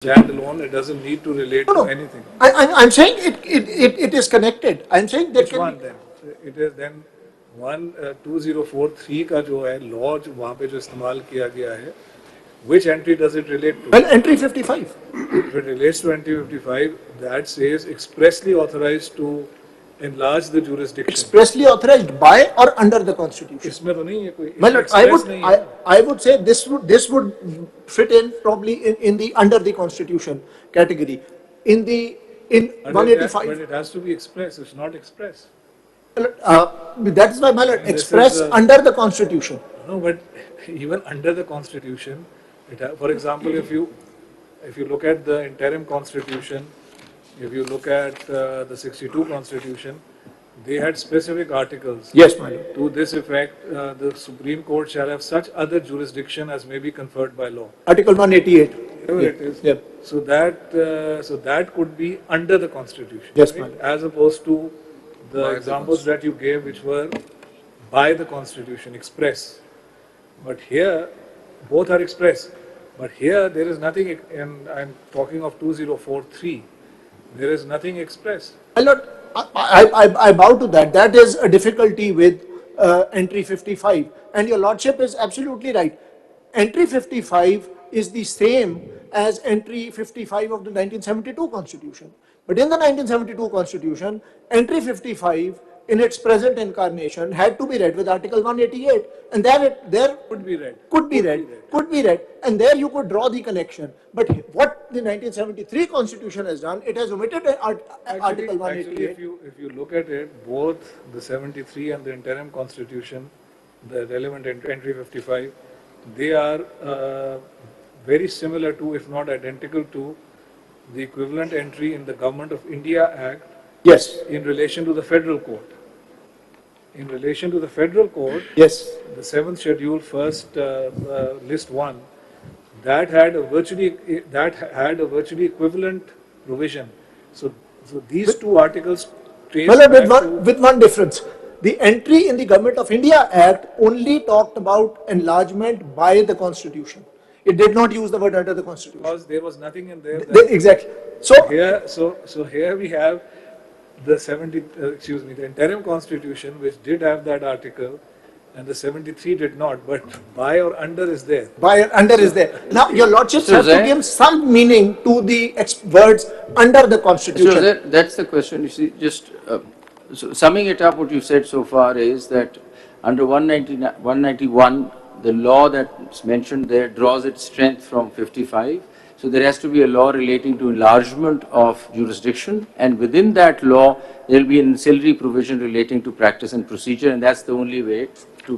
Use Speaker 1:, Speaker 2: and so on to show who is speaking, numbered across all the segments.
Speaker 1: standalone. It doesn't need to relate
Speaker 2: No,
Speaker 1: to
Speaker 2: no.
Speaker 1: anything.
Speaker 2: I'm saying it is connected. I'm saying there
Speaker 1: Which
Speaker 2: can
Speaker 1: one
Speaker 2: be.
Speaker 1: then? It is then one 2043 का जो है law जो वहाँ पे जो इस्तेमाल किया गया है, which entry does it relate to?
Speaker 2: Well, entry 55.
Speaker 1: If it relates to entry 55, that says expressly authorized to enlarge the jurisdiction.
Speaker 2: Expressly authorized by or under the Constitution.
Speaker 1: इसमें तो नहीं है कोई,
Speaker 2: Well,
Speaker 1: इसमें express नहीं है ना.
Speaker 2: I would say this would fit in probably in the under the Constitution category. In 185.
Speaker 1: But it has to be express. It's not express.
Speaker 2: That is why, my lord,
Speaker 1: And this
Speaker 2: express
Speaker 1: is,
Speaker 2: under the Constitution.
Speaker 1: No, but even under the Constitution, for example, if you look at the interim Constitution, if you look at the 62 Constitution, they had specific articles.
Speaker 2: Yes, my lord.
Speaker 1: To this effect, the Supreme Court shall have such other jurisdiction as may be conferred by law.
Speaker 2: Article 188.
Speaker 1: Whatever it is.
Speaker 2: Yeah.
Speaker 1: So that could be under the Constitution.
Speaker 2: Yes,
Speaker 1: right?
Speaker 2: my lord.
Speaker 1: As opposed to the examples that you gave, which were by the Constitution, express. But here, both are express. But here, there is nothing, and I'm talking of 2043, there is nothing express.
Speaker 2: My lord, I bow to that. That is a difficulty with entry 55. And your lordship is absolutely right. Entry 55 is the same as entry 55 of the 1972 Constitution. But in the 1972 Constitution, entry 55 in its present incarnation had to be read with Article 188. And there
Speaker 1: Could be read.
Speaker 2: Could be read. And there you could draw the connection. But what the 1973 Constitution has done, it has omitted Article 188.
Speaker 1: Actually, if you look at it, both the 73 and the interim Constitution, the relevant entry 55, they are very similar to, if not identical to, the equivalent entry in the Government of India Act.
Speaker 2: Yes.
Speaker 1: In relation to the federal court. In relation to the federal court,
Speaker 2: Yes.
Speaker 1: the 7th schedule, first list 1, that had a virtually equivalent provision. So these two articles trace
Speaker 2: Well,
Speaker 1: back to,
Speaker 2: with one difference. The entry in the Government of India Act only talked about enlargement by the Constitution. It did not use the word under the Constitution.
Speaker 1: because there was nothing in there.
Speaker 2: Exactly. So
Speaker 1: Here we have the the interim Constitution, which did have that article, and the 73 did not. But by or under is there.
Speaker 2: by or under is there. Now, your lordships
Speaker 3: So
Speaker 2: have to
Speaker 3: Zahir-
Speaker 2: give some meaning to the words under the Constitution.
Speaker 3: So that's the question. You see, just so summing it up, what you said so far is that under 191, the law that's mentioned there draws its strength from 55. So there has to be a law relating to enlargement of jurisdiction, and within that law, there will be an ancillary provision relating to practice and procedure, and that's the only way to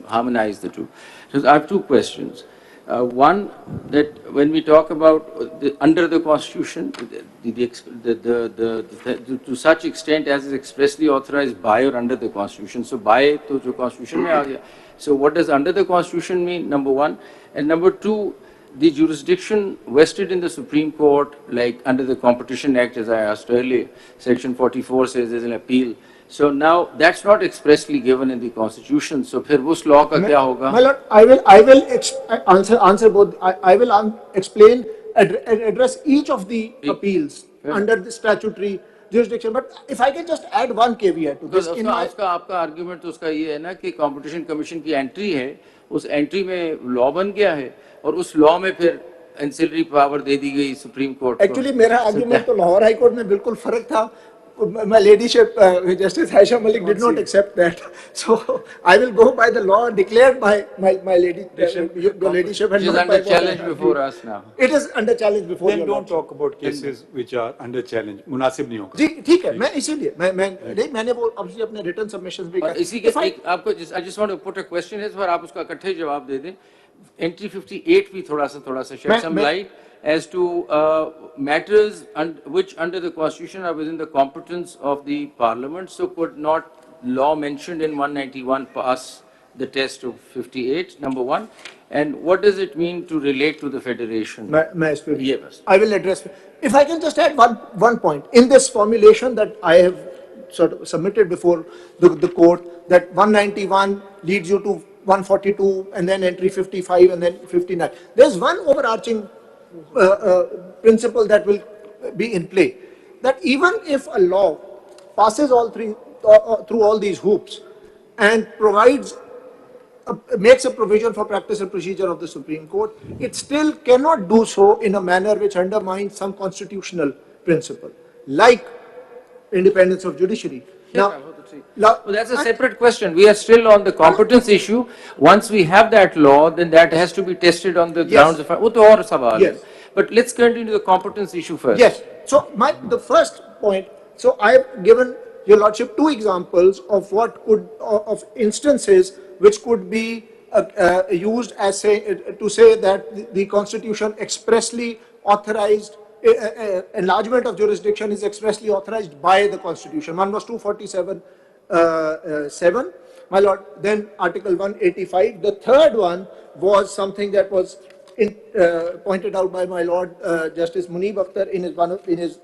Speaker 3: harmonize the two. So I have two questions. One, that when we talk about under the Constitution, to such extent as is expressly authorized by or under the Constitution. So by to the Constitution mein aa gaya. So what does under the Constitution mean? Number one, and number two, the jurisdiction vested in the Supreme Court, like under the Competition Act, as I asked earlier, Section 44 says there's an appeal. So now that's not expressly given in the Constitution. So फिर उस law का क्या होगा?
Speaker 2: My lord, I will answer both. I will explain, address each of the appeals under the statutory jurisdiction. But if I can just add one caveat to this.
Speaker 3: तो उसका आपका argument तो उसका ये है ना कि कंपटीशन कमीशन की एंट्री है, उस एंट्री में लॉ बन गया है और उस लॉ में फिर एंसिलरी पावर दे दी गई सुप्रीम कोर्ट को।
Speaker 2: Actually, मेरा आर्ग्यूमेंट तो लाहौर हाई कोर्ट में बिल्कुल फर्क था. My ladyship, Justice Aisha Malik did not accept that. So I will go by the law declared by my lady, your ladyship.
Speaker 3: Which is under challenge before us now.
Speaker 2: It is under challenge before.
Speaker 4: Then don't talk about cases which are under challenge. मुनासिब नहीं होगा.
Speaker 2: जी ठीक है, मैं इसीलिए मैंने वो obviously अपने written submissions भी
Speaker 3: और इसी के आपको I just want to put a question है, पर आप उसका इकट्ठे जवाब दे दें. Entry 58 भी थोड़ा सा shed some light as to matters which under the Constitution are within the competence of the Parliament. So could not law mentioned in 191 pass the test of 58, number one? And what does it mean to relate to the Federation?
Speaker 2: Yes. I will address. If I can just add one point. In this formulation that I have sort of submitted before the court, that 191 leads you to 142 and then entry 55 and then 59. There's one overarching principle that will be in play. That even if a law passes all three, through all these hoops and provides, makes a provision for practice and procedure of the Supreme Court, it still cannot do so in a manner which undermines some constitutional principle, like independence of judiciary.
Speaker 3: Well, that's a separate question. We are still on the competence issue. Once we have that law, then that has to be tested on the grounds of. वो तो और सवाल है.
Speaker 2: Yes.
Speaker 3: But let's continue the competence issue first.
Speaker 2: Yes. So the first point. So I have given your lordship two examples of what could of instances which could be used as to say that the Constitution expressly authorized. Enlargement of jurisdiction is expressly authorized by the Constitution. One was 247(7), my lord. Then Article 185. The third one was something that was pointed out by my lord Justice Munib Akhtar in his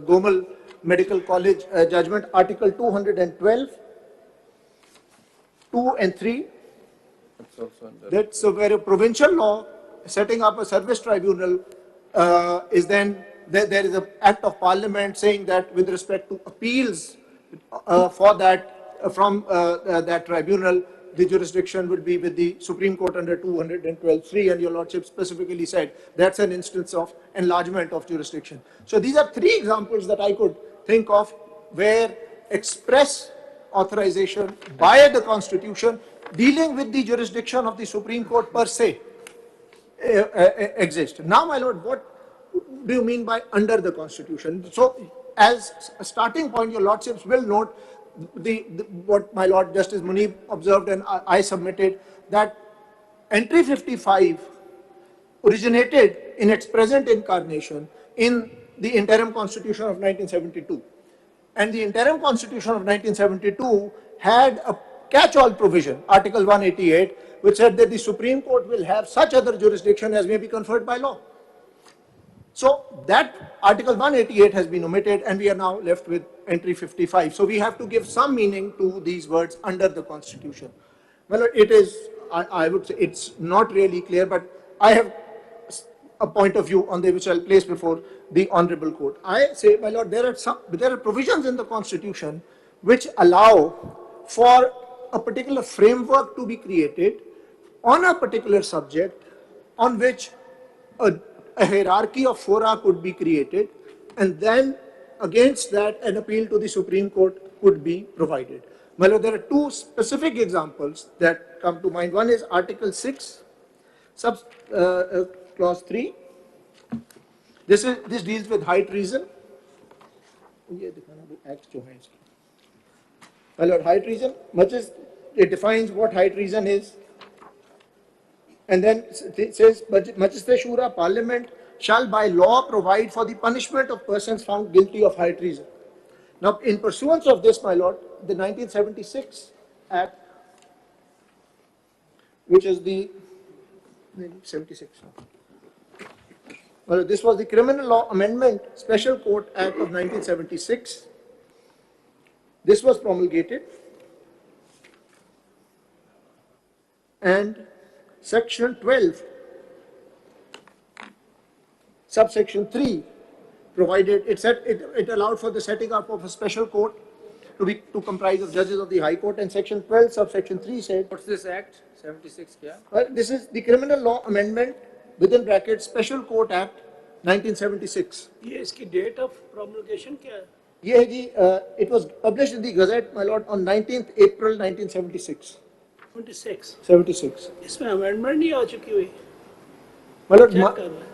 Speaker 2: Gomal Medical College judgment. Article 212, 2 and 3. That's where a provincial law setting up a service tribunal is then there is an act of parliament saying that with respect to appeals for that from that tribunal, the jurisdiction would be with the Supreme Court under 212(3), and your lordship specifically said that's an instance of enlargement of jurisdiction. So these are three examples that I could think of where express authorization by the Constitution dealing with the jurisdiction of the Supreme Court per se exist. Now, my lord, what do you mean by under the Constitution? So, as a starting point, your lordships will note what my lord Justice Munib observed and I submitted, that entry 55 originated in its present incarnation in the interim constitution of 1972. And the interim constitution of 1972 had a catch-all provision, Article 188, which said that the Supreme Court will have such other jurisdiction as may be conferred by law. So that Article 188 has been omitted and we are now left with entry 55. So we have to give some meaning to these words under the Constitution. Well, it is, I would say it's not really clear, but I have a point of view on the which I'll place before the Honorable Court. I say, my lord, there are provisions in the Constitution which allow for a particular framework to be created on a particular subject on which a hierarchy of fora could be created, and then against that an appeal to the Supreme Court could be provided. My lord, there are two specific examples that come to mind. One is Article 6, Clause 3. This deals with high treason. My lord, high treason, much as it defines what high treason is, and then it says, Majlis Shura, Parliament shall by law provide for the punishment of persons found guilty of high treason. Now, in pursuance of this, my lord, the 1976 Act, which is the 76. Well, this was the Criminal Law Amendment Special Court Act of 1976. This was promulgated, and Section 12, subsection 3, provided it allowed for the setting up of a special court to comprise of judges of the High Court, and Section 12, subsection 3 said.
Speaker 3: What's this Act? 76 kya?
Speaker 2: Well, this is the Criminal Law Amendment within brackets Special Court Act 1976.
Speaker 5: ये इसकी date of promulgation क्या है?
Speaker 2: ये है जी, it was published in the Gazette, my lord, on 19th April 1976. 76.
Speaker 5: इसमें amendment नहीं आ चुकी हुई?
Speaker 2: My lord,
Speaker 5: Check कर रहा है.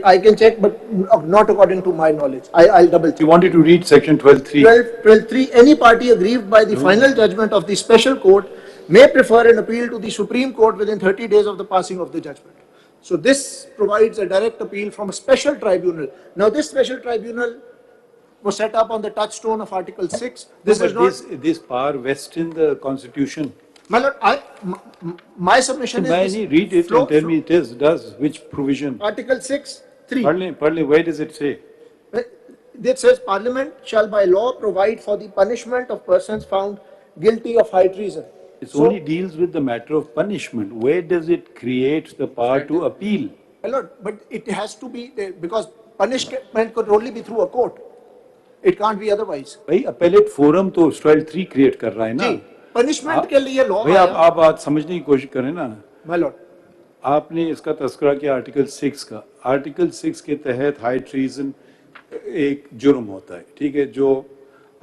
Speaker 2: I can check, but not according to my knowledge. I'll double check.
Speaker 4: You wanted to read section 12(3).
Speaker 2: 12(3), any party aggrieved by the final judgment of the special court may prefer an appeal to the Supreme Court within 30 days of the passing of the judgment. So this provides a direct appeal from a special tribunal. Now this special tribunal was set up on the touchstone of Article 6.
Speaker 4: This power vests in the Constitution.
Speaker 2: My lord, my submission is
Speaker 4: May read it and tell me does which provision?
Speaker 2: Article 6, 3.
Speaker 4: Partly, where does it say?
Speaker 2: It says Parliament shall by law provide for the punishment of persons found guilty of high treason.
Speaker 4: It only deals with the matter of punishment. Where does it create the power to appeal?
Speaker 2: My lord, but it has to be, because punishment could only be through a court. It can't be otherwise.
Speaker 4: भाई appellate forum तो style 3 create कर रहा है ना
Speaker 2: जी, punishment के लिए law
Speaker 4: भाई
Speaker 2: आया.
Speaker 4: आप बात समझने की कोशिश करें ना.
Speaker 2: My lord.
Speaker 4: आपने इसका तस्करा किया आर्टिकल 6 का. आर्टिकल 6 के तहत हाई ट्रीजन एक जुर्म होता है, ठीक है, जो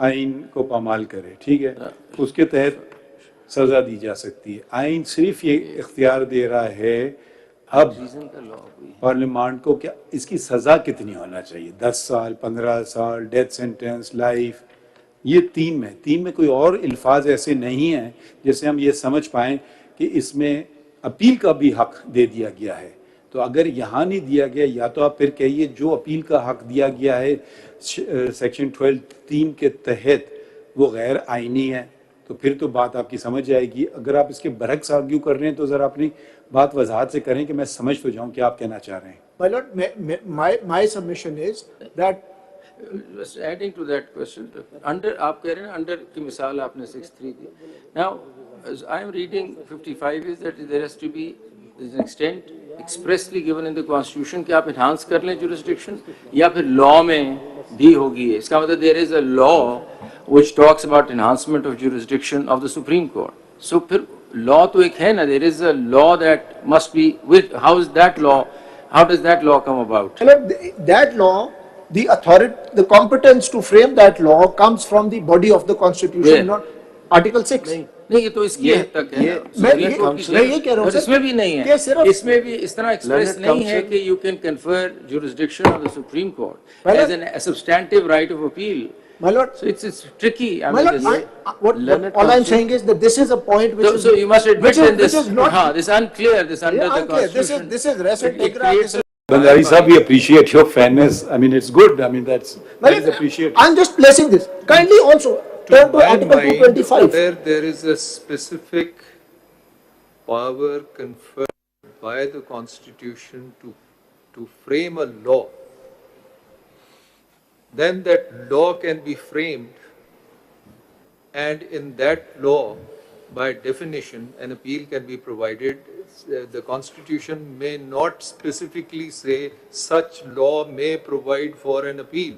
Speaker 4: आइन को पामाल करे, ठीक है, उसके तहत सजा दी जा सकती है. आइन सिर्फ ये इख्तियार दे रहा है अब पार्लियामेंट को क्या इसकी सजा कितनी होना चाहिए, 10 साल, 15 साल, डेथ सेंटेंस, लाइफ. ये तीन में कोई और अल्फाज ऐसे नहीं हैं जैसे हम ये समझ पाएं कि इसमें अपील का भी हक दे दिया गया है. तो अगर यहाँ नहीं दिया गया, या तो आप फिर कहिए जो अपील का हक दिया गया है सेक्शन 12(3) के तहत वो गैर आइनी है, तो फिर तो बात आपकी समझ जाएगी. अगर आप इसके बरक्स आर्ग्यू कर रहे हैं तो ज़रा अपनी बात वजाहत से करें कि मैं समझ तो जाऊं कि आप कहना चाह रहे हैं.
Speaker 2: My lord, my submission is that
Speaker 3: Just adding to that question, under आप कह रहे हैं under की मिसाल आपने 6(3) दी. Now, as I am reading 55 is that there has to be an extent expressly given in the constitution कि आप enhance कर लें jurisdiction या फिर law में भी होगी. इसका मतलब there is a law which talks about enhancement of jurisdiction of the Supreme Court. So फिर law तो एक है ना, there is a law that must be with, how is that law, how does that law come about?
Speaker 2: my lord, that law, the authority, the competence to frame that law comes from the body of the constitution,
Speaker 3: Where?
Speaker 2: not Article 6.
Speaker 3: नहीं, ये तो इसकी हद तक है.
Speaker 2: मैं ये कह रहा हूँ
Speaker 3: और इसमें भी नहीं
Speaker 2: कि
Speaker 3: है,
Speaker 2: सिर्फ
Speaker 3: इसमें भी इस तरह एक्सप्रेस नहीं है कि you can confer jurisdiction of the Supreme Court as a substantive right of appeal.
Speaker 2: My lord,
Speaker 3: So it's tricky. I
Speaker 2: my
Speaker 3: mean,
Speaker 2: lord,
Speaker 3: this,
Speaker 2: all I'm saying is that this is a point which is
Speaker 3: so you must admit
Speaker 2: which
Speaker 3: in this,
Speaker 2: is not
Speaker 3: this unclear, this under the
Speaker 2: unclear.
Speaker 3: constitution.
Speaker 2: This is res
Speaker 3: It
Speaker 2: integra.
Speaker 3: creates a-
Speaker 4: Bandari Sahab, we appreciate your fairness. I mean, it's good. I mean, that is appreciated.
Speaker 2: I'm just placing this. Kindly also turn to
Speaker 6: my
Speaker 2: Article
Speaker 6: mind,
Speaker 2: 225.
Speaker 6: there is a specific power conferred by the Constitution to frame a law. Then that law can be framed, and in that law, by definition, an appeal can be provided. The Constitution may not specifically say such law may provide for an appeal.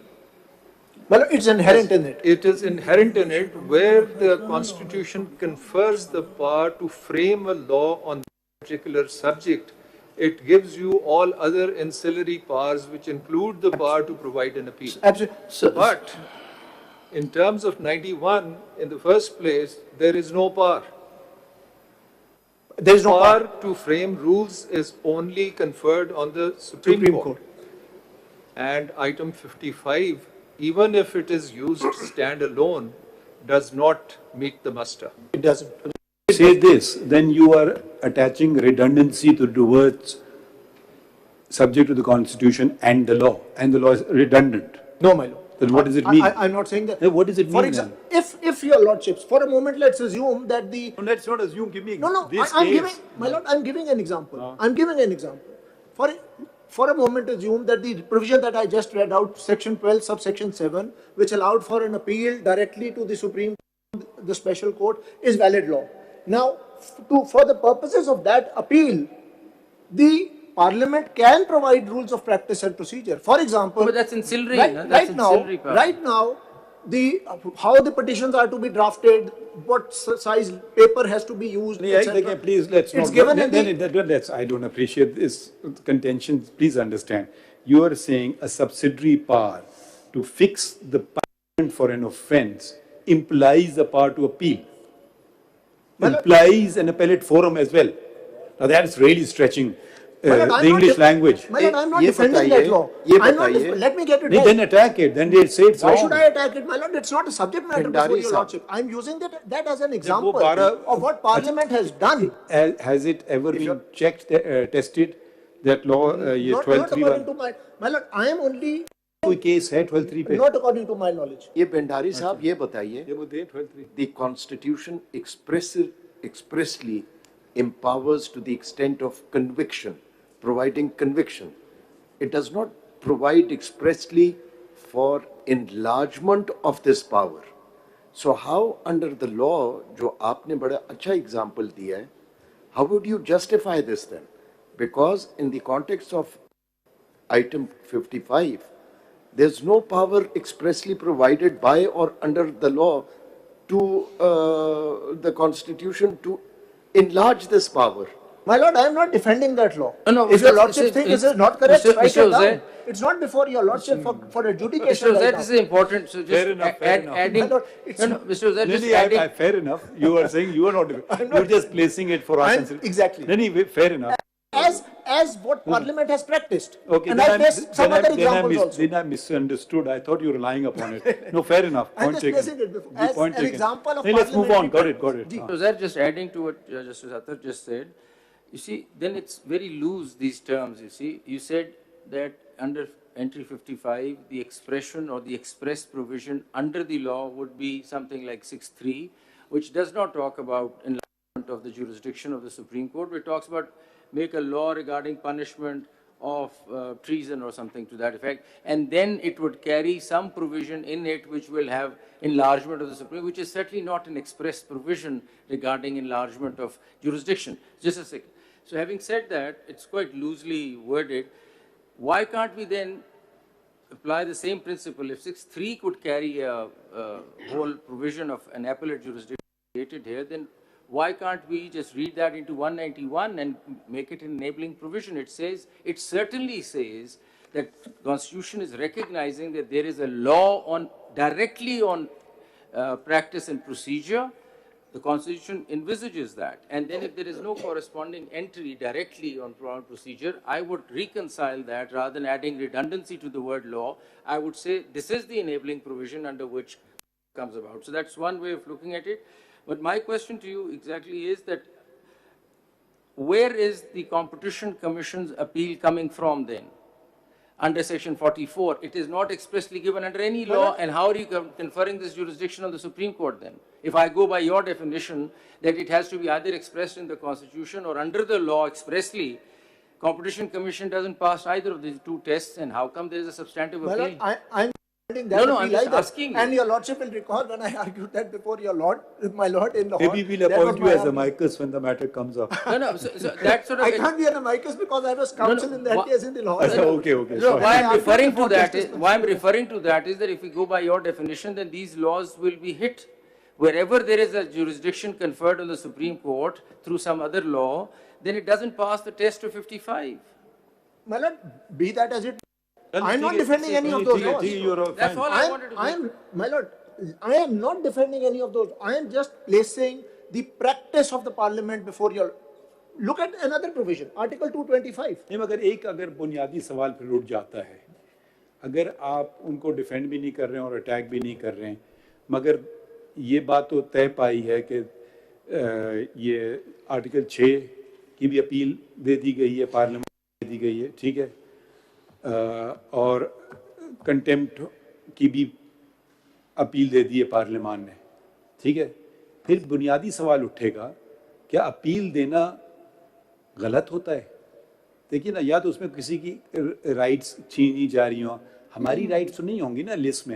Speaker 2: Well, it's inherent in it.
Speaker 6: It is inherent in it where the Constitution confers the power to frame a law on a particular subject. It gives you all other ancillary powers which include the power to provide an appeal.
Speaker 2: Absolutely.
Speaker 6: But in terms of 91, in the first place, there is no power.
Speaker 2: There is no
Speaker 6: Power to frame rules is only conferred on the Supreme Court. And item 55, even if it is used standalone, does not meet the muster.
Speaker 2: It doesn't.
Speaker 4: Say this, then you are attaching redundancy to the words subject to the Constitution and the law is redundant.
Speaker 2: No, my lord.
Speaker 4: Then what does it mean?
Speaker 2: I'm not saying that.
Speaker 4: Then what does it
Speaker 2: For
Speaker 4: mean
Speaker 2: example, if your lordships, for a moment, let's assume that the
Speaker 4: then? Let's not assume, give me
Speaker 2: no,
Speaker 4: this
Speaker 2: I'm
Speaker 4: case.
Speaker 2: giving, my lord, I'm giving an example. I'm giving an example. For a moment, assume that the provision that I just read out, section 12, subsection 7, which allowed for an appeal directly to the Supreme Court, the special court, is valid law. Now, for the purposes of that appeal, the Parliament can provide rules of practice and procedure. For example,
Speaker 3: But that's ancillary.
Speaker 2: right,
Speaker 3: no? That's
Speaker 2: right now,
Speaker 3: ancillary power.
Speaker 2: right now, how the petitions are to be drafted, what size paper has to be used, etc.
Speaker 4: Please, let's
Speaker 2: It's
Speaker 4: not.
Speaker 2: given in
Speaker 4: Let's, I don't appreciate this contention. Please understand. You are saying a subsidiary power to fix the punishment for an offence implies the power to appeal. Implies an appellate forum as well. Now that's really stretching the English language.
Speaker 2: My lord, I'm not defending that law. Let me get it right.
Speaker 4: Then attack it. Then they say it's
Speaker 2: Why
Speaker 4: wrong.
Speaker 2: should I attack it, my lord? It's not a subject matter before your lordship. I'm using that as an example of what Parliament has done.
Speaker 4: Has it ever been checked, tested, that law,
Speaker 2: Not according to my lord, I am only
Speaker 4: कोई case है 12(3) पे?
Speaker 2: not according to my knowledge.
Speaker 7: ये भंडारी साहब ये बताइए,
Speaker 4: ये वो दे 12(3).
Speaker 7: the Constitution expressly empowers to the extent of conviction, providing conviction. It does not provide expressly for enlargement of this power. So how under the law, जो आपने बड़ा अच्छा example दिया है, how would you justify this then? because in the context of item 55, there's no power expressly provided by or under the law to the Constitution to enlarge this power.
Speaker 2: My lord, I am not defending that law.
Speaker 3: No,
Speaker 2: if your lordship thinks this is not correct,
Speaker 3: Mr.
Speaker 2: write
Speaker 3: Mr.
Speaker 2: it down.
Speaker 3: Jose-
Speaker 2: It's not before your lordship for adjudication
Speaker 3: Mr.
Speaker 2: right
Speaker 3: Zaid,
Speaker 2: now.
Speaker 3: this is important, so just
Speaker 4: Fair enough, fair enough.
Speaker 3: adding,
Speaker 2: My lord, it's-
Speaker 3: no, Mr. Zaid, just
Speaker 4: Nani,
Speaker 3: adding,
Speaker 4: fair enough. You are saying you are not. You're just placing it for us.
Speaker 2: I'm- exactly.
Speaker 4: Nani, fair enough.
Speaker 2: As what Parliament has practiced.
Speaker 4: Okay,
Speaker 2: And
Speaker 4: then
Speaker 2: I placed some other examples also.
Speaker 4: then I misunderstood. I thought you were relying upon it. No, fair enough.
Speaker 2: I'm
Speaker 4: Point
Speaker 2: just
Speaker 4: taken.
Speaker 2: placing it before,
Speaker 4: The
Speaker 2: as
Speaker 4: point
Speaker 2: an
Speaker 4: taken.
Speaker 2: example of
Speaker 4: Then let's move on.
Speaker 2: parliamentary
Speaker 4: Got it.
Speaker 2: Ji.
Speaker 3: So that just adding to what Justice Attar just said, you see, then it's very loose, these terms, you see. You said that under entry 55, the expression or the express provision under the law would be something like 6.3, which does not talk about enlargement of the jurisdiction of the Supreme Court, but it talks about make a law regarding punishment of treason or something to that effect, and then it would carry some provision in it which will have enlargement of the Supreme, which is certainly not an express provision regarding enlargement of jurisdiction. Just a second. So having said that, it's quite loosely worded. Why can't we then apply the same principle? If 6.3 could carry a whole provision of an appellate jurisdiction created here, then why can't we just read that into 191 and make it an enabling provision? It says, it certainly says that Constitution is recognizing that there is a law on directly on practice and procedure. The Constitution envisages that. And then if there is no corresponding entry directly on procedure, I would reconcile that rather than adding redundancy to the word law. I would say this is the enabling provision under which it comes about. So that's one way of looking at it. But my question to you exactly is that where is the Competition Commission's appeal coming from then? Under Section 44, it is not expressly given under any law, and how are you conferring this jurisdiction on the Supreme Court then? If I go by your definition that it has to be either expressed in the Constitution or under the law expressly, Competition Commission doesn't pass either of these two tests, and how come there is a substantive
Speaker 2: My
Speaker 3: appeal?
Speaker 2: lord, I'm that
Speaker 3: No, I'm
Speaker 2: appeal
Speaker 3: just
Speaker 2: either.
Speaker 3: asking you.
Speaker 2: And your lordship will recall when I argued that before your lord, my lord in Lahore.
Speaker 4: Maybe we'll
Speaker 2: that was
Speaker 4: appoint you
Speaker 2: my
Speaker 4: as a
Speaker 2: argument.
Speaker 4: amicus when the matter comes up.
Speaker 3: No, so that sort of...
Speaker 2: I can't be an amicus because I was counsel in that case in the Lahore.
Speaker 4: Okay.
Speaker 3: No,
Speaker 4: Sorry.
Speaker 3: why I'm
Speaker 2: I
Speaker 3: referring
Speaker 2: argued
Speaker 3: to
Speaker 2: for
Speaker 3: that
Speaker 2: justice
Speaker 3: is, why I'm referring to that is that if we go by your definition, then these laws will be hit. Wherever there is a jurisdiction conferred on the Supreme Court through some other law, then it doesn't pass the test of 55.
Speaker 2: My lord, be that as it. I'm not defending any of those laws.
Speaker 3: That's all I wanted to do.
Speaker 2: My lord, I am not defending any of those. I am just placing the practice of the parliament before your. Look at another provision, Article 225.
Speaker 4: नहीं मगर एक अगर बुनियादी सवाल फिर उठ जाता है, अगर आप उनको डिफेंड भी नहीं कर रहे हैं और अटैक भी नहीं कर रहे हैं, मगर ये बात तो तय पाई है कि ये आर्टिकल 6 की भी अपील दे दी गई है, पार्लियामेंट दे दी गई है, ठीक है, और कंटेम्प्ट की भी अपील दे दी है पार्लियामान ने, ठीक है। फिर बुनियादी सवाल उठेगा, क्या अपील देना गलत होता है? देखिए ना, या तो उसमें किसी की राइट्स छीनी जा रही हों, हमारी राइट्स तो नहीं होंगी ना लिस्ट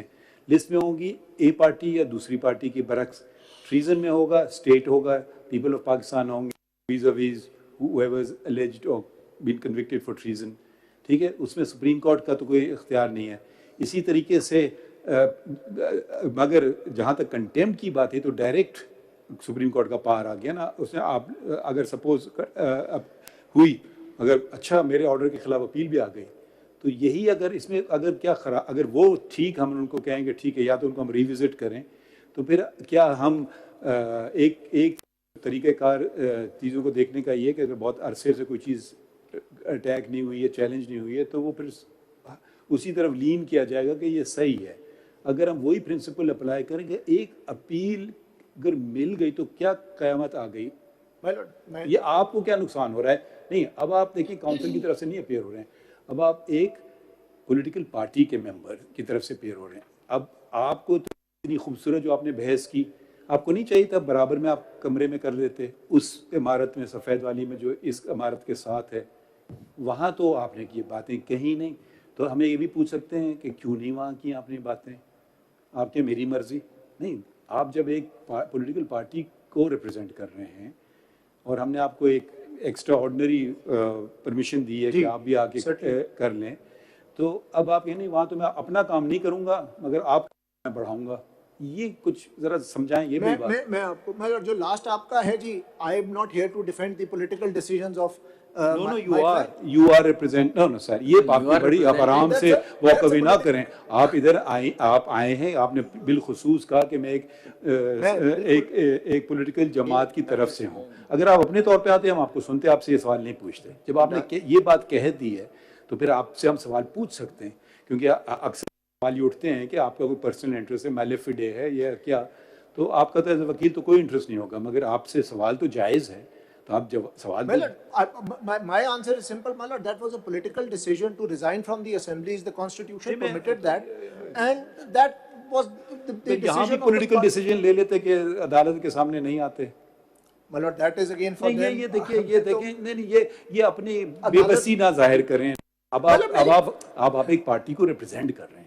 Speaker 4: में होंगी ए पार्टी या दूसरी पार्टी की बरक्स। ट्रीजन में होगा, स्टेट होगा, पीपल ऑफ पाकिस्तान होंगे, vis-a-vis whoever is alleged or been convicted for treason, ठीक है। उसमें सुप्रीम कोर्ट का तो कोई इख्तियार नहीं है। इसी तरीके से मगर जहाँ तक कंटेम्प्ट की बात है तो डायरेक्ट सुप्रीम कोर्ट का पार आ गया ना। उसने आप अगर सपोज हुई, अगर अच्छा मेरे ऑर्डर के खिलाफ अपील भी आ गई, तो यही अगर इसमें अगर वो ठीक, हम उनको कहेंगे ठीक है, या तो उनको हम रिविजिट करें, तो फिर क्या हम एक तरीक़ेकार चीज़ों को देखने का ये कि अगर बहुत अरसे से कोई चीज़ अटैक नहीं हुई है, चैलेंज नहीं हुई है, तो वो फिर उसी तरफ लीन किया जाएगा कि ये सही है। अगर हम वही प्रिंसिपल अप्लाई करेंगे, एक अपील अगर मिल गई तो क्या क़यामत आ गई? ये आपको क्या नुकसान हो रहा है? नहीं, अब आप देखिए काउंसिल की तरफ से नहीं अपेयर हो रहे हैं, अब आप एक पॉलिटिकल पार्टी के मेंबर की तरफ से अपेयर हो रहे हैं। अब आपको तो इतनी खूबसूरत जो आपने बहस की, आपको नहीं चाहिए था बराबर में आप कमरे में कर लेते, उस इमारत में, सफ़ेद वाली में जो इस इमारत के साथ है, वहाँ तो आपने ये बातें कही नहीं। तो हमें ये भी पूछ सकते हैं कि क्यों नहीं वहाँ की आपने बातें? आपके मेरी मर्जी नहीं, आप जब एक पॉलिटिकल पार्टी को रिप्रेजेंट कर रहे हैं और हमने आपको एक एक्स्ट्रा ऑर्डिनरी परमिशन दी है कि आप भी आके कर लें, तो अब आप ये नहीं, वहाँ तो मैं अपना काम नहीं करूँगा मगर आप बढ़ाऊँगा, ये कुछ जरा समझाएं ये भी बात।
Speaker 2: मैं आपको, मतलब जो लास्ट आपका है जी, I am not here to defend the political decisions of
Speaker 4: No, you are represent, no sir, ये बात बड़ी, आप आराम से वॉक अवे ना करें, आप इधर आप आए हैं, आपने बिलखुसूस कहा कि मैं एक पॉलिटिकल जमात की तरफ से हूँ, अगर आप अपने तौर पे आते हम आपको सुनते, आपसे ये सवाल नहीं पूछते, जब आपने ये बात कह दी है तो फिर आपसे हम सवाल पूछ सकते हैं, क्योंकि अक्सर सवाल ये उठते हैं कि आपका कोई पर्सनल इंटरेस्ट है, मैलिफिडे है या क्या, तो आपका तो एज ए वकील तो कोई इंटरेस्ट नहीं होगा, मगर आपसे सवाल तो जायज़ है, तो आप जब सवाल,
Speaker 2: my answer is simple, my lord, that was a political decision to resign from the assemblies, the constitution permitted that, and that was the decision of the
Speaker 4: political decision ले लेते कि अदालत के सामने नहीं आते।
Speaker 2: My lord, that is again for them.
Speaker 4: ये देखिए नहीं, ये अपनी बेबसी ना जाहिर करें, अब आप एक पार्टी को रिप्रेजेंट कर रहे हैं,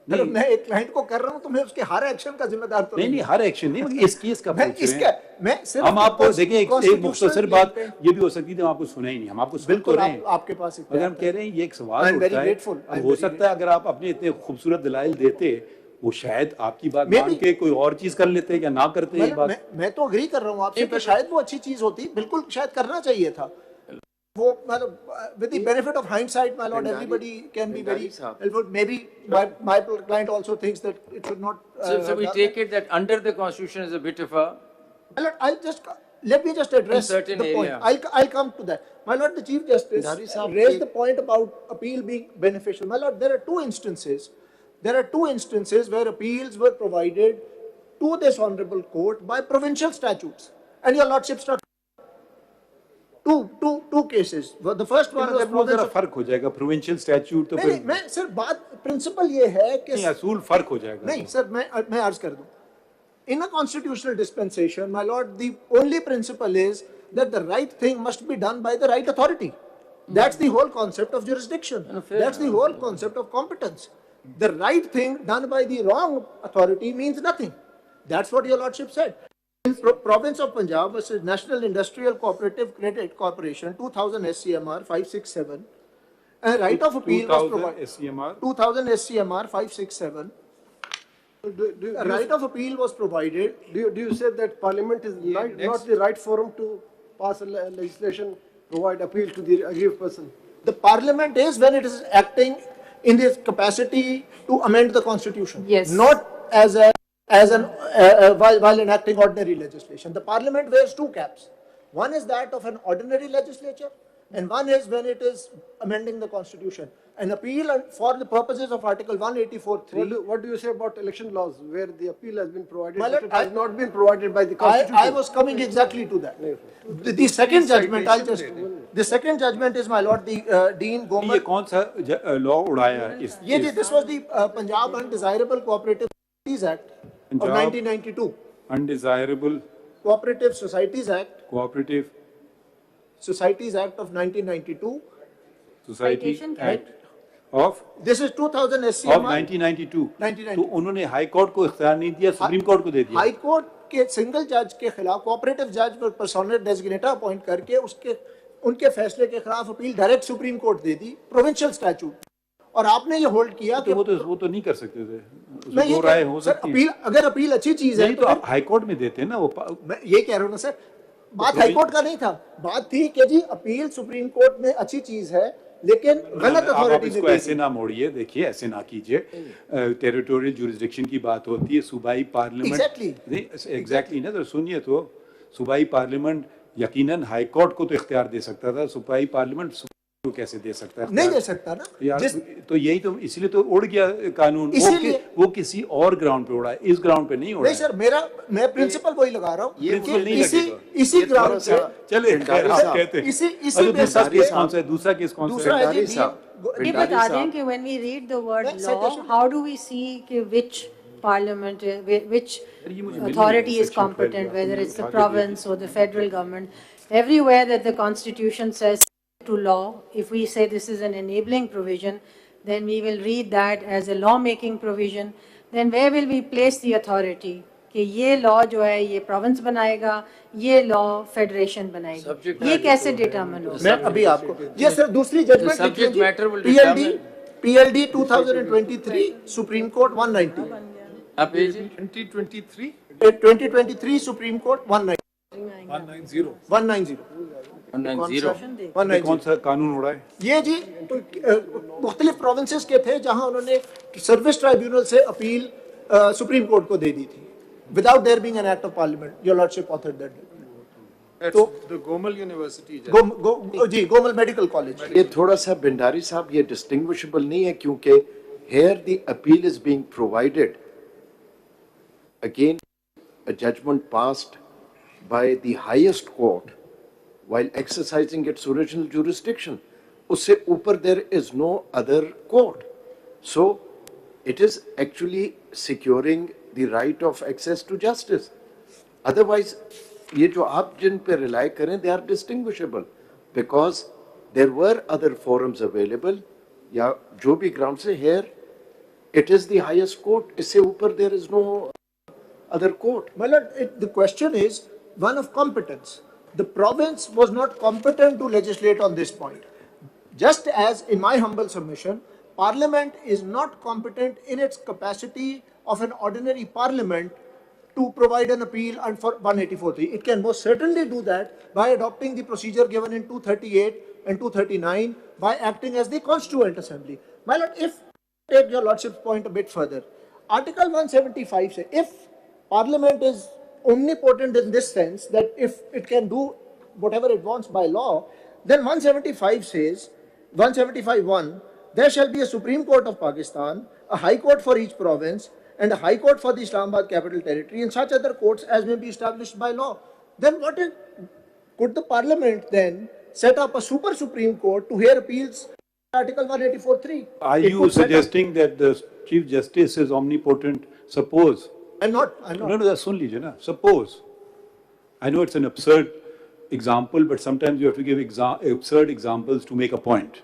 Speaker 2: नहीं, मैं एक क्लाइंट को कर रहा हूं तो मैं उसके हर एक्शन का जिम्मेदार तो
Speaker 4: नहीं, हर एक्शन नहीं, इस केस का
Speaker 2: मैं सिर्फ
Speaker 4: हम आपको देखें, एक मुख्तसर बात ये भी हो सकती है, हम आपको सुना ही नहीं, हम आपको सुन तो रहे हैं,
Speaker 2: आपके पास
Speaker 4: अगर हम कह रहे हैं ये एक सवाल उठता है, हो सकता है अगर आप अपने इतने खूबसूरत दलाइल देते, वो शायद आपकी बात मान के कोई और चीज कर लेते या ना करते, ये बात
Speaker 2: मैं तो अग्री कर रहा हूँ आपसे कि शायद वो अच्छी चीज होती, बिल्कुल शायद करना चाहिए था वो, मतलब with the benefit of hindsight, my lord, everybody can be very helpful. Maybe my client also thinks that it should not.
Speaker 3: So we take it that under the constitution is a bit of a.
Speaker 2: My lord, let me just address the point. I'll come to that. My lord, the Chief Justice raised the point about appeal being beneficial. My lord, there are two instances. There are two instances where appeals were provided to this honorable court by provincial statutes, and your lordship struck. Two cases. The first one was
Speaker 4: जरा फर्क हो जाएगा, provincial statute तो
Speaker 2: नहीं, मैं sir बात principal ये है कि
Speaker 4: नहीं, असूल फर्क हो जाएगा,
Speaker 2: नहीं सर, मैं अर्ज कर दूं, in a constitutional dispensation, my lord, the only principle is that the right thing must be done by the right authority. That's the whole concept of jurisdiction. That's the whole concept of competence. The right thing done by the wrong authority means nothing. That's what your lordship said. In province of Punjab versus National Industrial Cooperative Credit Corporation, 2000 SCMR 567, a right of appeal was provided. 2000 SCMR 567. A right of appeal was provided.
Speaker 8: Do you say that Parliament is not the right forum to pass a legislation, provide appeal to the aggrieved person?
Speaker 2: The Parliament is when it is acting in its capacity to amend the Constitution.
Speaker 9: Yes.
Speaker 2: Not while enacting ordinary legislation. The Parliament wears two caps. One is that of an ordinary legislature, and one is when it is amending the Constitution. An appeal for the purposes of Article 184(3).
Speaker 8: What do you say about election laws, where the appeal has been provided,
Speaker 2: Well,
Speaker 8: but it has not been provided by the Constitution?
Speaker 2: I was coming exactly to that. The second judgment, the second judgment is, my lord, the Dean Gomar.
Speaker 4: ये कौन सा law उड़ाया इस?
Speaker 2: This was the Punjab Undesirable Cooperative Societies Act of 1992.
Speaker 4: Undesirable
Speaker 2: Cooperative Societies Act.
Speaker 4: Cooperative
Speaker 2: Societies Act of 1992.
Speaker 4: Society Act of
Speaker 2: This is 2000
Speaker 4: of
Speaker 2: SCMR
Speaker 4: 1992.
Speaker 2: 1992.
Speaker 4: तो उन्होंने high court को इख्तियार नहीं दिया, सुप्रीम कोर्ट को दे दिया।
Speaker 2: हाई कोर्ट के सिंगल जज के खिलाफ कोऑपरेटिव जज पर पर्सनल डेजिग्नेटर अपॉइंट करके उनके फैसले के खिलाफ अपील डायरेक्ट सुप्रीम कोर्ट दे दी, प्रोविंशियल स्टैट्यूट, और आपने ये होल्ड किया कि
Speaker 4: वो तो नहीं कर सकते थे,
Speaker 2: मैं ये
Speaker 4: राय हो सकती है।
Speaker 2: अपील, अगर अपील अच्छी चीज है
Speaker 4: तो आप हाई कोर्ट में देते हैं ना, वो
Speaker 2: मैं ये कह रहा हूँ ना सर, बात हाई कोर्ट का नहीं था, बात थी कि जी अपील सुप्रीम कोर्ट में अच्छी चीज है, लेकिन गलत अथॉरिटी ने,
Speaker 4: इसको ऐसे ना मोड़िए, देखिए ऐसे ना कीजिए, टेरिटोरियल जुरिसडिक्शन की बात होती है, सूबाई पार्लियामेंट एग्जैक्टली ना, तो सुनिए, तो सूबाई पार्लियामेंट यकीनन हाई कोर्ट को तो इख्तियार दे सकता था, सूबाई पार्लियामेंट को कैसे दे सकता है?
Speaker 2: नहीं दे सकता ना
Speaker 4: यार, तो यही तो इसलिए तो उड़ गया कानून, वो किसी और ग्राउंड पे उड़ा है, इस ग्राउंड पे नहीं उड़ा।
Speaker 2: नहीं सर, मैं प्रिंसिपल वही लगा रहा हूँ, इसी ग्राउंड से
Speaker 4: चले कहते हैं। दूसरा केस कौन सा है? दूसरा केस कौन सा है?
Speaker 9: ये बता दें कि when we read the word law, how do we see कि which parliament, which authority is competent, whether it's the province or the federal government? Everywhere that the constitution says to law, if we say this is an enabling provision, then we will read that as a lawmaking provision. Then where will we place the authority? कि ये law जो है ये province बनाएगा, ये law federation बनाएगी, ये कैसे डिटरमिन होगा?
Speaker 2: मैं अभी आपको ये सर दूसरी जजमेंट लिख लीजिए, PLD 2023 supreme court 190 2023 supreme court 190
Speaker 4: कौन सा कानून उड़ा है?
Speaker 2: ये जी मुख्तलिफ प्रोविंसेस के थे जहां उन्होंने सर्विस ट्राइब्यूनल से अपील सुप्रीम कोर्ट को दे दी थी without their being an act of parliament. Your lordship authored that. तो
Speaker 6: गोमल यूनिवर्सिटी
Speaker 2: जी गोमल मेडिकल कॉलेज.
Speaker 7: ये थोड़ा सा भंडारी साहब ये डिस्टिंग्विशेबल नहीं है क्योंकि here the appeal is being provided against a judgment passed by the highest court while exercising its original jurisdiction. Usse upar there is no other court. So it is actually securing the right of access to justice. Otherwise, ये जो आप जिन पे rely करें, they are distinguishable because there were other forums available. या जो भी ground से here, it is the highest court. इससे ऊपर there is no other court.
Speaker 2: My lord, the question is one of competence. The province was not competent to legislate on this point. Just as, in my humble submission, Parliament is not competent in its capacity of an ordinary Parliament to provide an appeal and for 184(3). It can most certainly do that by adopting the procedure given in 238 and 239 by acting as the Constituent Assembly. My lord, if take your lordship's point a bit further, Article 175 says if Parliament is omnipotent in this sense that if it can do whatever it wants by law, then 175 says, 175(1), there shall be a Supreme Court of Pakistan, a High Court for each province, and a High Court for the Islamabad Capital Territory, and such other courts as may be established by law. Then could the Parliament then set up a super Supreme Court to hear appeals? Article 184(3).
Speaker 4: Are you suggesting that the Chief Justice is omnipotent? Suppose.
Speaker 2: I'm not.
Speaker 4: No, that's only, Jana. Suppose. I know it's an absurd example, but sometimes you have to give absurd examples to make a point.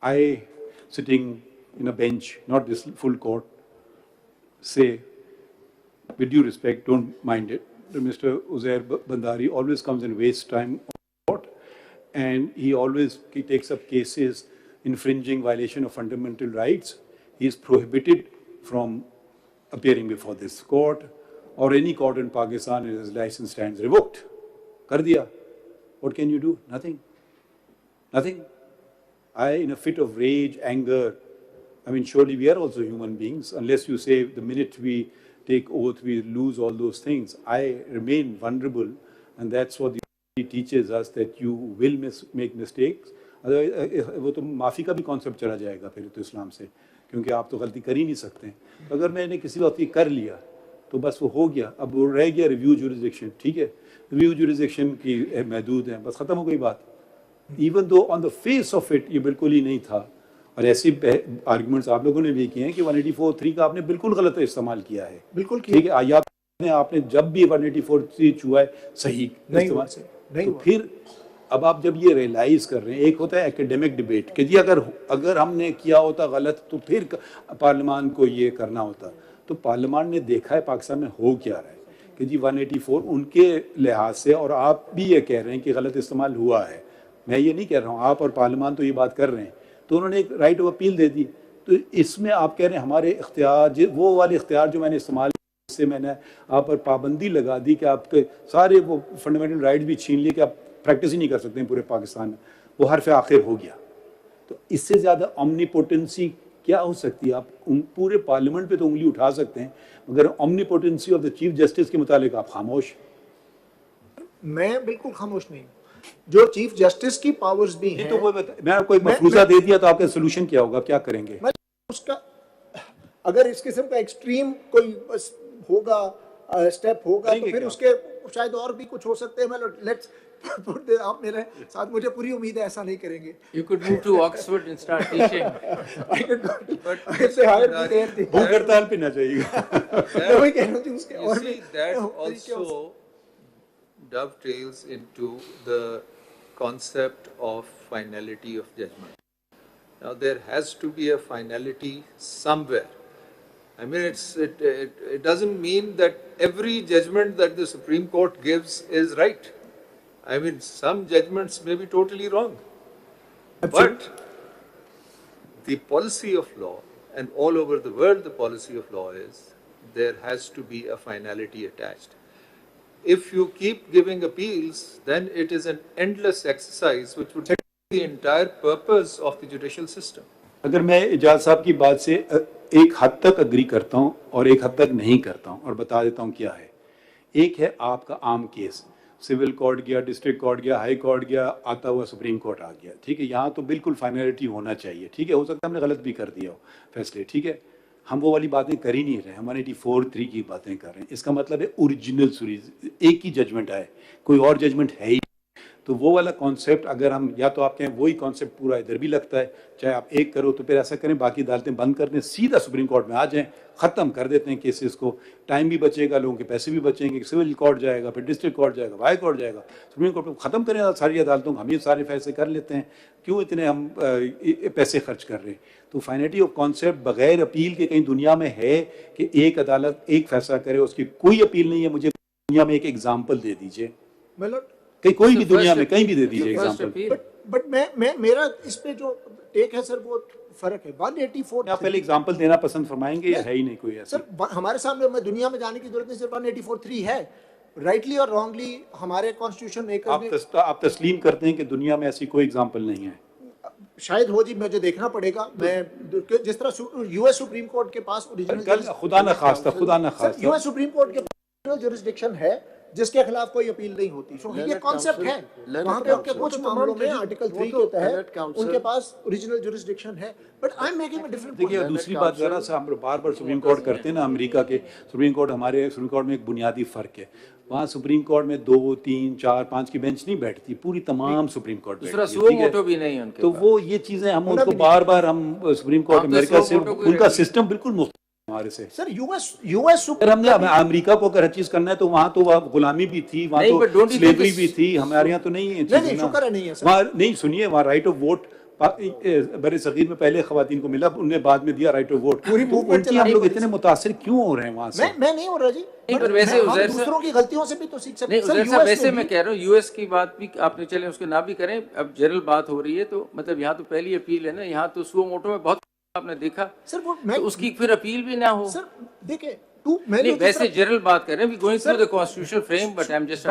Speaker 4: I, sitting in a bench, not this full court, say, with due respect, don't mind it, Mr. Uzair Bandari always comes and wastes time on court, and he takes up cases infringing violation of fundamental rights. He is prohibited from appearing before this court or any court in Pakistan, and his license stands revoked. Kar diya. What can you do? Nothing. Nothing. In a fit of rage, anger, I mean, surely we are also human beings. Unless you say the minute we take oath, we lose all those things. I remain vulnerable, and that's what the Quran teaches us, that you will make mistakes. Otherwise, वो तो माफ़ी का भी concept चला जाएगा फिर तो इस्लाम से, क्योंकि आप तो गलती कर ही नहीं सकते. अगर मैंने किसी गलती कर लिया तो बस वो हो गया. अब वो रह गया रिव्यू जुरिसडिक्शन. ठीक है, रिव्यू जुरिसडिक्शन की महदूद है, बस ख़त्म हो गई बात. Even though on the face of it ये बिल्कुल ही नहीं था. और ऐसी आर्गुमेंट्स आप लोगों ने भी किए हैं कि 184(3) का आपने बिल्कुल गलत इस्तेमाल किया है. बिल्कुल ठीक है. आयात में आपने जब भी 184(3) छुआ है सही इस्तेमाल से नहीं. तो फिर अब आप जब ये रियलाइज कर रहे हैं, एक होता है एकेडमिक डिबेट कि जी अगर हमने किया होता गलत तो फिर पार्लियामान को ये करना होता. तो पार्लियामान ने देखा है पाकिस्तान में हो क्या रहा है कि जी 184 उनके लिहाज से, और आप भी ये कह रहे हैं कि गलत इस्तेमाल हुआ है. मैं ये नहीं कह रहा हूँ, आप और पार्लियामान तो ये बात कर रहे हैं. तो उन्होंने एक राइट ऑफ अपील दे दी. तो इसमें आप कह रहे हैं हमारे इख्तियार, वो वाले इख्तियार जो मैंने इस्तेमाल से मैंने आप पर पाबंदी लगा दी कि आपके सारे वो फंडामेंटल राइट भी छीन लिए कि आप प्रैक्टिस ही नहीं कर सकते हैं पूरे पाकिस्तान में. वो हरफ आखिर हो गया. तो इससे ज़्यादा ओमनीपोटेंसी क्या हो सकती है? आप पूरे पार्लियामेंट पे तो उंगली उठा सकते हैं, मगर ओमनीपोटेंसी ऑफ द चीफ जस्टिस के मुतालिक आप खामोश.
Speaker 2: मैं बिल्कुल खामोश नहीं. जो चीफ जस्टिस की पावर्स भी हैं,
Speaker 4: तो वो मैं आपको एक मफरूजा दे दिया तो आपका सोल्यूशन क्या होगा, क्या करेंगे?
Speaker 2: उसका अगर इस किस्म का एक्सट्रीम कोई होगा स्टेप होगा तो फिर उसके शायद और भी कुछ हो सकते हैं. लेट्स आप मेरे साथ, मुझे पूरी उम्मीद है ऐसा नहीं करेंगे.
Speaker 3: You could move to Oxford and start teaching.
Speaker 4: भूख हड़ताल पे ना जाइएगा.
Speaker 6: That also dovetails into the concept of finality of judgment. Now there has to be a finality somewhere. I mean, it doesn't mean that every judgment that the Supreme Court gives is right. I mean, some judgments may be totally wrong. But the policy of law, and all over the world the policy of law is, there has to be a finality attached. If you keep giving appeals, then it is an endless exercise which would take the entire purpose of the judicial system.
Speaker 4: अगर मैं इजाज साहब की बात से एक हद तक agree करता हूँ और एक हद तक नहीं करता हूँ और बता देता हूँ क्या है। एक है आपका आम केस, सिविल कोर्ट गया, डिस्ट्रिक्ट कोर्ट गया, हाई कोर्ट गया, आता हुआ सुप्रीम कोर्ट आ गया, ठीक है। यहाँ तो बिल्कुल फाइनलिटी होना चाहिए, ठीक है। हो सकता है हमने गलत भी कर दिया हो फैसले, ठीक है। हम वो वाली बातें कर ही नहीं रहे, हम 184(3) की बातें कर रहे हैं। इसका मतलब है ओरिजिनल सीरीज एक ही जजमेंट है, कोई और जजमेंट है ही। तो वो वाला कॉन्सेप्ट अगर हम, या तो आप कहें वही कॉन्सेप्ट पूरा इधर भी लगता है, चाहे आप एक करो तो फिर ऐसा करें बाकी अदालतें बंद कर दें, सीधा सुप्रीम कोर्ट में आ जाएं, ख़त्म कर देते हैं केसेस को, टाइम भी बचेगा, लोगों के पैसे भी बचेंगे, सिविल कोर्ट जाएगा, फिर डिस्ट्रिक्ट कोर्ट जाएगा, हाई कोर्ट जाएगा, सुप्रीम कोर्ट में ख़त्म करें सारी अदालतों को, हम ये सारे फैसले कर लेते हैं, क्यों इतने हम पैसे खर्च कर रहे हैं। तो फाइनलिटी ऑफ कॉन्सेप्ट बगैर अपील के कहीं दुनिया में है कि एक अदालत एक फैसला करे, उसकी कोई अपील नहीं है। मुझे दुनिया में एक एग्जाम्पल दे दीजिए, कहीं कोई भी दुनिया में कहीं भी दे दीजिए एग्जाम्पल।
Speaker 2: बट मैं मेरा इस पे जो टेक है सर वो फर्क है। 184
Speaker 4: आप पहले एग्जाम्पल देना पसंद फरमाएंगे या है ही नहीं कोई ऐसा?
Speaker 2: सर हमारे सामने मैं दुनिया में जाने की जरूरत नहीं, सिर्फ 184(3) है। राइटली और रॉन्गली हमारे कॉन्स्टिट्यूशन मेकर्स ने
Speaker 4: आप तस्लीम करते हैं कि दुनिया में ऐसी कोई एग्जाम्पल नहीं है?
Speaker 2: शायद हो जी, मुझे देखना पड़ेगा। मैं जिस तरह यूएस सुप्रीम कोर्ट के पास ओरिजिनल,
Speaker 4: खुदा न खास्ता
Speaker 2: यूएस सुप्रीम कोर्ट के पास जुरिस्डिक्शन है जिसके खिलाफ कोई अपील नहीं होती। सो ये कॉन्सेप्ट है, वहाँ पे उनके कुछ मामलों में आर्टिकल 3 के तहत उनके पास ओरिजिनल जुरिस्डिक्शन है। But I am making a different point.
Speaker 4: देखिए दूसरी बात जरा सा, हम बार बार सुप्रीम कोर्ट करते हैं ना, अमेरिका के सुप्रीम कोर्ट हमारे सुप्रीम कोर्ट में एक बुनियादी फ़र्क है। वहाँ सुप्रीम कोर्ट में 2, 3, 4, 5 की बेंच नहीं बैठती, पूरी तमाम सुप्रीम कोर्ट
Speaker 3: भी नहीं उनके।
Speaker 4: तो वो ये चीज़ें हम उनको बार बार हम सुप्रीम कोर्ट अमेरिका से, उनका सिस्टम बिल्कुल मुख्तलिफ हमारे से।
Speaker 2: सर यूएस
Speaker 4: हमने अमेरिका को अगर हर चीज करना है तो वहाँ तो गुलामी भी थी, वहाँ तो स्लेवरी भी थी, हमारे यहाँ तो नहीं है।
Speaker 2: नहीं शुक्र है नहीं है सर।
Speaker 4: वहाँ नहीं, सुनिए, वहाँ राइट ऑफ वोट बड़े सगीर में पहले खवातीन को मिला, उन्हें बाद में दिया राइट ऑफ वोट। उनकी हम लोग इतने मुतासिर क्यों हो रहे हैं वहाँ से?
Speaker 2: मैं नहीं हो रहा जी,
Speaker 3: पर वैसे
Speaker 2: दूसरों की गलतियों से भी तो सीख सकते
Speaker 3: हैं। वैसे मैं कह रहा हूँ यूएस की बात भी आपने, चले उसके ना भी करें, अब जनरल बात हो रही है तो मतलब यहाँ तो पहली अपील है ना, यहाँ तो सुओ मोटो में बहुत आपने देखा
Speaker 2: सर, वो
Speaker 3: तो उसकी फिर अपील भी ना हो।
Speaker 2: सर देखिए
Speaker 3: वैसे जनरल बात कर रहे हैं, going through the constitutional frame, but I am just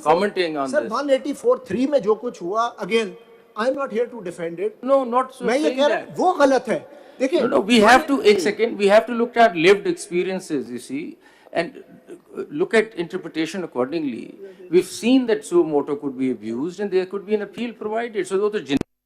Speaker 3: commenting on this.
Speaker 2: 184(3) में जो कुछ हुआ, again I am not here to defend it.
Speaker 3: No not so,
Speaker 2: मैं ये कह रहा हूं वो गलत है। देखिए
Speaker 3: वी हैव टू, एक second, we have to look at lived experiences, you see, and look at interpretation accordingly. We've seen that suo moto could be abused and there could be an appeal provided. So वो तो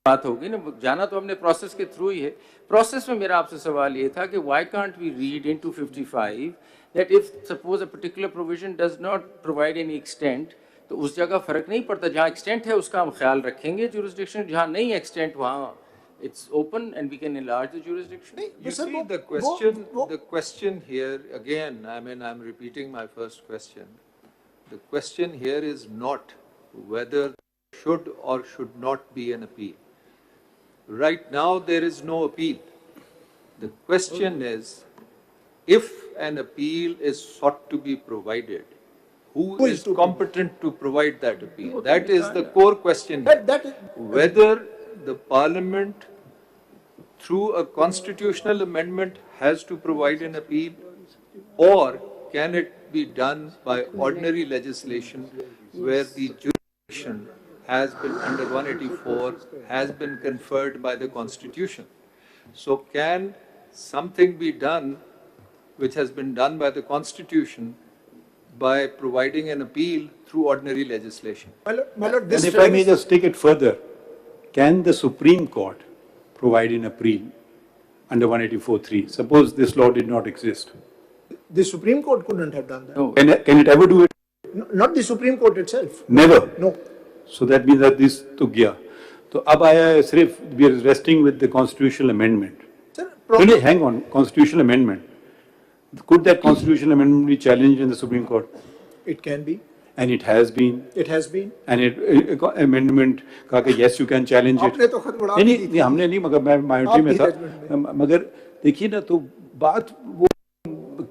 Speaker 3: बात होगी ना, जाना तो हमने process के through ही है। प्रोसेस में मेरा आपसे सवाल ये था कि why can't we read into 55 that if suppose a particular provision does not provide any extent, तो उस जगह फर्क नहीं पड़ता, जहाँ एक्सटेंट है उसका हम ख्याल रखेंगे jurisdiction, जहाँ नहीं एक्सटेंट वहाँ it's open and we can enlarge the jurisdiction.
Speaker 6: You see, the question here, again, I mean, I'm repeating my first question. The question here is not whether should or should not be an appeal. Right now, there is no appeal. The question is, if an appeal is sought to be provided, who is competent to provide that appeal? That is the core question. Whether the Parliament, through a constitutional amendment, has to provide an appeal, or can it be done by ordinary legislation where the jurisdiction has been under 184, has been conferred by the Constitution. So can something be done which has been done by the Constitution by providing an appeal through ordinary legislation?
Speaker 4: And if I may just take it further, can the Supreme Court provide an appeal under 184(3)? Suppose this law did not exist.
Speaker 2: The Supreme Court couldn't have done that.
Speaker 4: No. Can it ever do it?
Speaker 2: No, not the Supreme Court itself.
Speaker 4: Never?
Speaker 2: No.
Speaker 4: So that means that this to gaya. तो अब आया है सिर्फ we are resting with the constitutional amendment.
Speaker 2: Sir,
Speaker 4: really, hang on, constitutional amendment. Could that constitutional amendment be challenged in the Supreme Court?
Speaker 2: It can be.
Speaker 4: And it has been.
Speaker 2: It has been.
Speaker 4: And amendment कहा कि yes you can challenge it.
Speaker 2: आपने तो खुद बढ़ा
Speaker 4: नहीं हमने नहीं, मगर मैं माइनॉरिटी में था, मगर देखिए ना, तो बात वो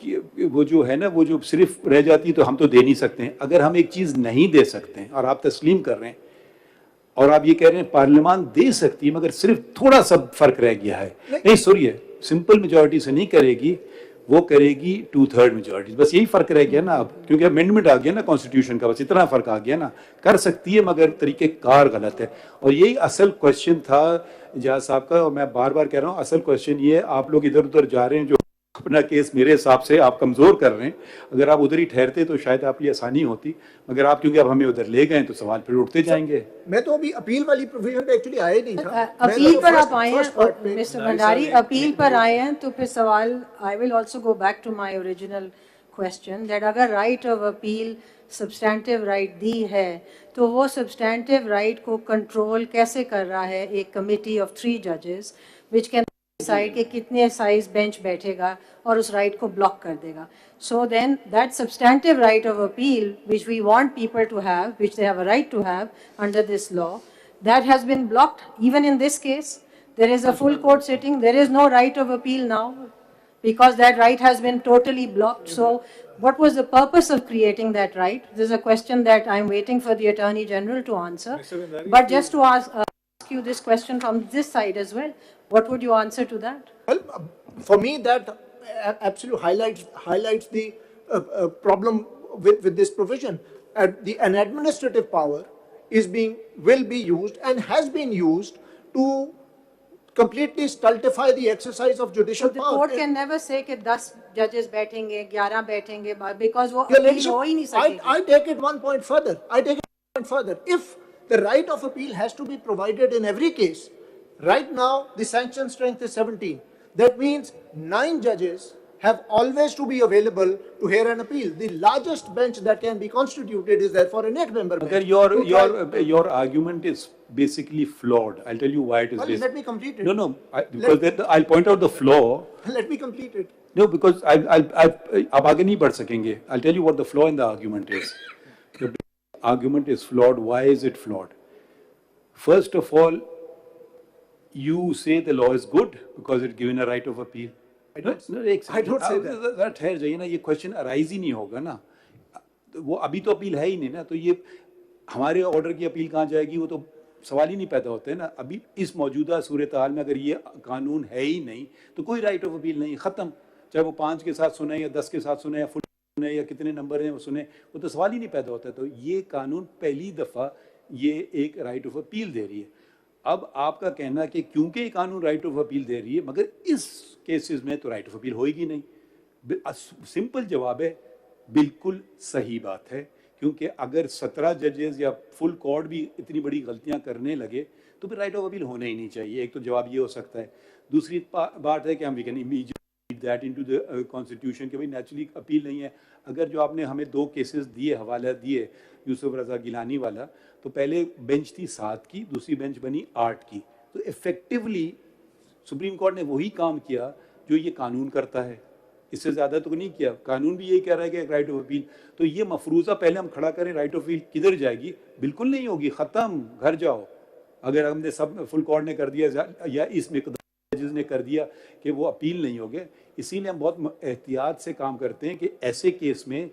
Speaker 4: वो जो है ना, वो जो सिर्फ रह जाती है तो हम तो दे नहीं सकते हैं। अगर हम एक चीज़ नहीं दे सकते हैं और आप तस्लीम कर रहे हैं और आप ये कह रहे हैं पार्लियामान दे सकती है मगर सिर्फ थोड़ा सा फर्क रह गया है, नहीं सुनिए, सिंपल मेजॉरिटी से नहीं करेगी, वो करेगी 2/3 मेजॉरिटी, बस यही फर्क रह गया ना अब, क्योंकि अमेंडमेंट आ गया ना कॉन्स्टिट्यूशन का, बस इतना फर्क आ गया ना। कर सकती है मगर तरीके कार गलत है, और यही असल क्वेश्चन था एजाज साहब का। और मैं बार बार कह रहा हूँ असल क्वेश्चन ये है, आप लोग इधर उधर जा रहे हैं, जो अपना केस मेरे हिसाब से आप कमज़ोर कर रहे हैं। अगर आप उधर ही ठहरते तो शायद आपके लिए आसानी होती, मगर आप क्योंकि अब हमें उधर ले गए तो सवाल फिर उठते जाएंगे।
Speaker 2: मैं तो अभी अपील वाली प्रोविजन पे एक्चुअली आया नहीं था।
Speaker 9: अपील पर आप आए हैं मिस्टर भंडारी, अपील पर आए हैं तो फिर सवाल, I will also go back to my original question that अगर right of appeal substantive right दी है तो वो सब्सटैंटिव राइट को कंट्रोल कैसे कर रहा है एक कमिटी ऑफ 3 जजेस विच कैन डिसाइड कि कितने साइज बेंच बैठेगा और उस राइट को ब्लॉक कर देगा। So then that substantive right of appeal which we want people to have, which they have a right to have under this law, that has been blocked even in this case. There is a full court sitting, there is no right of appeal now because that right has been totally blocked. So what was the purpose of creating that right? This is a question that I'm waiting for the Attorney General to answer. But just to ask you this question from this side as well, what would you answer to that?
Speaker 2: Well, for me that absolutely highlights the problem with this provision. An administrative power will be used and has been used to completely stultify the exercise of judicial
Speaker 9: So the
Speaker 2: power.
Speaker 9: court can never say कि 10 judges बैठेंगे, 11 बैठेंगे, because वो
Speaker 2: Your
Speaker 9: appeal
Speaker 2: Lordship,
Speaker 9: हो ही नहीं सकेगी।
Speaker 2: I take it one point further. If the right of appeal has to be provided in every case, right now the sanction strength is 17. That means 9 judges have always to be available to hear an appeal. The largest bench that can be constituted is therefore an 8-member bench.
Speaker 4: Your argument is basically flawed. I'll tell you why it is.
Speaker 2: Well, let me complete it.
Speaker 4: No, because I'll point out the flaw.
Speaker 2: Let me complete it.
Speaker 4: No, because आप आगे नहीं बढ़ सकेंगे. I'll tell you what the flaw in the argument is. The argument is flawed. Why is it flawed? First of all, you say the law is good because it's given a right of appeal.
Speaker 2: I don't say that.
Speaker 4: ठहर जाइए ना, ये question arise ही नहीं होगा ना, वो अभी तो अपील है ही नहीं ना, तो ये हमारे ऑर्डर की अपील कहाँ जाएगी, वो तो सवाल ही नहीं पैदा होते हैं ना। अभी इस मौजूदा सूरत हाल में अगर ये कानून है ही नहीं तो कोई राइट ऑफ अपील नहीं, ख़त्म। चाहे वो 5 के साथ सुने या 10 के साथ सुने या फुल सुने या कितने नंबर हैं वो सुने, वो तो सवाल ही नहीं पैदा होता। तो ये कानून पहली दफ़ा ये एक राइट ऑफ अपील दे रही है। अब आपका कहना कि क्योंकि ये कानून राइट ऑफ अपील दे रही है मगर इस केसेस में तो राइट ऑफ अपील होएगी नहीं, सिंपल जवाब है बिल्कुल सही बात है। क्योंकि अगर 17 जजेस या फुल कोर्ट भी इतनी बड़ी गलतियां करने लगे तो फिर राइट ऑफ अपील होना ही नहीं चाहिए। एक तो जवाब ये हो सकता है। दूसरी बात है कि हम we can immediately that into the constitution कि भाई नेचुरली अपील नहीं है। अगर जो आपने हमें 2 केसेस दिए, हवाला दिए यूसुफ रजा गिलानी वाला, तो पहले बेंच थी 7 की, दूसरी बेंच बनी 8 की। तो इफेक्टिवली सुप्रीम कोर्ट ने वही काम किया जो ये कानून करता है, इससे ज़्यादा तो नहीं किया। कानून भी यही कह रहा है कि राइट ऑफ अपील, तो ये मफरूज़ा पहले हम खड़ा करें, राइट ऑफ अपील किधर जाएगी? बिल्कुल नहीं होगी, ख़त्म, घर जाओ। अगर हमने सब फुल कोर्ट ने कर दिया या इस मिक़दार जजेस ने कर दिया कि वो अपील नहीं होगे, इसीलिए हम बहुत एहतियात से काम करते हैं कि ऐसे केस में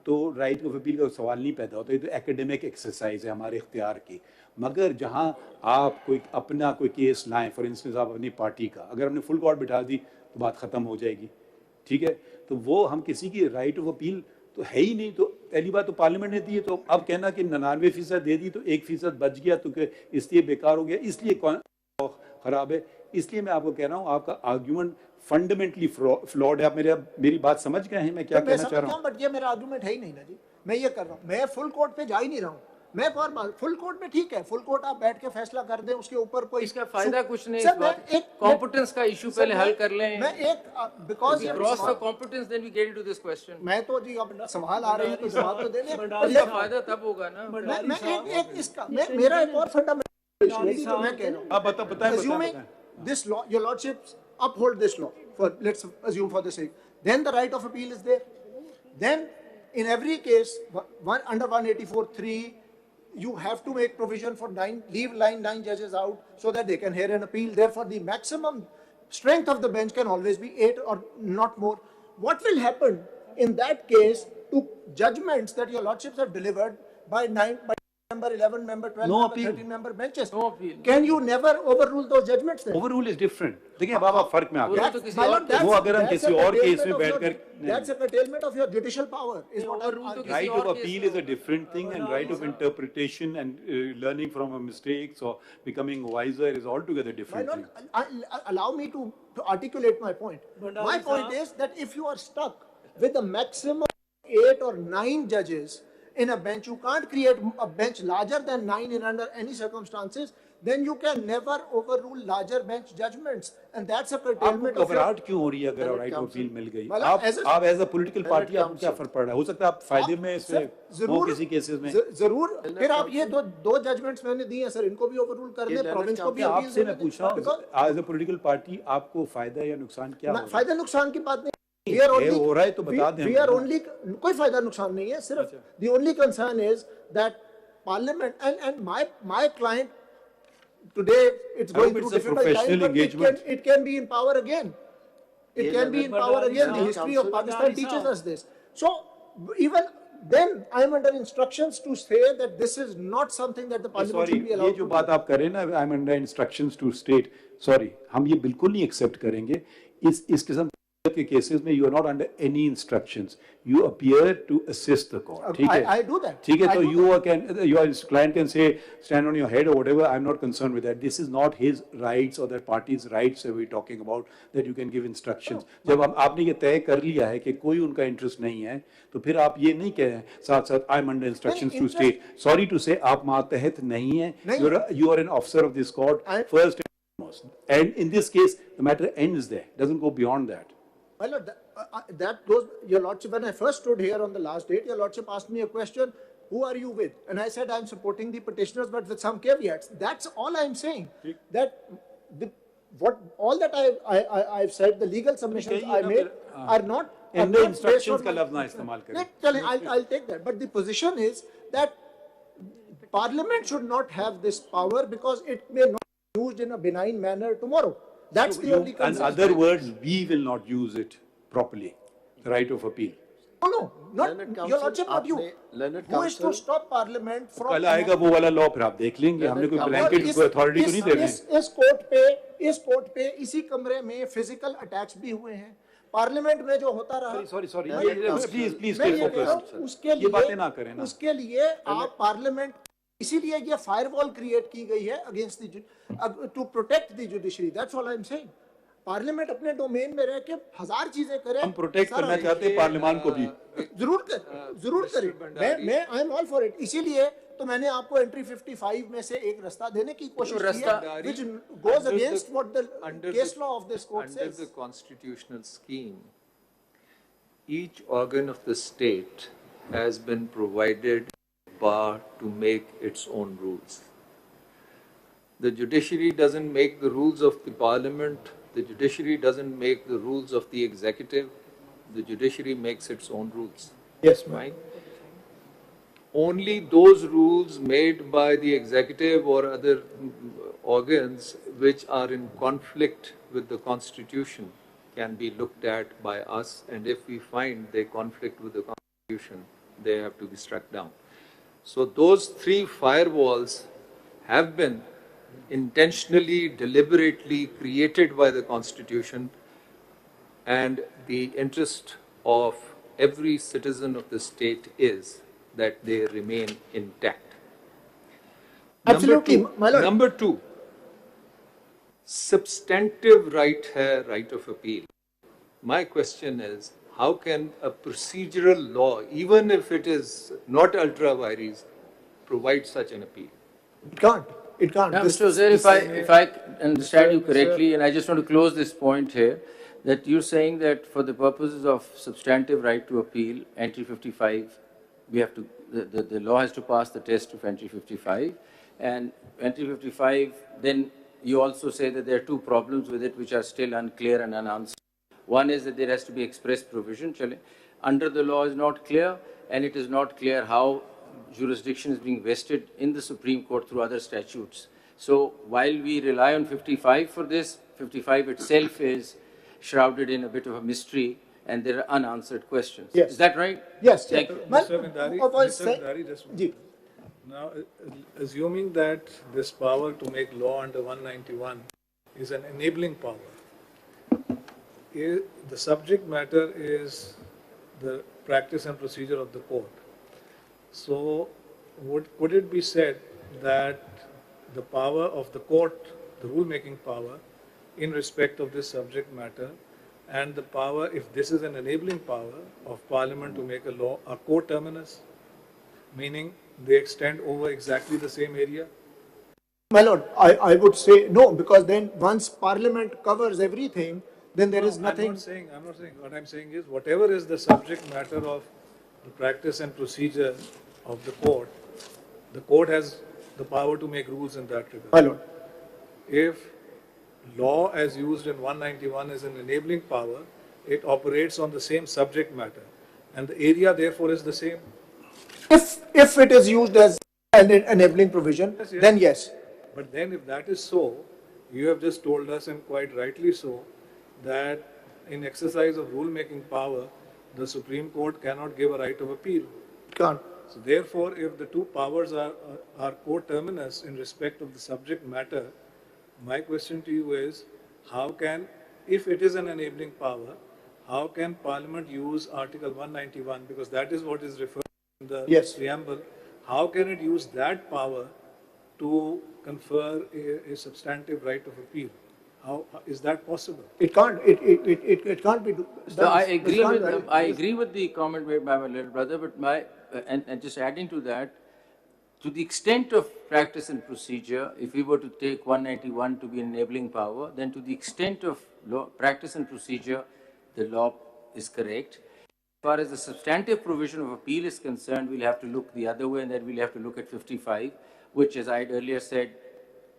Speaker 4: तो राइट ऑफ अपील का सवाल नहीं पैदा होता। ये तो एकेडमिक एक्सरसाइज है हमारे इख्तियार की। मगर जहाँ आप कोई अपना कोई केस लाएं, फॉर इंस्टेंस आप अपनी पार्टी का, अगर हमने फुल कोर्ट बिठा दी तो बात ख़त्म हो जाएगी, ठीक है। तो वो हम किसी की राइट ऑफ अपील तो है ही नहीं। तो पहली बात तो पार्लियामेंट ने दी है, तो अब कहना कि 99% दे दी तो 1% बच गया तो इसलिए बेकार हो गया, इसलिए ख़राब है। इसलिए मैं आपको कह रहा हूँ आपका आर्ग्यूमेंट फंडामेंटली फ्लॉड है। आप मेरी बात समझ गए हैं मैं क्या कहना चाह रहा हूँ?
Speaker 2: बट ये मेरा आर्गुमेंट है ही नहीं ना जी। मैं ये कर रहा हूँ, मैं फुल कोर्ट पे जा ही नहीं रहा हूँ। मैं फुल कोर्ट में ठीक है, फुल कोर्ट आप बैठ के फैसला कर दें, उसके ऊपर कोई
Speaker 3: इसका फायदा कुछ नहीं। कॉम्पिटेंस का इशू पहले हल कर लें।
Speaker 2: मैं एक because
Speaker 3: cross the competence then we get into this question.
Speaker 2: मैं तो जी अब सवाल आ रहे हैं तो जवाब तो देने,
Speaker 3: इसका फायदा तब होगा ना।
Speaker 2: मैं एक इसका मेरा एक और फंडामेंटल इशू है जो मैं कह रहा हूँ।
Speaker 4: आप बताएं।
Speaker 2: This law, your lordships uphold this law, for let's assume for the sake, then the right of appeal is there. Then in every case under 184(3) you have to make provision for 9 judges out so that they can hear an appeal. Therefore the maximum strength of the bench can always be 8 or not more. what will happen in that case to judgments that your lordships have delivered by 9-member, 11-member, 12-member, 13-member benches?
Speaker 3: No appeal.
Speaker 2: Can you never overrule those judgments then?
Speaker 4: Overrule is different. देखिए अब आप फर्क में आ गए.
Speaker 2: My lord,
Speaker 4: वो अगर हम किसी और केस में बैठकर
Speaker 2: that's a curtailment of your judicial power. Is what
Speaker 4: right of appeal is a different thing, and right of interpretation and learning from mistakes or becoming wiser is altogether different.
Speaker 2: My lord, allow me to articulate my point. My point is that if you are stuck with a maximum 8 or 9 judges in a bench, you can't create a bench larger than 9 in under any circumstances, then you can never overrule larger bench judgments, and that's a curtailment of
Speaker 4: घबराहट क्यों हो रही है अगर right of appeal मिल गई? आप as a political party आपको क्या फर्क पड़ रहा है? हो सकता है आप फायदे में इसमें हो किसी केसेस में.
Speaker 2: जरूर. फिर आप ये दो जजमेंट्स मैंने दिए हैं सर, इनको भी ओवररूल कर दें, प्रोविंस को भी.
Speaker 4: आपसे मैं पूछ रहा हूं एज अ पॉलिटिकल पार्टी आपको फायदा या नुकसान क्या हो रहा है?
Speaker 2: फायदा नुकसान की बात नहीं
Speaker 4: हो रहा है तो बता दें.
Speaker 2: We are only, कोई फायदा नुकसान नहीं है, सिर्फ the only concern is that parliament and my client today it's going through difficult time, but it can be in power again. It can be in power again. The history of Pakistan teaches us this. So even then I am under instructions to say that this is not something that the parliament should be allowed.
Speaker 4: ये जो बात आप कर रहे हैं ना, I am under instructions to state. Sorry, हम ये बिल्कुल नहीं accept करेंगे. इस किस्म के केसेस में you are not under any instructions. You appear to assist the court. ठीक है?
Speaker 2: I do that.
Speaker 4: ठीक है, तो your client can say stand on your head or whatever. I'm not concerned with that. This is not his rights or that party's rights that we're talking about that you can give instructions. जब आपने ये तय कर लिया है कि कोई उनका इंटरेस्ट नहीं है, तो फिर आप ये नहीं कहें साथ साथ I'm under instructions to state. Sorry to say आप मातहत नहीं हैं. You are an officer of this court first and foremost. And in this case, the matter ends there. Doesn't go beyond that.
Speaker 2: My lord, that goes, your lordship, when I first stood here on the last date, your lordship asked me a question, who are you with? And I said, I'm supporting the petitioners, but with some caveats. That's all I'm saying. That all that I've said, the legal submissions I made are not
Speaker 4: instructions का लफ्ज़ ना इस्तेमाल करें.
Speaker 2: I'll take that. But the position is that Parliament should not have this power because it may not be used in a benign manner tomorrow. That's the only concern.
Speaker 4: In other words, we will not use it properly, the right of appeal.
Speaker 2: No, not your lordship, not you. Who is to stop Parliament from?
Speaker 4: कल आएगा वो वाला law, फिर आप देख लेंगे. हमने कोई ब्लैंकेट अथॉरिटी तो नहीं दे रहे हैं.
Speaker 2: इस कोर्ट पे इसी कमरे में फिजिकल अटैक्स भी हुए हैं. पार्लियामेंट में जो होता रहा.
Speaker 4: Sorry. Please stay focused.
Speaker 2: उसके लिए आप पार्लियामेंट, इसीलिए ये फायरवॉल क्रिएट की गई है against to protect the judiciary. That's all I am saying. Parliament अपने डोमेन में रह के 1000 चीजें करे.
Speaker 4: हम प्रोटेक्ट करना चाहते हैं पार्लियामेंट को भी.
Speaker 2: जरूर करें. मैं I am all for it. इसीलिए तो मैंने आपको एंट्री 55 में से एक रास्ता देने की कोशिश की है, which goes against what the case law of this court says.
Speaker 6: Under the constitutional scheme, each organ of the state has been provided bar to make its own rules. The judiciary doesn't make the rules of the parliament. The judiciary doesn't make the rules of the executive. The judiciary makes its own rules.
Speaker 2: Yes,
Speaker 6: right? Only those rules made by the executive or other organs which are in conflict with the constitution can be looked at by us, and if we find they conflict with the constitution, they have to be struck down. So those 3 firewalls have been intentionally, deliberately created by the Constitution, and the interest of every citizen of the state is that they remain intact.
Speaker 2: Absolutely, my lord.
Speaker 6: Number 2, substantive right hai, right of appeal. My question is, how can a procedural law, even if it is not ultra vires, provide such an appeal?
Speaker 2: It can't.
Speaker 3: Now, Mr. Zehra, if I understand you correctly, and I just want to close this point here, that you're saying that for the purposes of substantive right to appeal, entry 55, we have to, the law has to pass the test of entry 55, and entry 55, then you also say that there are 2 problems with it which are still unclear and unanswered. One is that there has to be express provision. Under the law is not clear, and it is not clear how jurisdiction is being vested in the Supreme Court through other statutes. So while we rely on 55 for this, 55 itself is shrouded in a bit of a mystery and there are unanswered questions.
Speaker 2: Yes.
Speaker 3: Is that right?
Speaker 2: Yes.
Speaker 3: Thank you.
Speaker 1: Mr. Bhandari, just one minute. Now, assuming that this power to make law under 191 is an enabling power, the subject matter is the practice and procedure of the court. So, would it be said that the power of the court, the rule-making power, in respect of this subject matter, and the power, if this is an enabling power of Parliament to make a law, are coterminous, meaning they extend over exactly the same area?
Speaker 2: My lord, I would say no, because then once Parliament covers everything, then there is nothing.
Speaker 1: I'm not saying. What I'm saying is, whatever is the subject matter of the practice and procedure of the court has the power to make rules in that regard.
Speaker 2: My lord.
Speaker 1: If law as used in 191 is an enabling power, it operates on the same subject matter, and the area therefore is the same.
Speaker 2: If it is used as an enabling provision,
Speaker 1: Yes, yes.
Speaker 2: then yes.
Speaker 1: But then if that is so, you have just told us, and quite rightly so, that in exercise of rule-making power, the Supreme Court cannot give a right of appeal.
Speaker 2: Can't.
Speaker 1: So therefore, if the two powers are coterminous in respect of the subject matter, my question to you is, how can, if it is an enabling power, how can Parliament use Article 191, because that is what is referred in the
Speaker 2: Yes.
Speaker 1: preamble, how can it use that power to confer a substantive right of appeal? How is that possible?
Speaker 2: It can't. It can't be done.
Speaker 3: So I agree with the comment made by my little brother, but and just adding to that, to the extent of practice and procedure, if we were to take 191 to be an enabling power, then to the extent of practice and procedure, the law is correct. As far as the substantive provision of appeal is concerned, we'll have to look the other way, and then we'll have to look at 55, which, as I had earlier said,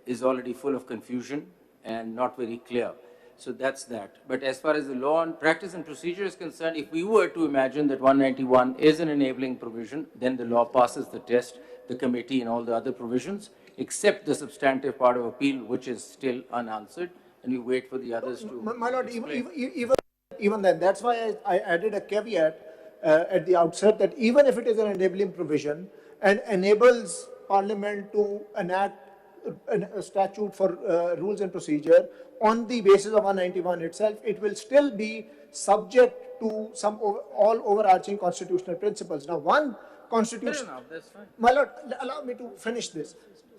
Speaker 3: is already full of confusion and not very clear. So that's that. But as far as the law and practice and procedure is concerned, if we were to imagine that 191 is an enabling provision, then the law passes the test, the committee and all the other provisions, except the substantive part of appeal, which is still unanswered, and we wait for the others to
Speaker 2: My lord, even then, that's why I added a caveat at the outset that even if it is an enabling provision and enables Parliament to enact a statute for rules and procedure on the basis of 191 itself, it will still be subject to some all overarching constitutional principles. Now, one constitution.
Speaker 3: Fair enough, that's fine.
Speaker 2: My lord, allow me to finish this.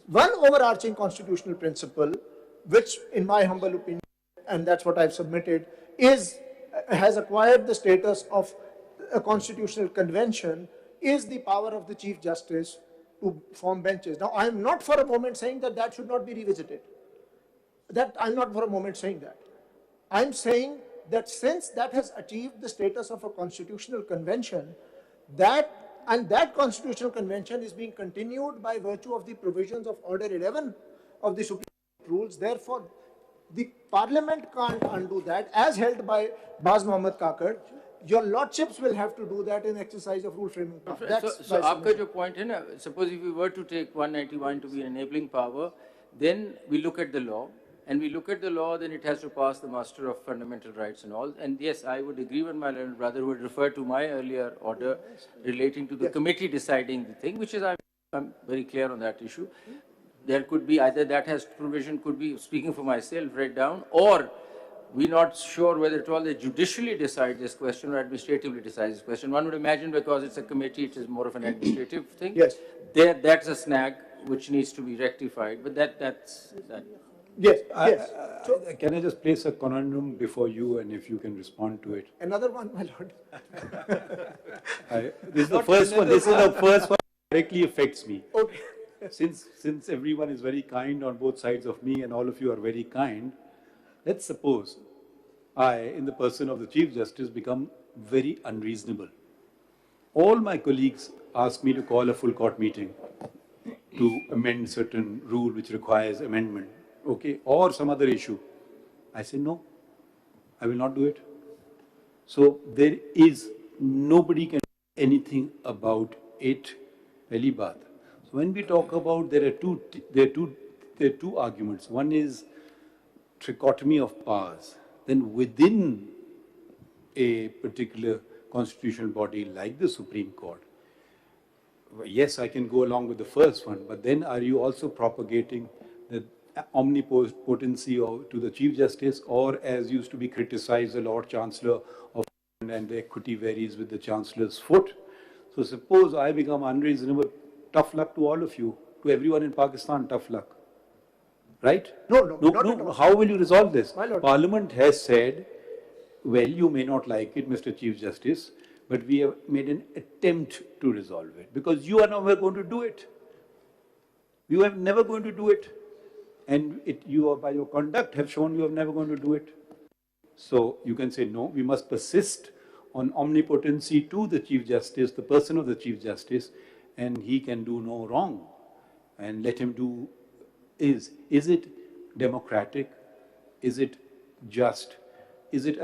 Speaker 2: One overarching constitutional principle, which, in my humble opinion, and that's what I've submitted, has acquired the status of a constitutional convention, is the power of the Chief Justice to form benches. Now, I am not for a moment saying that that should not be revisited. I'm not for a moment saying that. I'm saying that since that has achieved the status of a constitutional convention, that constitutional convention is being continued by virtue of the provisions of Order 11 of the Supreme Court rules. Therefore, the Parliament can't undo that, as held by Baz Mohammad Kakar. Your lordships will have to do that in exercise of rule framing power.
Speaker 3: So after your point, suppose if we were to take 191 to be an enabling power, then we look at the law, and we look at the law, then it has to pass the muster of fundamental rights and all. And yes, I would agree with my little brother who would refer to my earlier order relating to the committee deciding the thing, which is, I'm very clear on that issue. There could be either that has provision, could be, speaking for myself, read down, or we're not sure whether at all they judicially decide this question or administratively decide this question. One would imagine because it's a committee, it is more of an administrative thing.
Speaker 2: Yes.
Speaker 3: That's a snag which needs to be rectified, but that's that.
Speaker 2: Yes, yes.
Speaker 4: Can I just place a conundrum before you, and if you can respond to it?
Speaker 2: Another one, my lord.
Speaker 4: This is the first one. This is the first one that directly affects me.
Speaker 2: Okay.
Speaker 4: Since everyone is very kind on both sides of me, and all of you are very kind, let's suppose I, in the person of the Chief Justice, become very unreasonable. All my colleagues ask me to call a full court meeting to amend certain rule which requires amendment, okay, or some other issue. I say, no, I will not do it. So there is, nobody can do anything about it, Pehli baat. So when we talk about, there are two arguments. One is trichotomy of powers. Then within a particular constitutional body like the Supreme Court, yes, I can go along with the first one, but then are you also propagating the omnipotency to the Chief Justice, or as used to be criticized, the Lord Chancellor of and the equity varies with the Chancellor's foot? So suppose I become unreasonable, tough luck to all of you, to everyone in Pakistan, tough luck. Right?
Speaker 2: No.
Speaker 4: How will you resolve this?
Speaker 2: My lord.
Speaker 4: Parliament has said, well, you may not like it, Mr. Chief Justice, but we have made an attempt to resolve it, because you are never going to do it. You are never going to do it. And you are, by your conduct, have shown you are never going to do it. So you can say, no, we must persist on omnipotency to the Chief Justice, the person of the Chief Justice, and he can do no wrong. And let him do is it democratic? Is it just? Is it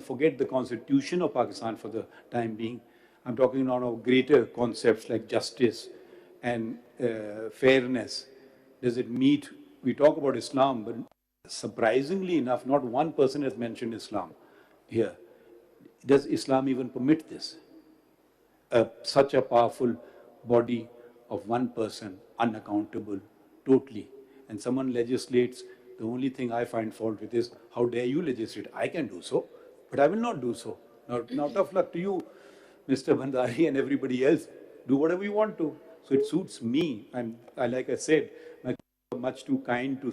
Speaker 4: forget the Constitution of Pakistan for the time being. I'm talking now of greater concepts like justice and fairness. Does it meet? We talk about Islam, but surprisingly enough, not one person has mentioned Islam here. Does Islam even permit this? Such a powerful body of one person, unaccountable, totally. And someone legislates, the only thing I find fault with is, how dare you legislate? I can do so, but I will not do so. Now tough luck to you, Mr. Bhandari and everybody else. Do whatever you want to. So it suits me. And like I said, I'm much too kind to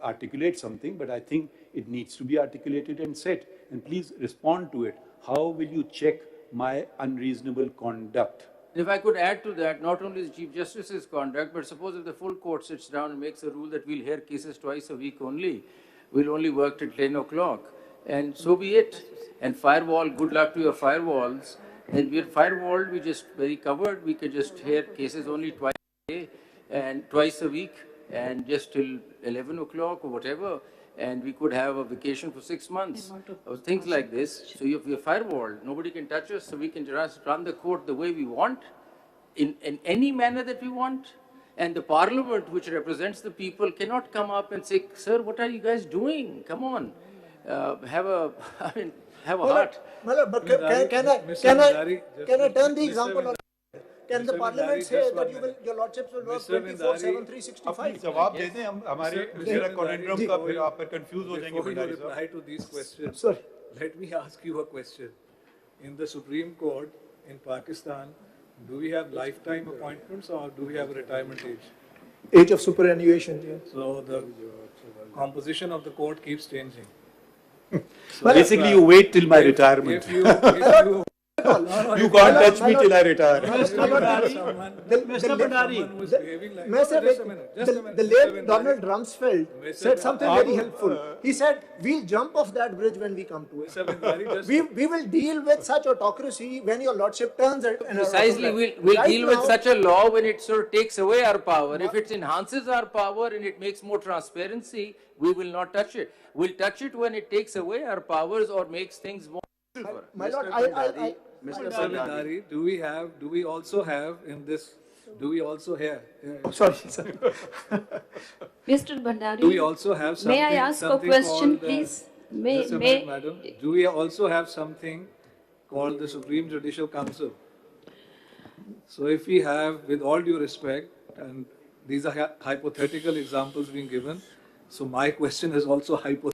Speaker 4: articulate something, but I think it needs to be articulated and said. And please respond to it. How will you check my unreasonable conduct?
Speaker 3: If I could add to that, not only the Chief Justice's conduct, but suppose if the full court sits down and makes a rule that we'll hear cases twice a week only, we'll only work till 10 o'clock, and so be it. And firewall, good luck to your firewalls. And we're firewalled, we're just very covered, we could just hear cases only twice a day and twice a week, and just till 11 o'clock or whatever, and we could have a vacation for 6 months, or things like this. So if we're firewalled, nobody can touch us, so we can just run the court the way we want, in any manner that we want. And the parliament, which represents the people, cannot come up and say, sir, what are you guys doing? Come on, have a heart.
Speaker 2: But can I turn the example on? Can the parliament say that your lordships will work 24/7, 365?
Speaker 4: जवाब दे दें, हम हमारे जरा conundrum का फिर आप confuse हो जाएंगे.
Speaker 1: Before you reply to these questions,
Speaker 2: Sorry.
Speaker 1: let me ask you a question. In the Supreme Court in Pakistan, do we have lifetime appointments or do we have a retirement age?
Speaker 2: Age of superannuation, yeah.
Speaker 1: So the composition of the court keeps changing.
Speaker 4: So basically, you wait till my retirement. You can't touch me till I retire.
Speaker 2: Mr. Bhandari, the late Donald Rumsfeld said something very helpful. He said, we'll jump off that bridge when we come to it. We will deal with such autocracy when your lordship turns it.
Speaker 3: Precisely, we'll deal with such a law when it sort of takes away our power. If it enhances our power and it makes more transparency, we will not touch it. We'll touch it when it takes away our powers or makes things more.
Speaker 2: My lord,
Speaker 1: Mr. Bhandari, do we also have in this, do we also have?
Speaker 2: Sorry, sir.
Speaker 10: Mr. Bhandari,
Speaker 1: do we also have something?
Speaker 10: may I ask a question, please?
Speaker 1: Madam, do we also have something called the Supreme Judicial Council? So if we have, with all due respect, and these are hypothetical examples being given, so my question is also hypothetical.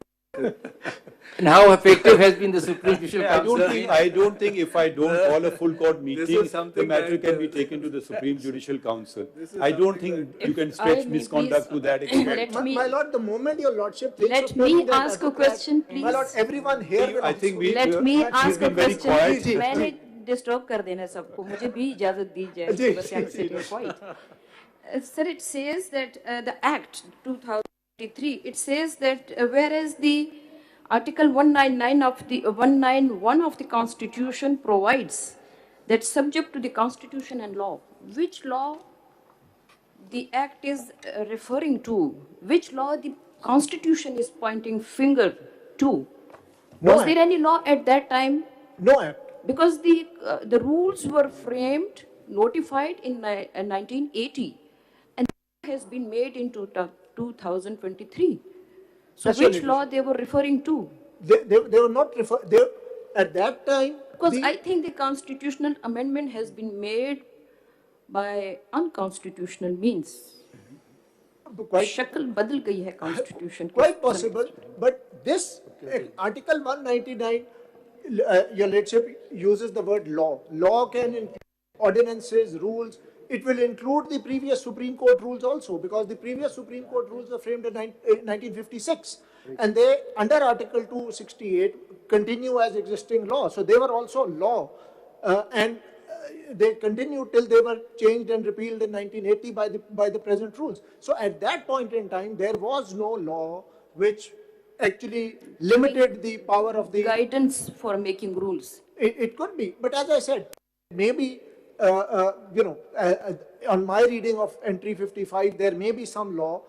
Speaker 3: And how effective has been the Supreme Judicial Council?
Speaker 4: I don't think if I don't call a full court meeting, the matter can be taken to the Supreme Judicial Council. I don't think you can stretch misconduct to that extent.
Speaker 2: My lord, the moment your lordship thinks
Speaker 10: let me ask a question, please.
Speaker 2: My lord, everyone here will
Speaker 4: I think
Speaker 10: let me ask a question.
Speaker 2: मैंने
Speaker 10: disturb कर देना सबको, मुझे भी इजाजत दी जाए, बस I'm sitting quiet. Sir, it says that the Act 2003, it says that whereas the Article 191 of the Constitution provides that subject to the Constitution and law, which law the Act is referring to, which law the Constitution is pointing finger to? Was there any law at that time?
Speaker 2: No act.
Speaker 10: Because the rules were framed, notified in 1980, and has been made in 2023. So which law they were referring to?
Speaker 2: They were not at that time,
Speaker 10: Because I think the constitutional amendment has been made by unconstitutional means. शक्ल बदल गई है constitution.
Speaker 2: Quite possible, but this Article 199, your lordship uses the word law. Law can include ordinances, rules. It will include the previous Supreme Court rules also, because the previous Supreme Court rules were framed in 1956, and they, under Article 268, continue as existing law. So they were also law, and they continued till they were changed and repealed in 1980 by the present rules. So at that point in time, there was no law which actually limited the power of the
Speaker 10: guidance for making rules.
Speaker 2: It could be, but as I said, maybe on my reading of entry 55, there may be some law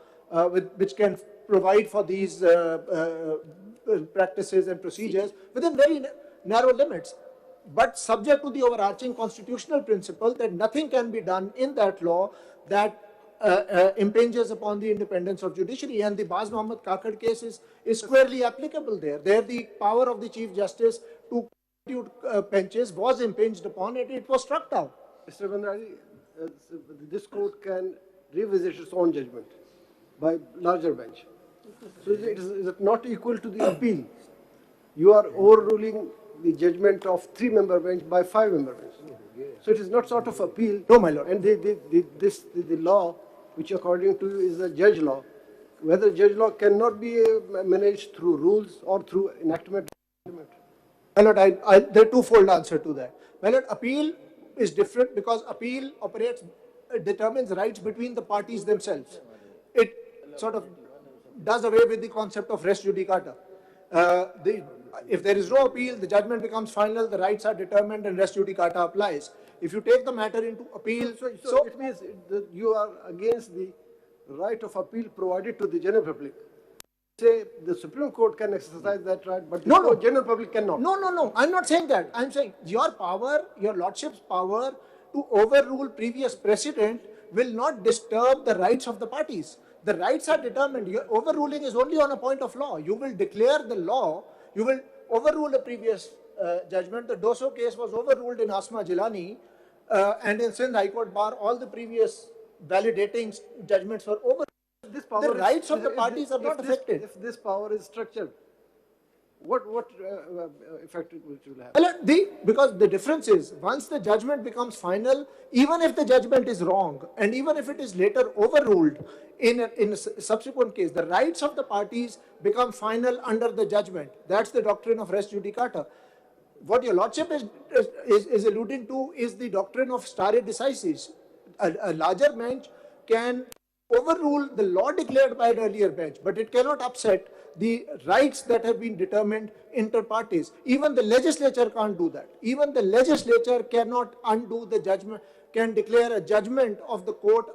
Speaker 2: which can provide for these practices and procedures within very narrow limits, but subject to the overarching constitutional principle that nothing can be done in that law that impinges upon the independence of judiciary. And the Baz Mohammad Kakad case is squarely applicable there. There the power of the Chief Justice to constitute benches was impinged upon and it was struck down.
Speaker 8: Mr. Bandari, this court can revisit its own judgment by larger bench. So is it not equal to the appeal? You are overruling the judgment of 3-member bench by 5-member bench. So it is not sort of appeal.
Speaker 2: No, my lord.
Speaker 8: And the law, which according to you is a judge law, whether judge law cannot be managed through rules or through enactment.
Speaker 2: My lord, there are twofold answer to that. My lord, appeal is different because appeal determines rights between the parties themselves. It sort of does away with the concept of res judicata. If there is no appeal, the judgment becomes final, the rights are determined and res judicata applies. If you take the matter into appeal...
Speaker 8: So it means that you are against the right of appeal provided to the general public. Say the Supreme Court can exercise that right, but the general public cannot.
Speaker 2: No, I'm not saying that. I'm saying your power, your lordship's power to overrule previous precedent will not disturb the rights of the parties. The rights are determined. Your overruling is only on a point of law. You will declare the law, you will overrule a previous judgment. The Doso case was overruled in Asma Jilani, and in Sindh High Court Bar, all the previous validating judgments were overruled. The rights of the parties are not affected.
Speaker 8: If this power is structured, what effect it will have?
Speaker 2: Well, because the difference is, once the judgment becomes final, even if the judgment is wrong, and even if it is later overruled in a subsequent case, the rights of the parties become final under the judgment. That's the doctrine of res judicata. What your lordship is alluding to is the doctrine of stare decisis. A larger bench can overrule the law declared by an earlier bench, but it cannot upset the rights that have been determined inter partes. Even the legislature can't do that. Even the legislature cannot undo the judgment, can declare a judgment of the court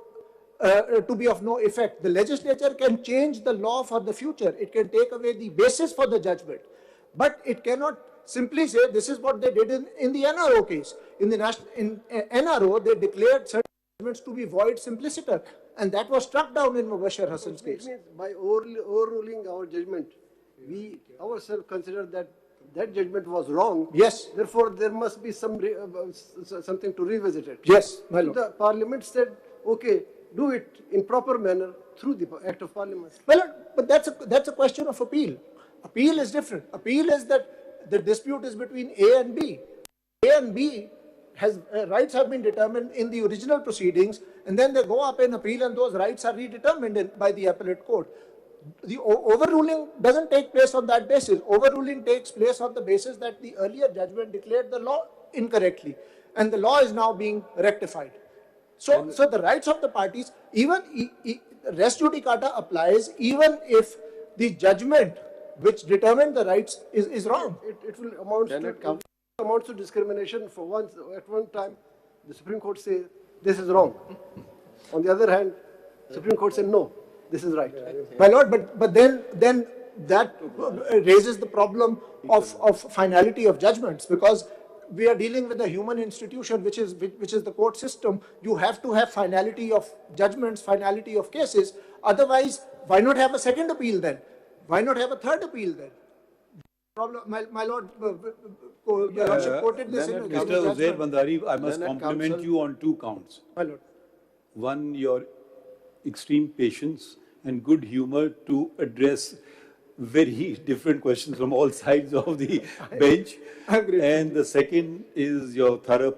Speaker 2: to be of no effect. The legislature can change the law for the future. It can take away the basis for the judgment, but it cannot simply say this is what they did in the NRO case. In NRO, they declared certain judgments to be void simpliciter, and that was struck down in Mubashir Hassan's case.
Speaker 8: It means by overruling our judgment, we ourselves consider that judgment was wrong.
Speaker 2: Yes.
Speaker 8: Therefore, there must be something to revisit it.
Speaker 2: Yes, my lord.
Speaker 8: The Parliament said, okay, do it in proper manner through the Act of Parliament.
Speaker 2: Well, but that's a question of appeal. Appeal is different. Appeal is that the dispute is between A and B. A and B has rights have been determined in the original proceedings, and then they go up in appeal and those rights are redetermined by the appellate court. The overruling doesn't take place on that basis. Overruling takes place on the basis that the earlier judgment declared the law incorrectly, and the law is now being rectified. So the rights of the parties, even res judicata applies even if the judgment which determined the rights is wrong.
Speaker 8: It will amount to discrimination. For once, at one time, the Supreme Court says this is wrong. On the other hand, Supreme Court said no, this is right.
Speaker 2: My lord, but then that raises the problem of finality of judgments, because we are dealing with a human institution which is the court system. You have to have finality of judgments, finality of cases. Otherwise, why not have a second appeal then? Why not have a third appeal then? problem, my lord, your lordship quoted this in
Speaker 4: Mr. Uzair Bandari, I must
Speaker 7: Learned
Speaker 4: compliment
Speaker 7: counsel.
Speaker 4: you on 2 counts.
Speaker 2: My lord.
Speaker 4: One, your extreme patience and good humor to address very different questions from all sides of the bench. And the second is your thorough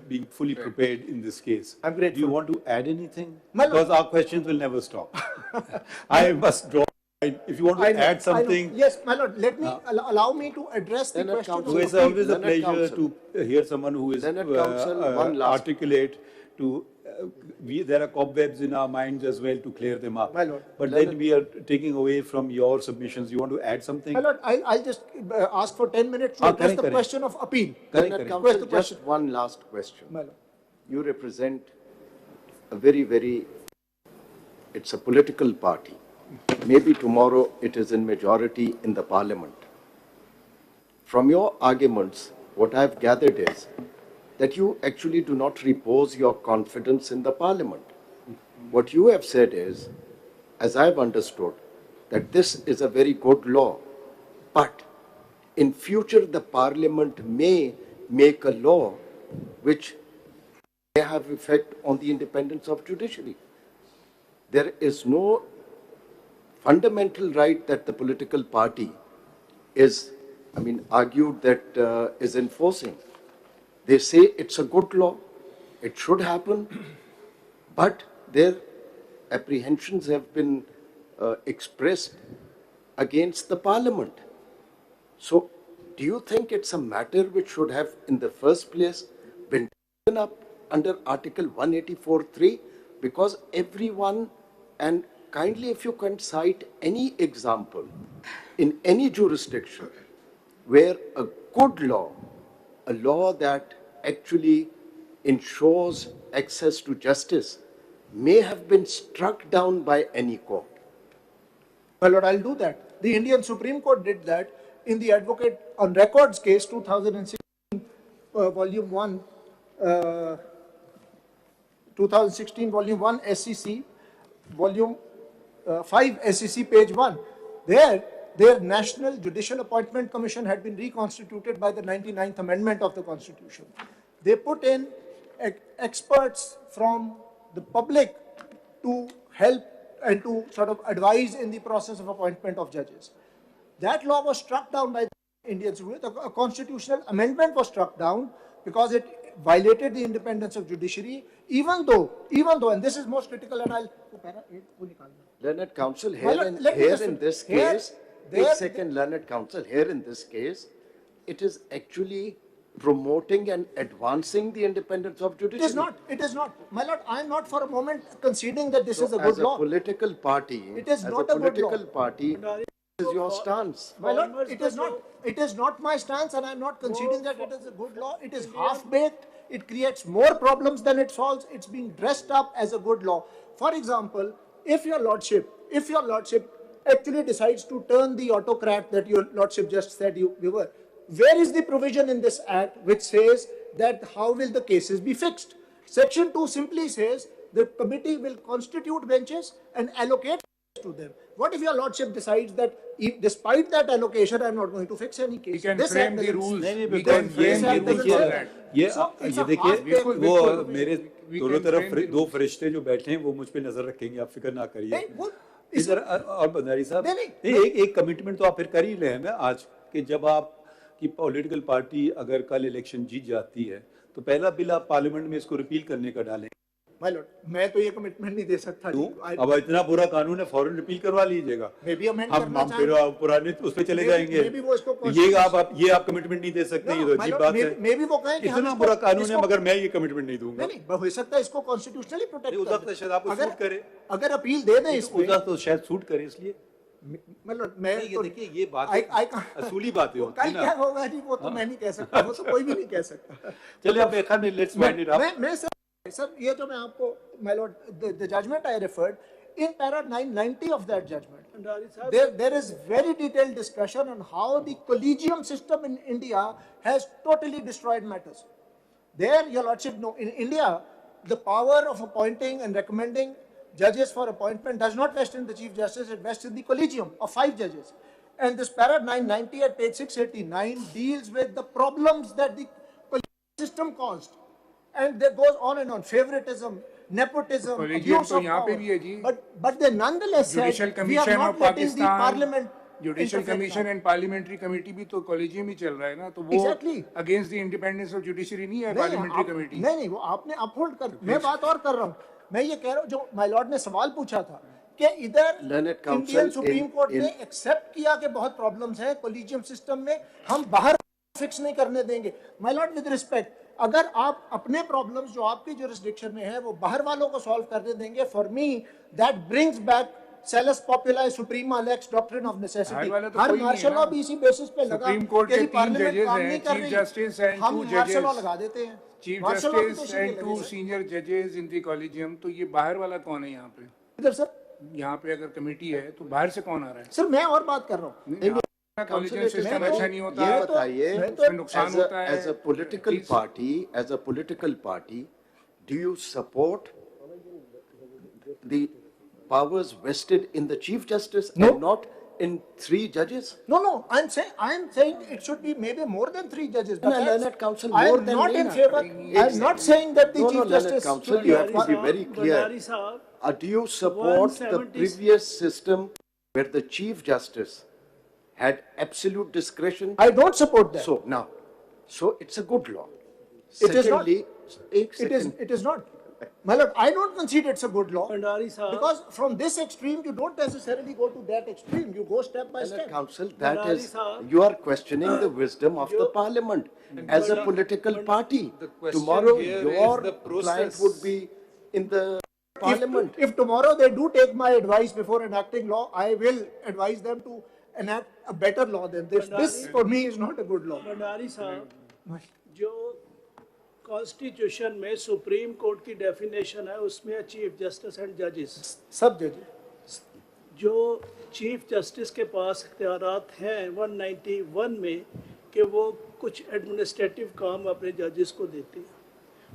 Speaker 4: being fully prepared in this case.
Speaker 2: I'm grateful.
Speaker 4: Do you want to add anything?
Speaker 2: My lord.
Speaker 4: Because our questions will never stop. I must draw. If you want to add something.
Speaker 2: Yes, my lord, let me allow me to address the
Speaker 7: Learned
Speaker 2: question.
Speaker 7: counsel.
Speaker 4: It's always a
Speaker 7: Learned
Speaker 4: pleasure
Speaker 7: counsel.
Speaker 4: to hear someone who is
Speaker 7: Learned counsel, one last-
Speaker 4: articulate. There are cobwebs in our minds as well to clear them up.
Speaker 2: My lord.
Speaker 4: But then we are taking away from your submissions. You want to add something?
Speaker 2: My lord, I'll just ask for 10 minutes to address the question of appeal.
Speaker 7: Learned counsel, just one last question.
Speaker 2: My lord.
Speaker 7: You represent a very, it's a political party. Maybe tomorrow it is in majority in the parliament. From your arguments, what I've gathered is that you actually do not repose your confidence in the parliament. What you have said is, as I've understood, that this is a very good law, but in future the parliament may make a law which may have effect on the independence of judiciary. There is no fundamental right that the political party is, argued that is enforcing. They say it's a good law, it should happen, but their apprehensions have been expressed against the parliament. So, do you think it's a matter which should have, in the first place, been taken up under Article 184(3)? Because everyone, and kindly if you can cite any example in any jurisdiction where a good law, a law that actually ensures access to justice, may have been struck down by any court.
Speaker 2: My lord, I'll do that. The Indian Supreme Court did that in the Advocate on Records case 2016, volume 1, 2016 volume 1 SCC, volume 5 SCC page 1. Their National Judicial Appointment Commission had been reconstituted by the 99th Amendment of the Constitution. They put in experts from the public to help and to sort of advise in the process of appointment of judges. That law was struck down by the Indian Supreme Court. A constitutional amendment was struck down because it violated the independence of judiciary, even though, and this is most critical, and I'll...
Speaker 7: Learned counsel,
Speaker 2: Learned
Speaker 7: counsel, here in this case, it is actually promoting and advancing the independence of judiciary.
Speaker 2: It is not. My lord, I am not for a moment conceding that this is a good law.
Speaker 7: As a political party,
Speaker 2: it is not a good law.
Speaker 7: This is your stance.
Speaker 2: My lord, it is not my stance, and I am not conceding that it is a good law. It is half-baked. It creates more problems than it solves. It's being dressed up as a good law. For example, if your lordship actually decides to turn the autocrat that your lordship just said we were, where is the provision in this act which says that how will the cases be fixed? Section 2 simply says the committee will constitute benches and allocate to them. What if your lordship decides that despite that allocation, I am not going to fix any case?
Speaker 1: We can frame the rules. We can frame the rules for that.
Speaker 4: ये देखिए वो मेरे दोनों तरफ दो फरिश्ते जो बैठे हैं वो मुझ पे नजर रखेंगे, आप फिक्र ना करिए। इधर और बंदारी साहब एक कमिटमेंट तो आप फिर कर ही रहे हैं ना आज कि जब आप की पॉलिटिकल पार्टी अगर कल इलेक्शन जीत जाती है तो पहला बिल आप पार्लियामेंट में इसको रिपील करने का डालें।
Speaker 2: माय लॉर्ड, मैं तो ये कमिटमेंट नहीं दे सकता।
Speaker 4: अब इतना बुरा कानून है, फौरन रिपील करवा लीजिएगा। हम फिर पुराने उस पे चले जाएंगे। ये आप कमिटमेंट नहीं दे सकते, ये तो अजीब बात है। इतना बुरा कानून है मगर मैं ये कमिटमेंट नहीं दूंगा।
Speaker 2: नहीं, हो सकता है इसको कॉन्स्टिट्यूशनली प्रोटेक्ट
Speaker 4: कर दे। शायद आपको सूट करे,
Speaker 2: अगर अपील दे दें इसको
Speaker 4: तो शायद सूट करे, इसलिए
Speaker 2: मतलब मैं तो
Speaker 4: देखिए ये बात असूली बातें होती है ना।
Speaker 2: क्या होगा जी, वो तो मैं नहीं कह सकता, वो तो कोई भी नहीं कह सकता।
Speaker 4: चलिए अब देखा नहीं, लेट्स वाइंड इट अप।
Speaker 2: मैं सर ये जो मैं आपको my lord the judgment I referred in para 990 of that judgment there is very detailed discussion on how the collegium system in India has totally destroyed matters. There your lordship know, in India the power of appointing and recommending judges for appointment does not vest in the chief justice, it vests in the collegium of 5 judges. And this para 990 at page 689 deals with the problems that the collegium system caused. And that goes on and on. Favoritism, nepotism, abuse of power. But they nonetheless
Speaker 11: Judicial
Speaker 2: said, we are
Speaker 11: Commission
Speaker 2: not
Speaker 11: of
Speaker 2: letting the
Speaker 11: Pakistan,
Speaker 2: parliament
Speaker 11: Judicial
Speaker 2: interfere in
Speaker 11: Commission
Speaker 2: that.
Speaker 11: and Parliamentary Committee भी तो collegium ही चल रहा है ना, तो वो
Speaker 2: Exactly.
Speaker 11: against the independence of judiciary नहीं है
Speaker 2: नहीं,
Speaker 11: Parliamentary Committee.
Speaker 2: नहीं, वो आपने अपहोल्ड कर, मैं बात और कर रहा हूँ, मैं ये कह रहा हूँ, जो माय लॉर्ड ने सवाल पूछा था कि इधर इंडियन सुप्रीम कोर्ट ने एक्सेप्ट किया कि बहुत प्रॉब्लम्स हैं कॉलेजियम सिस्टम में, हम बाहर फिक्स नहीं करने देंगे. माय लॉर्ड, विद रिस्पेक्ट, अगर आप अपने प्रॉब्लम्स जो आपके जुरिस्डिक्शन में है वो बाहर वालों को सॉल्व करने देंगे, for me that brings back salus populi suprema lex doctrine of necessity. हर मार्शल लॉ भी इसी बेसिस पे लगा.
Speaker 11: सुप्रीम कोर्ट के 3 जजेस हैं,
Speaker 2: chief
Speaker 11: justice and 2
Speaker 2: martial law
Speaker 11: जजेस,
Speaker 2: लगा देते हैं.
Speaker 11: चीफ जस्टिस एंड 2 सीनियर जजेस इन द कॉलेजियम. तो ये बाहर वाला कौन है यहाँ पे?
Speaker 2: इधर सर,
Speaker 11: यहाँ पे अगर कमेटी है तो बाहर से कौन आ रहा है?
Speaker 2: सर मैं और बात कर रहा हूँ.
Speaker 11: कॉलेजियम सिस्टम अच्छा नहीं होता है,
Speaker 7: बताइए,
Speaker 11: उसमें नुकसान होता है.
Speaker 7: as a political party, do you support the powers vested in the Chief Justice and not in 3 judges?
Speaker 2: No. I'm saying it should be maybe more than 3 judges. But
Speaker 7: Learned Council, more
Speaker 2: I'm
Speaker 7: than
Speaker 2: not in
Speaker 7: Learned.
Speaker 2: favor. I'm not saying that the
Speaker 7: No,
Speaker 2: Chief
Speaker 7: Learned
Speaker 2: Justice
Speaker 7: Council,
Speaker 2: should be.
Speaker 7: you have to be very clear. Do you support the
Speaker 5: 170
Speaker 7: previous system where the Chief Justice had absolute discretion?
Speaker 2: I don't support that.
Speaker 7: So it's a good law.
Speaker 2: It is not.
Speaker 7: Secondly,
Speaker 2: It is not. My lord, I don't concede it's a good law.
Speaker 5: Bhandari Sahab.
Speaker 2: Because from this extreme, you don't necessarily go to that extreme. You go step by
Speaker 7: Learned
Speaker 2: step.
Speaker 7: Council, that
Speaker 5: Bhandari
Speaker 7: is,
Speaker 5: Sahab.
Speaker 7: you are questioning the wisdom of the parliament as a political party.
Speaker 6: The question
Speaker 7: Tomorrow,
Speaker 6: here
Speaker 7: your
Speaker 6: is the
Speaker 7: client
Speaker 6: process.
Speaker 7: would be in the parliament.
Speaker 2: If tomorrow they do take my advice before enacting law, I will advise them to enact a better law than this. This for me is not a good law.
Speaker 5: Bhandari साहब, जो constitution में supreme court की definition है उसमें है chief justice and जजेस.
Speaker 2: सब जजेस.
Speaker 5: जो चीफ जस्टिस के पास इख्तियारात हैं 191 में कि वो कुछ एडमिनिस्ट्रेटिव काम अपने जजेस को देते हैं,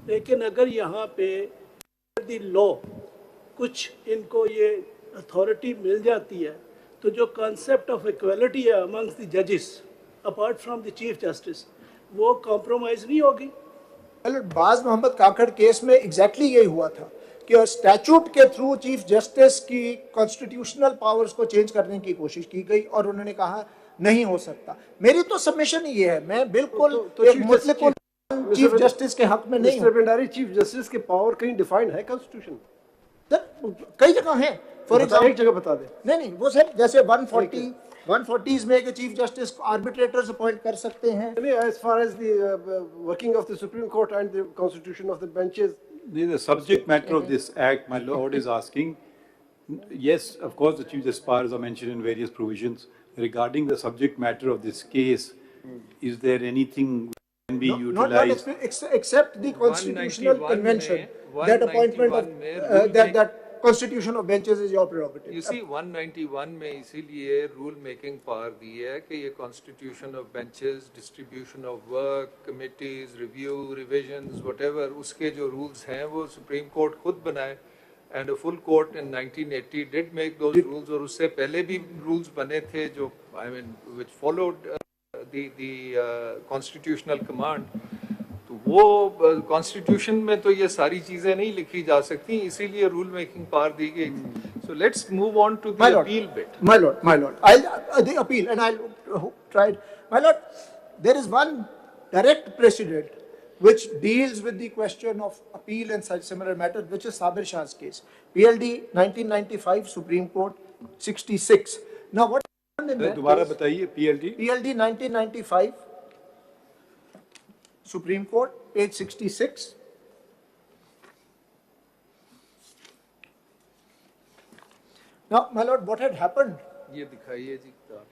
Speaker 5: लेकिन अगर यहाँ पे द लॉ कुछ इनको ये अथॉरिटी मिल जाती है तो जो कॉन्सेप्ट ऑफ इक्वलिटी है अमंग्स द जजेस apart from the chief justice वो कॉम्प्रोमाइज़ नहीं होगी.
Speaker 2: बाज मोहम्मद काकड़ केस में एग्जैक्टली यही हुआ था कि स्टैट्यूट के थ्रू चीफ जस्टिस की कॉन्स्टिट्यूशनल पावर्स को चेंज करने की कोशिश की गई और उन्होंने कहा नहीं हो सकता. मेरी तो सबमिशन ही ये है, मैं बिल्कुल चीफ जस्टिस के हक में नहीं हूं.
Speaker 8: भंडारी, चीफ जस्टिस के पावर कहीं डिफाइंड है कॉन्स्टिट्यूशन?
Speaker 2: कई जगह है. फॉर एग्जाम्पल
Speaker 8: एक जगह बता दे.
Speaker 2: नहीं, वो सर जैसे 140s में कि चीफ जस्टिस को आर्बिट्रेटर्स अपॉइंट कर सकते हैं.
Speaker 8: As far as the working of the Supreme Court and the constitution of the benches.
Speaker 4: The subject matter of this act, my lord is asking, yes, of course, the Chief Justice powers are mentioned in various provisions. Regarding the subject matter of this case, is there anything that can be utilized?
Speaker 2: Not except the constitutional convention. That appointment of that constitution of benches is your prerogative.
Speaker 6: You see, 191 में इसीलिए rule making power दी है कि ये constitution of benches, distribution of work, committees, review, revisions, whatever, उसके जो rules हैं वो supreme court खुद बनाए. And a full court in 1980 did make those rules, और उससे पहले भी रूल्स बने थे जो I mean which followed the constitutional command. तो वो कॉन्स्टिट्यूशन में तो ये सारी चीजें नहीं लिखी जा सकती, इसीलिए रूल मेकिंग पावर दी गई. So let's move on to the appeal bit.
Speaker 2: My lord, the appeal, and I'll try it. My lord, there is one direct precedent which deals with the question of appeal and such similar matters, which is Sabir Shah's case. PLD 1995, Supreme Court 66. Now what happened in that
Speaker 4: दोबारा
Speaker 2: case?
Speaker 4: बताइए.
Speaker 2: PLD 1995, Supreme Court, page 66. Now, my lord, what had happened?
Speaker 6: ये दिखाइए जी किताब.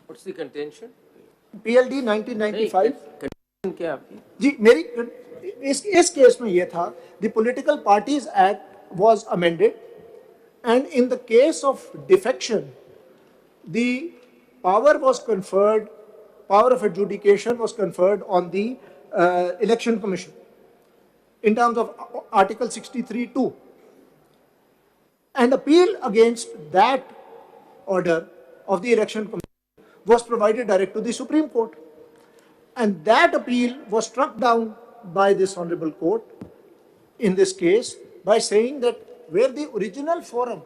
Speaker 3: What's the contention?
Speaker 2: PLD 1995.
Speaker 3: Contention क्या आपकी?
Speaker 2: जी मेरी इस case में ये था, the Political Parties Act was amended, and in the case of defection, the power was conferred, power of adjudication was conferred on the Election Commission. in terms of Article 63(2). And appeal against that order of the Election Commission was provided direct to the Supreme Court. And that appeal was struck down by this Honorable Court in this case by saying that where the original forum,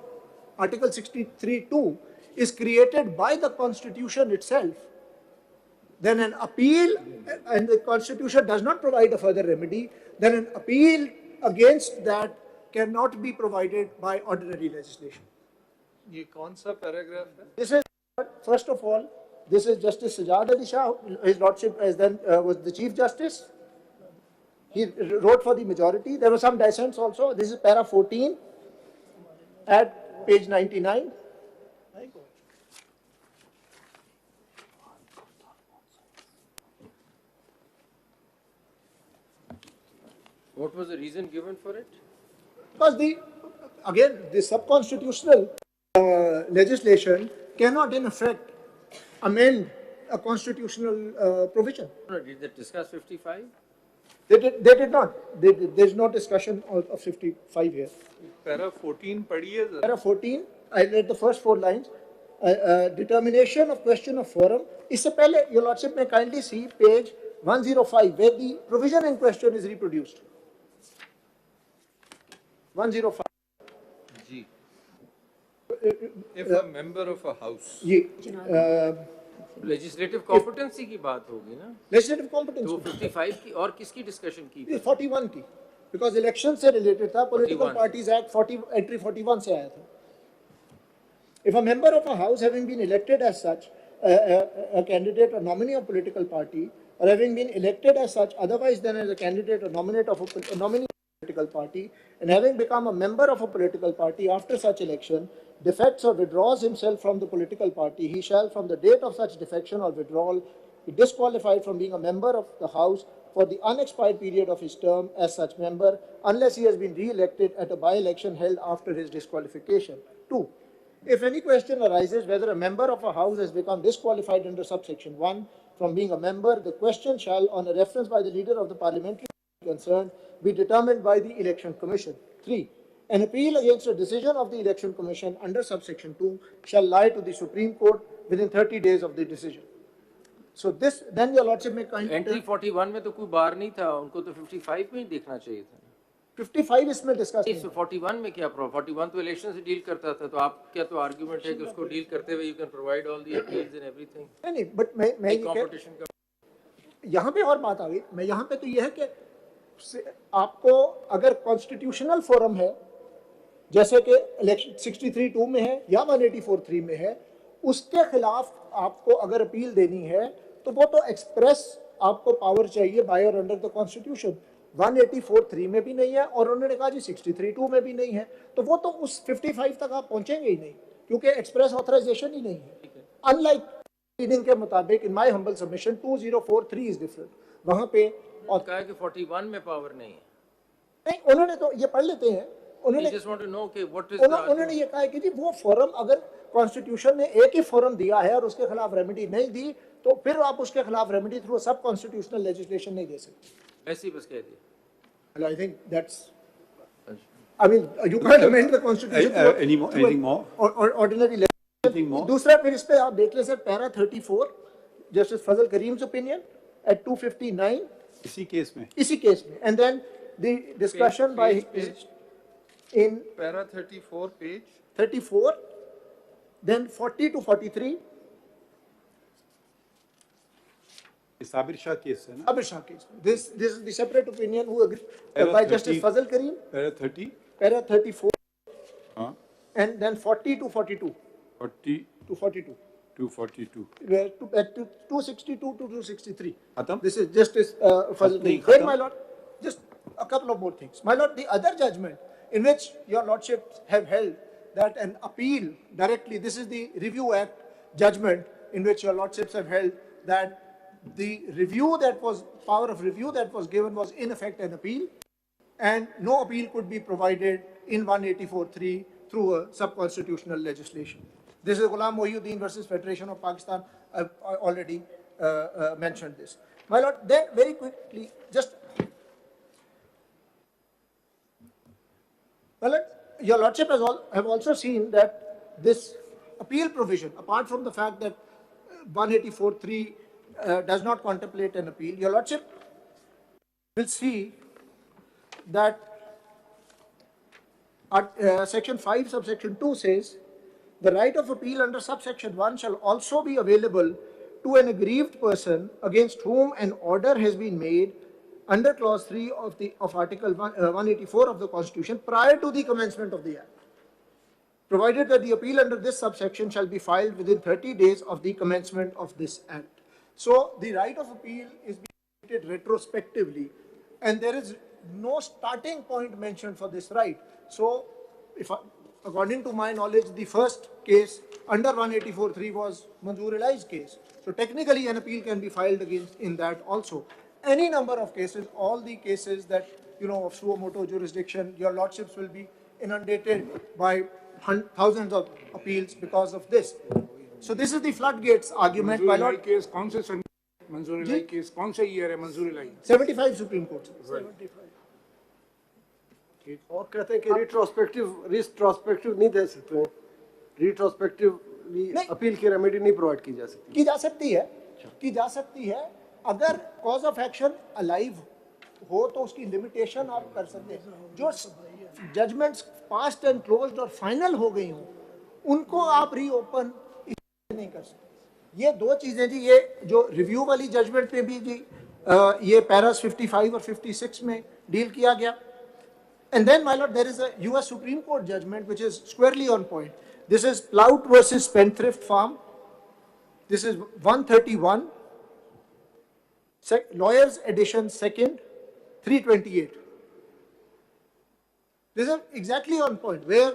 Speaker 2: Article 63(2), is created by the Constitution itself, then an appeal, and the Constitution does not provide a further remedy, then an appeal against that cannot be provided by ordinary legislation.
Speaker 6: ये कौन सा paragraph है?
Speaker 2: This is, first of all, this is Justice Sajjad Ali Shah, his lordship as then was the Chief Justice. He wrote for the majority. There were some dissents also. This is para 14 at page 99.
Speaker 3: What was the reason given for it?
Speaker 2: Because the sub-constitutional legislation cannot in effect amend a constitutional provision.
Speaker 3: Did they discuss 55?
Speaker 2: They did not. There's no discussion of 55 here.
Speaker 6: Para 14 पढ़िए.
Speaker 2: Para 14, I read the first 4 lines. Determination of question of forum. इससे पहले, Your Lordship may kindly see page 105, where the provision in question is reproduced. 105.
Speaker 6: जी. If a member of a house.
Speaker 3: Legislative competency की बात होगी ना,
Speaker 2: legislative competency
Speaker 3: तो 55 की और किसकी डिस्कशन की?
Speaker 2: 41 की, बिकॉज इलेक्शन से रिलेटेड था, पॉलिटिकल पार्टीज एक्ट 40 एंट्री 41 से आया था. If a member of a house having been elected as such, a candidate or nominee of political party, or having been elected as such otherwise than as a candidate or nominate of a nominee of a political party, and having become a member of a political party after such election, defects or withdraws himself from the political party, he shall from the date of such defection or withdrawal be disqualified from being a member of the House for the unexpired period of his term as such member, unless he has been re-elected at a by-election held after his disqualification. 2. If any question arises whether a member of a House has become disqualified under subsection 1 from being a member, the question shall, on a reference by the leader of the parliamentary concerned, be determined by the Election Commission. 3. An appeal against a decision of the Election Commission under subsection 2 shall lie to the Supreme Court within 30 days of the decision. So this, then Your Lordship may kindly...
Speaker 3: Entry 41 में तो कोई बार नहीं था, उनको तो 55 में ही देखना चाहिए था.
Speaker 2: 55 इसमें डिस्कस नहीं.
Speaker 3: So 41 में क्या प्रॉब्लम? 41 तो इलेक्शन से डील करता था, तो आप क्या तो आर्गुमेंट है कि उसको डील करते हुए you can provide all the appeals and everything.
Speaker 2: नहीं, but मैं ये
Speaker 3: कंपटीशन का
Speaker 2: यहाँ पे और बात आ गई. मैं यहाँ पे तो ये है कि आपको अगर कॉन्स्टिट्यूशनल फोरम है, जैसे कि इलेक्शन 63(2) में है या 184(3) में है, उसके खिलाफ आपको अगर अपील देनी है तो वो तो एक्सप्रेस आपको पावर चाहिए बाय और अंडर द कॉन्स्टिट्यूशन. 184(3) में भी नहीं है और उन्होंने कहा जी 63(2) में भी नहीं है, तो वो तो उस 55 तक आप पहुंचेंगे ही नहीं क्योंकि एक्सप्रेस ऑथराइजेशन ही नहीं है. अनलाइक रीडिंग के मुताबिक in my humble submission 2043 is different. वहां पे
Speaker 3: और कहा कि 41 में पावर नहीं है.
Speaker 2: नहीं, उन्होंने तो ये पढ़ लेते हैं. उन्होंने ये कहा है कि जी वो फोरम अगर कॉन्स्टिट्यूशन ने एक ही फोरम दिया है और उसके खिलाफ रेमेडी नहीं दी तो फिर आप उसके खिलाफ रेमेडी थ्रू सब कॉन्स्टिट्यूशनल लेजिस्लेशन नहीं दे सकते.
Speaker 3: ऐसे ही बस कह दिया.
Speaker 2: I think that's, I mean, you can't amend the constitution
Speaker 4: anything more?
Speaker 2: Or ordinary
Speaker 4: Anything more?
Speaker 2: दूसरा फिर इस पे आप देख ले sir, para 34 justice Fazal Karim's opinion at 259
Speaker 4: इसी केस में
Speaker 2: and then the discussion by in
Speaker 6: para 34 page
Speaker 2: 34, then 40 to 43.
Speaker 4: Sabir Shah case है ना?
Speaker 2: Sabir Shah case. This is the separate opinion who agreed by Justice Fazal Kareem.
Speaker 4: Para 30.
Speaker 2: Para 34.
Speaker 4: हाँ.
Speaker 2: And then 40 to 42.
Speaker 4: 40
Speaker 2: to 42.
Speaker 4: 242.
Speaker 2: 262 to 263.
Speaker 4: Khatam?
Speaker 2: This is Justice Fazal Kareem. Then, my lord, just a couple of more things. My lord, the other judgment in which your lordships have held that an appeal directly, this is the Review Act judgment in which your lordships have held that the review that was, power of review that was given was in effect an appeal, and no appeal could be provided in 184(3) through a sub-constitutional legislation. This is Ghulam Mohiuddin versus Federation of Pakistan. I've already mentioned this. My lord, then very quickly, just your Lordship have also seen that this appeal provision, apart from the fact that 184.3 does not contemplate an appeal, your Lordship will see that Section 5, subsection 2 says, the right of appeal under subsection 1 shall also be available to an aggrieved person against whom an order has been made under clause 3 of Article 184 of the Constitution prior to the commencement of the Act, provided that the appeal under this subsection shall be filed within 30 days of the commencement of this Act. So the right of appeal is being treated retrospectively, and there is no starting point mentioned for this right. So, according to my knowledge, the first case under 184.3 was Manzoor Ilai's case. So technically an appeal can be filed against in that also. Any number of cases, all the cases that, of suo motu jurisdiction, your Lordships will be inundated by thousands of appeals because of this. So this is the floodgates argument.
Speaker 11: Manzoor Ilai case कौन से Manzoor Ilai case कौन से year है Manzoor Ilai?
Speaker 2: 75 Supreme Court.
Speaker 8: 75. और कहते हैं कि retrospective नहीं दे सकते हैं, रिट्रोस्पेक्टिवली अपील की रेमेडी नहीं प्रोवाइड की जा सकती है अगर कॉज ऑफ एक्शन अलाइव हो तो उसकी लिमिटेशन आप कर सकते हैं। जो जजमेंट्स पास्ट एंड क्लोज्ड और फाइनल हो गई हों उनको आप रीओपन नहीं कर सकते। ये दो चीजें जी, ये जो रिव्यू वाली जजमेंट पे भी जी ये पैरास 55 और 56 में डील किया गया। And then, my lord, there is a US Supreme Court judgment which is squarely on point. This is Plout versus Spendthrift Farm. This is 131, Lawyers Edition 2nd, 328. This is exactly on point, where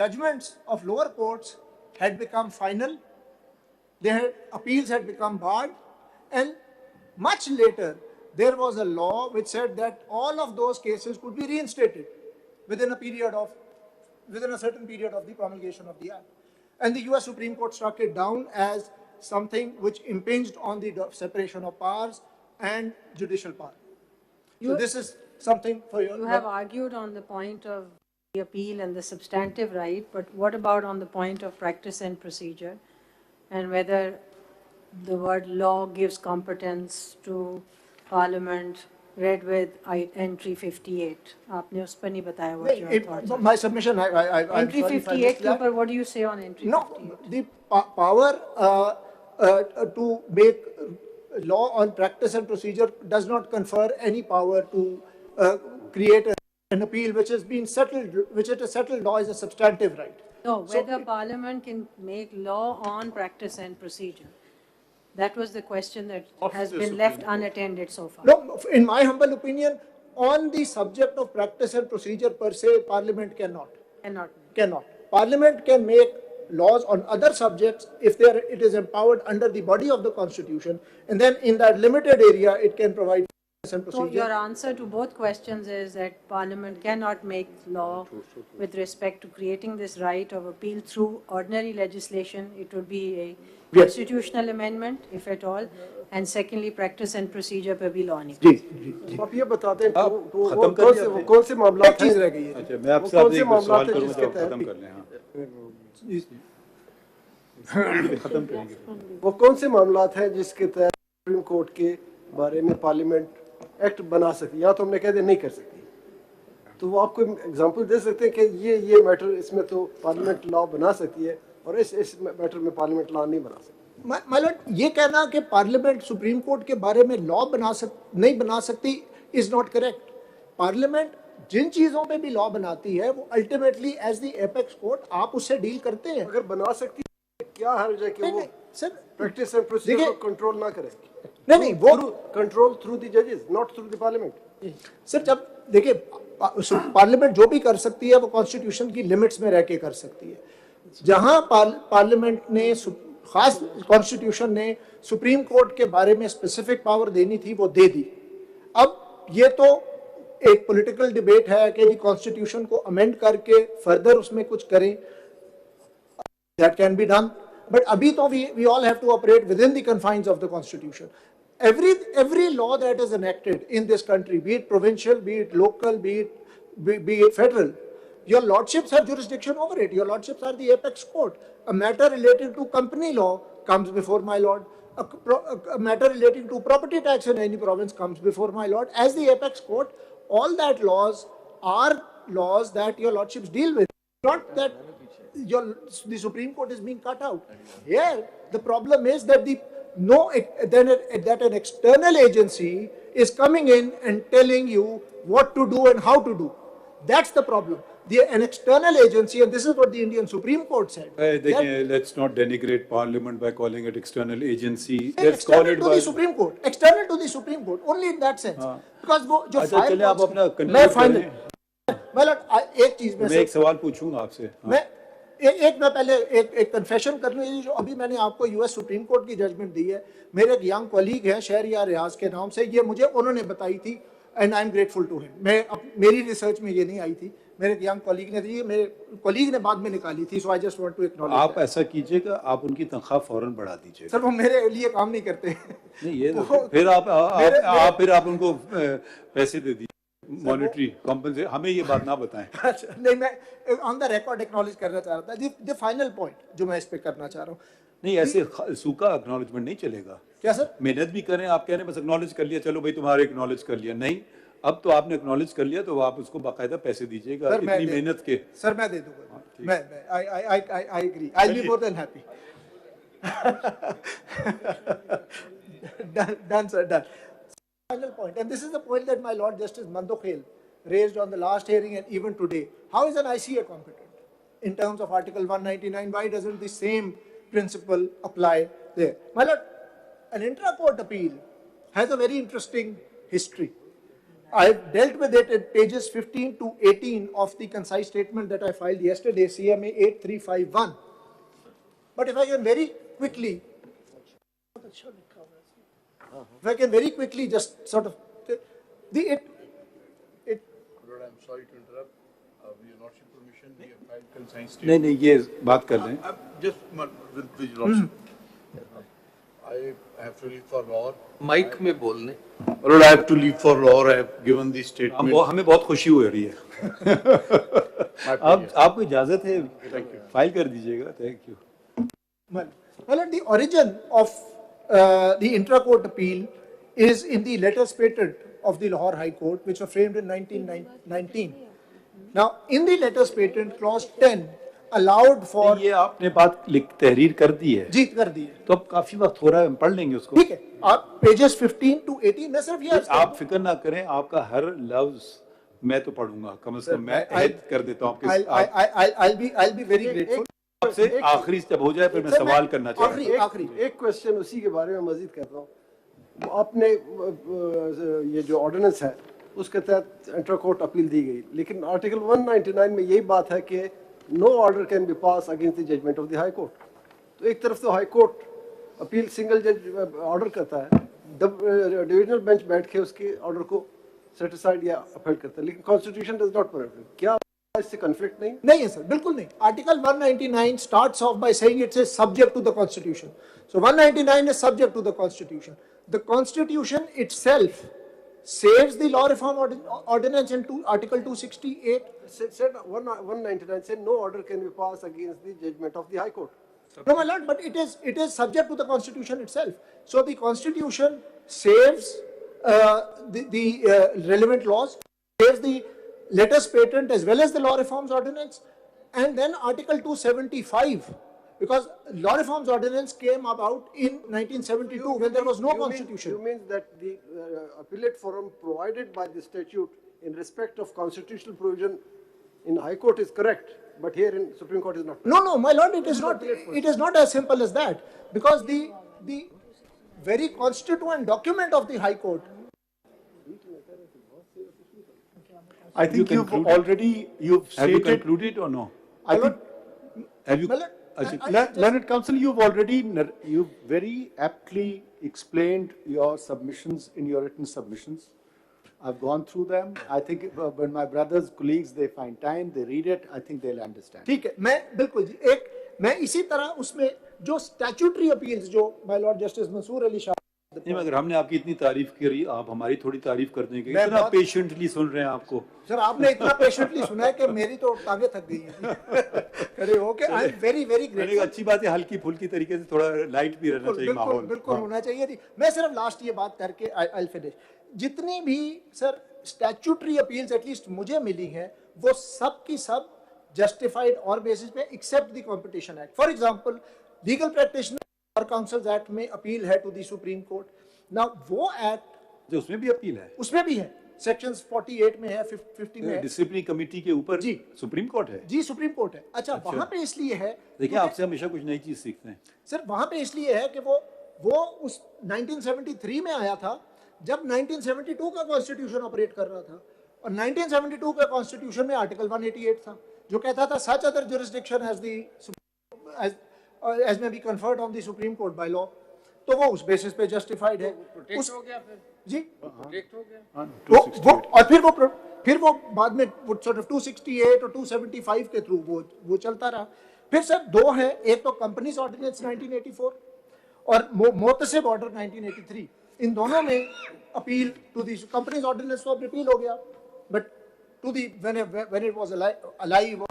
Speaker 8: judgments of lower courts had become final, their appeals had become barred, and much later, there was a law which said that all of those cases could be reinstated within a certain period of the promulgation of the Act. And the US Supreme Court struck it down as something which impinged on the separation of powers and judicial power. So this is something for you.
Speaker 9: You have argued on the point of the appeal and the substantive right, but what about on the point of practice and procedure, and whether the word law gives competence to Parliament read with entry 58? आपने उस पर नहीं बताया what your thoughts are.
Speaker 2: My submission,
Speaker 9: Entry 58 के ऊपर what do you say on entry 58?
Speaker 2: No, the power to make law on practice and procedure does not confer any power to create an appeal which has been settled, which it is settled law is a substantive right.
Speaker 9: No, whether Parliament can make law on practice and procedure. That was the question that has been left unattended so far.
Speaker 2: No, in my humble opinion, on the subject of practice and procedure per se, Parliament cannot. Cannot. Parliament can make laws on other subjects if it is empowered under the body of the Constitution, and then in that limited area, it can provide practice and procedure.
Speaker 9: So your answer to both questions is that Parliament cannot make law with respect to creating this right of appeal through ordinary legislation. It would be a constitutional amendment, if at all, and secondly, practice and procedure पे भी law नहीं।
Speaker 8: आप ये बताते हैं वो कौन से मामला हैं?
Speaker 4: अच्छा, मैं आपसे एक सवाल करूँगा तो खत्म कर लें। खत्म करेंगे।
Speaker 8: वो कौन से मामला हैं जिसके तहत सुप्रीम कोर्ट के बारे में पार्लियामेंट एक्ट बना सकती है, या तो हमने कह दिया नहीं कर सकती, तो वो आपको एग्जांपल दे सकते हैं कि ये मैटर इसमें तो पार्लियामेंट लॉ बना सकती है और इस मैटर में पार्लियामेंट लॉ नहीं बना सकती।
Speaker 2: माय लॉर्ड, ये कहना कि पार्लियामेंट सुप्रीम कोर्ट के बारे में लॉ नहीं बना सकती इज नॉट करेक्ट। पार्लियामेंट जिन चीजों पे भी लॉ बनाती है वो ultimately as the apex court आप उससे डील करते हैं।
Speaker 8: अगर बना सकती है क्या हर्ज है कि वो सर प्रैक्टिस एंड प्रोसीजर को कंट्रोल ना करे? नहीं, वो कंट्रोल थ्रू द जजेस, not through the parliament.
Speaker 2: Sir जब देखिए पार्लियामेंट जो भी कर सकती है वो कॉन्स्टिट्यूशन की लिमिट्स में रह के कर सकती है। जहां पार्लियामेंट ने खास कॉन्स्टिट्यूशन ने सुप्रीम कोर्ट के बारे में स्पेसिफिक पावर देनी थी वो दे दी। अब ये तो एक पॉलिटिकल डिबेट है कि कॉन्स्टिट्यूशन को अमेंड करके फर्दर उसमें कुछ करें, that can be done, but अभी तो we all have to operate within the confines of the constitution. Every law that is enacted in this country, be it provincial, be it local, be it federal, Your lordships have jurisdiction over it. Your lordships are the apex court. A matter relating to company law comes before my lord. A matter relating to property tax in any province comes before my lord. As the apex court, all that laws are laws that your lordships deal with. Not that the Supreme Court is being cut out. Here, the problem is that that an external agency is coming in and telling you what to do and how to do. That's the problem. An external agency, and this is what the Indian Supreme Court said.
Speaker 4: Let's not denigrate Parliament by calling it external agency. Let's call it
Speaker 2: the Supreme Court. External to the Supreme Court, only in that sense. Because जो file
Speaker 4: मैं एक सवाल पूछूंगा आपसे.
Speaker 2: मैं पहले एक confession कर लूँ. जो अभी मैंने आपको यूएस सुप्रीम कोर्ट की जजमेंट दी है, मेरे एक यंग कॉलीग है शहरियार रियाज के नाम से, ये मुझे उन्होंने बताई थी and I am grateful to him. मेरी रिसर्च में ये नहीं आई थी, मेरे एक यंग कॉलीग ने दी, मेरे कॉलीग ने बाद में निकाली थी. So I just want to acknowledge.
Speaker 4: आप ऐसा कीजिएगा, आप उनकी तनख्वाह फौरन बढ़ा दीजिए.
Speaker 2: सर वो मेरे लिए काम नहीं करते.
Speaker 4: नहीं ये फिर आप उनको पैसे दे दीजिए. Monetary compensation. हमें ये बात ना बताएं.
Speaker 2: अच्छा नहीं, मैं ऑन द रिकॉर्ड एक्नॉलेज करना चाह रहा था. द फाइनल पॉइंट जो मैं इस पे करना चाह रहा हूँ,
Speaker 4: नहीं ऐसे सूखा एक्नॉलेजमेंट नहीं चलेगा.
Speaker 2: क्या सर?
Speaker 4: मेहनत भी करें. आप कह रहे हैं बस एक्नॉलेज कर लिया, चलो भाई तुम्हारे एक्नॉलेज कर लिया. नहीं, अब तो आपने एक्नॉलेज कर लिया तो आप उसको बाकायदा पैसे दीजिएगा इतनी मेहनत के.
Speaker 2: सर मैं दे दूंगा. मैं I agree. I will be more than happy. Done sir, done. Final point, and this is the point that my Lord Justice Mandokhel raised on the last hearing and even today. How is an ICA competent in terms of Article 199? Why doesn't the same principle apply there? My Lord, an intra-court appeal has a very interesting history. I've dealt with it at pages 15 to 18 of the concise statement that I filed yesterday, CMA 8351. But if I can very quickly just sort of
Speaker 12: Lord, I'm sorry to interrupt. With your lordship permission, we have filed concise statement.
Speaker 4: नहीं ये बात कर लें.
Speaker 12: Just with your lordship. I have to leave for Lahore.
Speaker 6: Mic में बोलने.
Speaker 12: Lord, I have to leave for Lahore. I have given the statement.
Speaker 4: हमें बहुत खुशी हो रही है. आपको इजाजत है. फाइल कर दीजिएगा. Thank you.
Speaker 2: Well, the origin of the intra-court appeal is in the letters patent of the Lahore High Court, which were framed in 1919. Now, in the letters patent, clause 10 allowed for.
Speaker 4: ये आपने बात तहरीर कर दी है.
Speaker 2: जी कर दी है.
Speaker 4: तो अब काफी वक्त हो रहा है, हम पढ़ लेंगे उसको.
Speaker 2: ठीक है. आप pages 15 to 18 मैं सिर्फ ये.
Speaker 4: आप फिक्र ना करें, आपका हर लफ्ज मैं तो पढ़ूंगा. कम से कम मैं ऐड कर देता हूँ आपके.
Speaker 2: I'll be very grateful.
Speaker 4: आपसे आखिरी जब हो जाए फिर मैं सवाल करना चाहता हूँ.
Speaker 8: आखिरी एक क्वेश्चन उसी के बारे में मजीद करता हूँ. आपने ये जो ऑर्डिनेंस है उसके तहत इंटर कोर्ट अपील दी गई, लेकिन आर्टिकल 199 में यही बात है कि no order can be pass against the judgment of the high court. तो एक तरफ तो हाई कोर्ट अपील सिंगल जज ऑर्डर करता है, डिविजनल बेंच बैठ के उसके ऑर्डर को सेटिस्फाइड या अपहेल्ड करता है, लेकिन कॉन्स्टिट्यूशन डज नॉट परमिट. क्या इससे कॉन्फ्लिक्ट नहीं?
Speaker 2: नहीं है सर, बिल्कुल नहीं. Article 199 starts off by saying it is subject to the constitution. So 199 is subject to the constitution. The constitution itself saves the law reform ordinance in article 268.
Speaker 8: Said 199 said no order can be passed against the judgment of the high court.
Speaker 2: No, my lord, but it is subject to the constitution itself. So the constitution saves the relevant laws, saves the letters patent as well as the law reforms ordinance, and then article 275, because law reforms ordinance came about in 1972 when there was no constitution.
Speaker 8: You mean that the appellate forum provided by the statute in respect of constitutional provision in High Court is correct, but here in Supreme Court is not?
Speaker 2: No, my lord, it is not. It is not as simple as that, because the very constituent document of the High Court.
Speaker 4: I think you've stated. Have you concluded or no?
Speaker 2: I think.
Speaker 4: Have you?
Speaker 13: Learned Counsel, you've very aptly explained your submissions in your written submissions. I've gone through them. I think when my brothers, colleagues, they find time, they read it, I think they'll understand.
Speaker 2: ठीक है, बिल्कुल जी. मैं इसी तरह उसमें जो statutory appeals जो my Lord Justice Mansoor Ali Shah
Speaker 4: नहीं, मगर हमने आपकी इतनी तारीफ करी, आप हमारी थोड़ी तारीफ कर देंगे,
Speaker 2: मैं
Speaker 4: इतना
Speaker 2: बहुत-
Speaker 4: पेशेंटली सुन रहे हैं आपको।
Speaker 2: सर आपने इतना पेशेंटली सुना है कि मेरी तो टांगे थक गई हैं। खड़े होके आई एम वेरी वेरी
Speaker 4: मैंने कहा,
Speaker 2: ग्रेटफुल।
Speaker 4: अच्छी बात है, हल्की फुल्की तरीके से थोड़ा लाइट भी रहना चाहिए
Speaker 2: बिल्कुल
Speaker 4: माहौल।
Speaker 2: बिल्कुल
Speaker 4: हाँ।
Speaker 2: होना चाहिए थी। मैं सिर्फ लास्ट ये बात करके आई फिनिश। जितनी भी सर स्टैट्यूटरी अपील्स एटलीस्ट मुझे मिली हैं, वो सब की सब जस्टिफाइड और बेसिस पे except the competition act. For example legal practitioner और काउंसिल्स एक्ट में अपील है टू द सुप्रीम कोर्ट। ना वो एक्ट
Speaker 4: जो उसमें भी अपील है,
Speaker 2: उसमें भी है, सेक्शंस 48 में है, 50 में है।
Speaker 4: डिसिप्लिनरी कमिटी के ऊपर
Speaker 2: जी
Speaker 4: सुप्रीम कोर्ट है।
Speaker 2: जी सुप्रीम कोर्ट है। अच्छा वहां पे इसलिए है,
Speaker 4: देखिए, आपसे हमेशा कुछ नई चीज सीखते हैं।
Speaker 2: सर वहां पे इसलिए है कि वो उस 1973 में आया था जब 1972 का कॉन्स्टिट्यूशन ऑपरेट कर रहा था, और 1972 का कॉन्स्टिट्यूशन में आर्टिकल 188 था जो कहता था सच अदर जुरिस्डिक्शन एज में B conferred on the supreme court by law. तो वो उस बेसिस पे जस्टिफाइड है।
Speaker 6: प्रोटेक्ट हो गया फिर
Speaker 2: जी
Speaker 6: प्रोटेक्ट हो गया।
Speaker 2: वो और फिर वो बाद में वो sort of 268 और 275 के थ्रू वो चलता रहा। फिर सर दो है, एक तो कंपनीज ऑर्डिनेंस 1984 और मोतसिब ऑर्डर 1983। इन दोनों में appeal to the companies ordinance तो रिपील हो गया, but to the when it was alive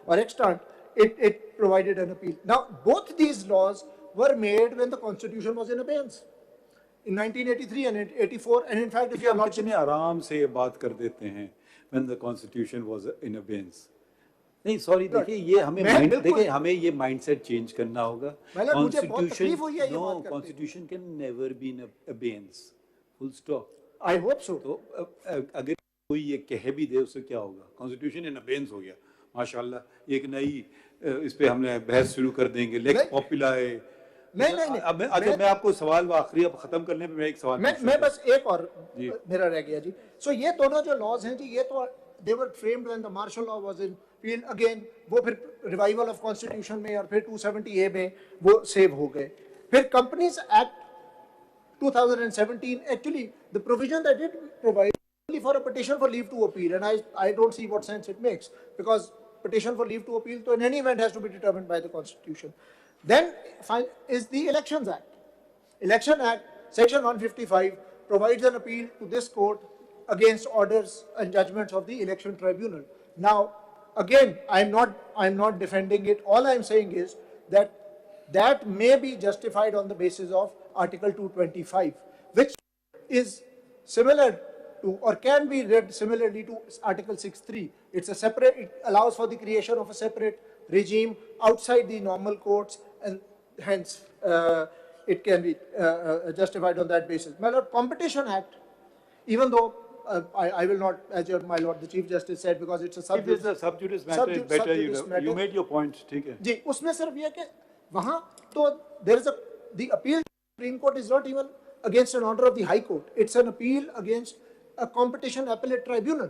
Speaker 2: or extant, it provided an appeal. Now, both these laws were made when the Constitution was in abeyance, in 1983 and 84. And in fact, if you are not
Speaker 4: कितने आराम से ये बात कर देते हैं, when the constitution was in abeyance. नहीं sorry, देखिए ये हमें ये माइंडसेट चेंज करना होगा। Constitution can never be in abeyance, full stop.
Speaker 2: I hope so.
Speaker 4: तो अगर कोई ये कह भी दे उससे क्या होगा? कॉन्स्टिट्यूशन इन abeyance हो गया, माशाल्लाह। एक नई इस पे हमने बहस शुरू कर देंगे, लेक्स पॉपुला है।
Speaker 2: नहीं
Speaker 4: अब मैं आपको सवाल आखिरी अब खत्म करने पे मैं एक सवाल
Speaker 2: मैं बस एक और मेरा रह गया जी। सो ये दोनों जो लॉज हैं जी, ये तो they were framed when the martial law was in field again. वो फिर रिवाइवल ऑफ कॉन्स्टिट्यूशन में और फिर 270A में वो सेव हो गए। फिर companies act 2017, actually the provision that it provide only for a petition for leave to appeal, and I don't see what sense it makes, because petition for leave to appeal to in any event has to be determined by the Constitution. Then is the Elections Act. Election Act, Section 155 provides an appeal to this court against orders and judgments of the Election Tribunal. Now, again, I'm not defending it. All I'm saying is that may be justified on the basis of Article 225, which is similar to, or can be read similarly to, Article 6.3. It's a separate, it allows for the creation of a separate regime outside the normal courts, and hence it can be justified on that basis. My Lord, Competition Act, even though I will not, as my Lord the Chief Justice said, because it's a sub
Speaker 4: judice matter, it's better you made your point, ठीक है
Speaker 2: जी। उसमें सिर्फ ये कि वहाँ तो there is the appeal to the Supreme Court is not even against an order of the High Court. It's an appeal against a competition appellate tribunal.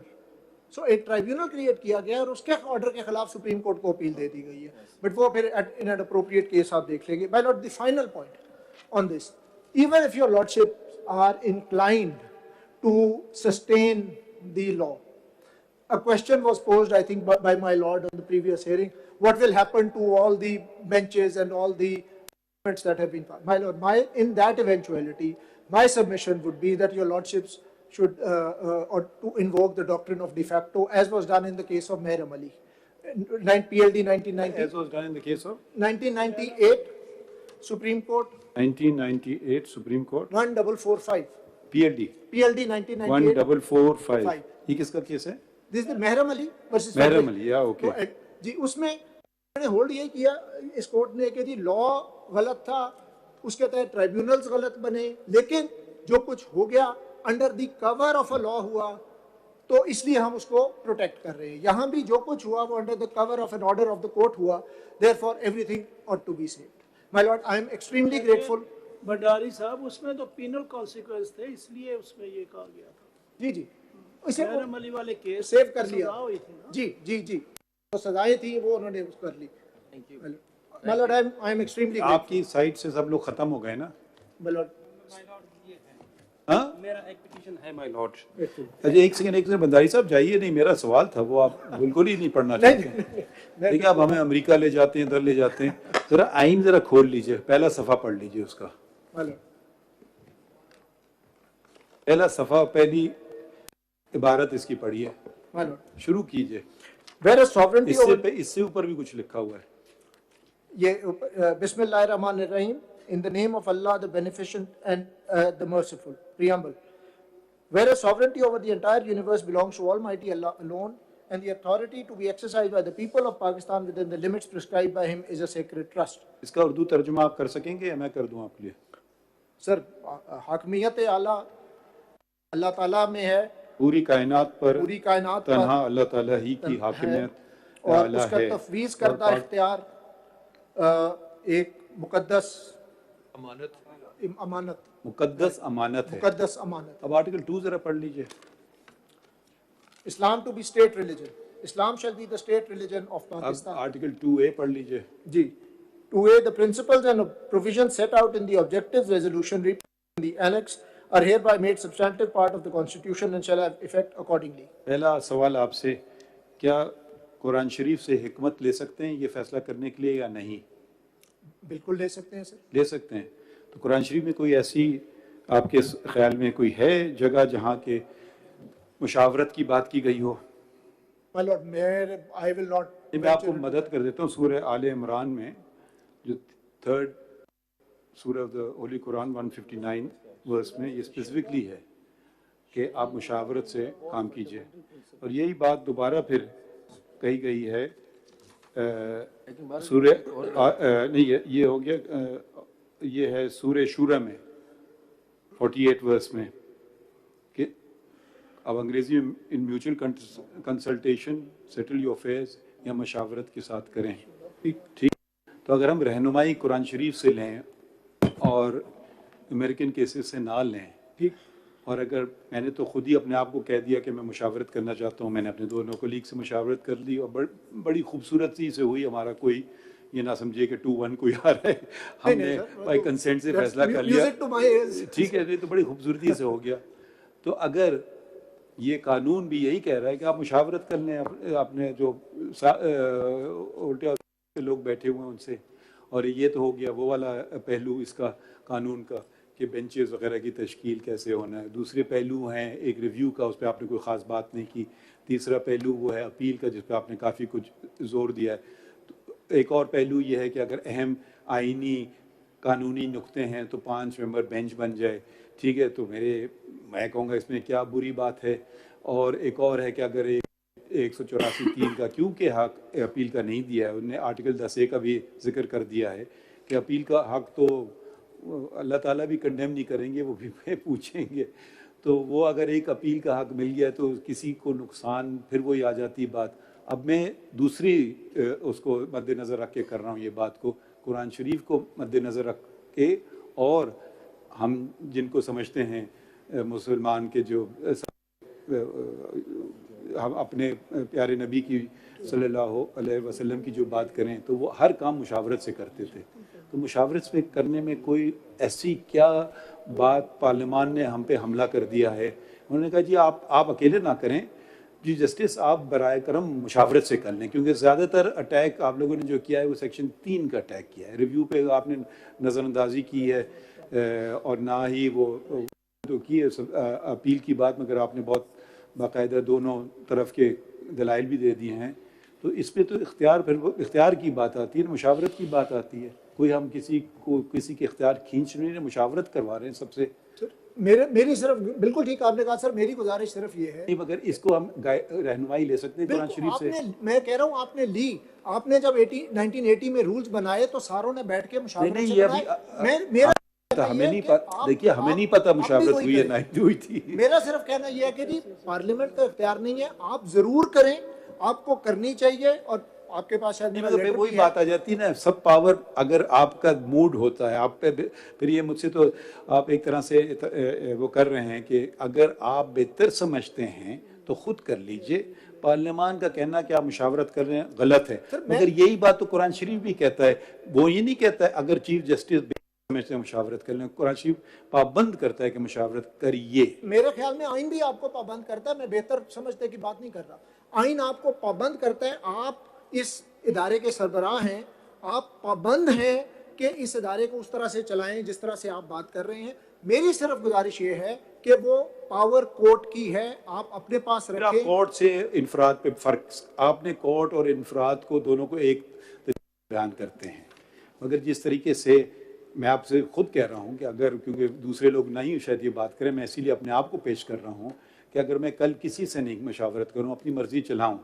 Speaker 2: So एक tribunal create किया गया और उसके ऑर्डर के खिलाफ सुप्रीम कोर्ट को appeal दे दी गई है, बट वो फिर इन एन अप्रोप्रिएट केस आप देख लेंगे। My lord, the final point on this, even if your lordship are inclined to sustain the law, a question was posed, I think, by my lord on the previous hearing. What will happen to all the benches and all the amendments that have been passed? My lord, in that eventuality, my submission would be that your lordships should or to invoke the doctrine of de facto, as was done in the case of Meher Ali, PLD 1990.
Speaker 4: As was done in the case of
Speaker 2: 1998 Supreme Court.
Speaker 4: 1998 Supreme Court.
Speaker 2: 1445.
Speaker 4: PLD
Speaker 2: 1998.
Speaker 4: 1445. ये किसका case है?
Speaker 2: This is Meher Ali versus
Speaker 4: Meher Ali, yeah, okay.
Speaker 2: जी, उसमें मैंने hold ये किया इस court ने कि जी लॉ गलत था, उसके तहत ट्राइब्यूनल्स गलत बने, लेकिन जो कुछ हो गया under the cover of a law हुआ, तो इसलिए हम उसको प्रोटेक्ट कर रहे हैं। यहाँ भी जो कुछ हुआ वो under the cover of an order of the court हुआ, therefore everything ought to be saved. My lord, I am extremely grateful.
Speaker 5: Bhandari साहब, उसमें तो पीनल कॉन्सिक्वेंस थे, इसलिए उसमें ये कहा गया था।
Speaker 2: जी जी,
Speaker 5: मेहर अली वाले केस
Speaker 2: सेव कर लिया।
Speaker 5: हुई थी ना?
Speaker 2: जी जी जी, तो सजाएं थी वो उन्होंने कर ली। Thank you my lord, I am extremely grateful.
Speaker 4: आपकी साइड से सब लोग खत्म हो गए ना?
Speaker 2: माय लॉर्ड,
Speaker 4: हाँ,
Speaker 14: मेरा एक पिटीशन है माय लॉर्ड।
Speaker 4: अच्छा, एक सेकंड भंडारी साहब जाइए, नहीं मेरा सवाल था वो आप बिल्कुल ही नहीं पढ़ना चाहते। देखिए, आप हमें अमेरिका ले जाते हैं, इधर ले जाते हैं, जरा आइन जरा खोल लीजिए, पहला सफा पढ़ लीजिए उसका। पहला सफ़ा पहली इबारत इसकी पढ़ी है,
Speaker 2: My lord.
Speaker 4: शुरू कीजिए।
Speaker 2: Whereas sovereignty over
Speaker 4: इससे ऊपर भी कुछ लिखा हुआ है।
Speaker 2: ये Bismillahir-Rahmanir-Rahim, in the name of Allah, the Beneficent and the Merciful. Preamble. Whereas sovereignty over the entire universe belongs to Almighty Allah alone, and the authority to be exercised by the people of Pakistan within the limits prescribed by Him is a sacred trust.
Speaker 4: इसका उर्दू तर्जुमा आप कर सकेंगे या मैं कर दूं आपके लिए?
Speaker 2: सर, हाकमियत आला अल्लाह ताला में है,
Speaker 4: पूरी कायनात पर तन्हा
Speaker 2: पर
Speaker 4: अल्लाह ताला ही की हाकिमियत
Speaker 2: और
Speaker 4: आला
Speaker 2: उसका
Speaker 4: है।
Speaker 2: तफवीज़ करदा इख्तियार एक मुकद्दस अमानत
Speaker 4: मुकद्दस अमानत है।
Speaker 2: मुकद्दस अमानत।
Speaker 4: अब आर्टिकल 2 जरा पढ़ लीजिए।
Speaker 2: Islam to be state religion. Islam shall be the state religion of Pakistan.
Speaker 4: Article 2A पढ़ लीजिए।
Speaker 2: जी। 2A, the principles and provisions set out in the objectives resolution in the annex are hereby made substantive part of the constitution and shall have effect accordingly.
Speaker 4: पहला सवाल आपसे, क्या कुरान शरीफ से हिकमत ले सकते हैं ये फैसला करने के लिए या नहीं?
Speaker 2: बिल्कुल ले सकते हैं सर।
Speaker 4: ले सकते हैं। तो कुरान शरीफ में कोई ऐसी आपके ख्याल में कोई है जगह जहाँ के मुशावरत की बात की गई हो?
Speaker 2: My lord, I will not.
Speaker 4: मैं आपको मदद कर देता हूँ। सूरह आले इमरान में जो 3rd surah of the holy Quran 159 verse में ये स्पेसिफिकली है कि आप मुशावरत से काम कीजिए, और यही बात दोबारा फिर कही गई है सूरह नहीं ये हो गया, ये है सूरह शूरा में 48 वर्स में कि अब अंग्रेजी में in mutual consultation settle your affairs या मशावरत के साथ करें। ठीक। तो अगर हम रहनुमाई कुरान शरीफ से लें और अमेरिकन केसेस से ना लें, ठीक, और अगर मैंने तो खुद ही अपने आप को कह दिया कि मैं मुशावरत करना चाहता हूँ, मैंने अपने दोनों कोलीग से मुशावरत कर ली और बड़ी खूबसूरत सी से हुई, हमारा कोई ये ना समझिए कि 2-1 कोई आ रहा है, हमने बाई कंसेंट से फैसला कर लिया, ठीक है, तो बड़ी खूबसूरती से हो गया। तो अगर ये कानून भी यही कह रहा है कि आप मुशावरत कर लें अपने जो उल्टे लोग बैठे हुए हैं उनसे, और ये तो हो गया वो वाला पहलू इसका कानून का कि बेंचेस वगैरह की तश्कील कैसे होना है। दूसरे पहलू हैं एक रिव्यू का, उस पर आपने कोई ख़ास बात नहीं की। तीसरा पहलू वो है अपील का, जिस पर आपने काफ़ी कुछ ज़ोर दिया है। तो एक और पहलू ये है कि अगर अहम आइनी कानूनी नुक्ते हैं तो 5 मेंबर बेंच बन जाए, ठीक है, तो मैं कहूँगा इसमें क्या बुरी बात है। और एक और है कि अगर 184(3) का क्योंकि हक अपील का नहीं दिया है, उन्होंने आर्टिकल 10A का भी जिक्र कर दिया है कि अपील का हक तो अल्लाह ताला भी कंडेम नहीं करेंगे, वो भी पूछेंगे। तो वो अगर एक अपील का हक मिल गया तो किसी को नुकसान, फिर वही आ जाती बात। अब मैं दूसरी उसको मद्देनज़र रख के कर रहा हूँ ये बात को, कुरान शरीफ को मद्देनज़र रख के, और हम जिनको समझते हैं मुसलमान के जो हम अपने प्यारे नबी की सल्लल्लाहु अलैहि वसल्लम की जो बात करें तो वो हर काम मुशावरत से करते थे। तो मुशावरत पे करने में कोई ऐसी क्या बात पार्लियामान ने हम पे हमला कर दिया है? उन्होंने कहा जी आप अकेले ना करें जी जस्टिस, आप बराए करम मुशावरत से कर लें, क्योंकि ज़्यादातर अटैक आप लोगों ने जो किया है वो सेक्शन 3 का अटैक किया है। रिव्यू पे आपने नज़रअंदाजी की है और ना ही वो तो की है अपील की बात, मगर आपने बहुत बाकायदा दोनों तरफ के दलाइल भी दे दिए हैं। तो इस पर तो इख्तियार की बात आती है, मुशावरत की बात आती है। कोई हम किसी के इख्तियार खींच नहीं रहे, मुशावरत करवा रहे हैं सबसे।
Speaker 2: मेरी सिर्फ बिल्कुल ठीक आपने कहा सर, मेरी गुजारिश सिर्फ ये है,
Speaker 4: नहीं मगर इसको हम रहनुमाई ले सकते हैं कुरान शरीफ से।
Speaker 2: मैं कह रहा हूँ आपने ली, आपने जब 1980 में रूल्स बनाए तो सारों ने बैठ के मुशावरत
Speaker 4: नहीं, ये अभी हमें नहीं पता, देखिए हमें नहीं पता मुशावरत हुई है नहीं हुई थी।
Speaker 2: मेरा सिर्फ कहना यह है कि जी पार्लियामेंट का इख्तियार नहीं है, आप जरूर करें, आपको करनी चाहिए, और आपके पास शायद
Speaker 4: वही बात आ जाती है ना, सब पावर अगर आपका मूड होता है आप पे, फिर ये मुझसे तो आप एक तरह से वो कर रहे हैं कि अगर आप बेहतर समझते हैं तो खुद कर लीजिए। पार्लियामान का कहना कि आप मुशावरत कर रहे हैं गलत है, मगर यही बात तो कुरान शरीफ भी कहता है। वो ये नहीं कहता है अगर चीफ जस्टिस समझते हैं मुशावरत कर लें, कुरान शरीफ पाबंद करता है कि मुशावरत करिए।
Speaker 2: मेरे ख्याल में आइन भी आपको पाबंद करता है, मैं बेहतर समझते की बात नहीं कर रहा, आइन आपको पाबंद करता है। आप इस इदारे के सरबराह हैं, आप पाबंद हैं कि इस इदारे को उस तरह से चलाएं जिस तरह से आप बात कर रहे हैं। मेरी सिर्फ गुजारिश ये है कि वो पावर कोर्ट की है, आप अपने पास रखें।
Speaker 4: कोर्ट से इनफराद पे फर्क, आपने कोर्ट और इनफराद को दोनों को एक बयान करते हैं, मगर जिस तरीके से मैं आपसे खुद कह रहा हूँ कि अगर, क्योंकि दूसरे लोग नहीं शायद ये बात करें, मैं इसीलिए अपने आप को पेश कर रहा हूँ कि अगर मैं कल किसी से नहीं मशावरत करूँ, अपनी मर्जी चलाऊँ,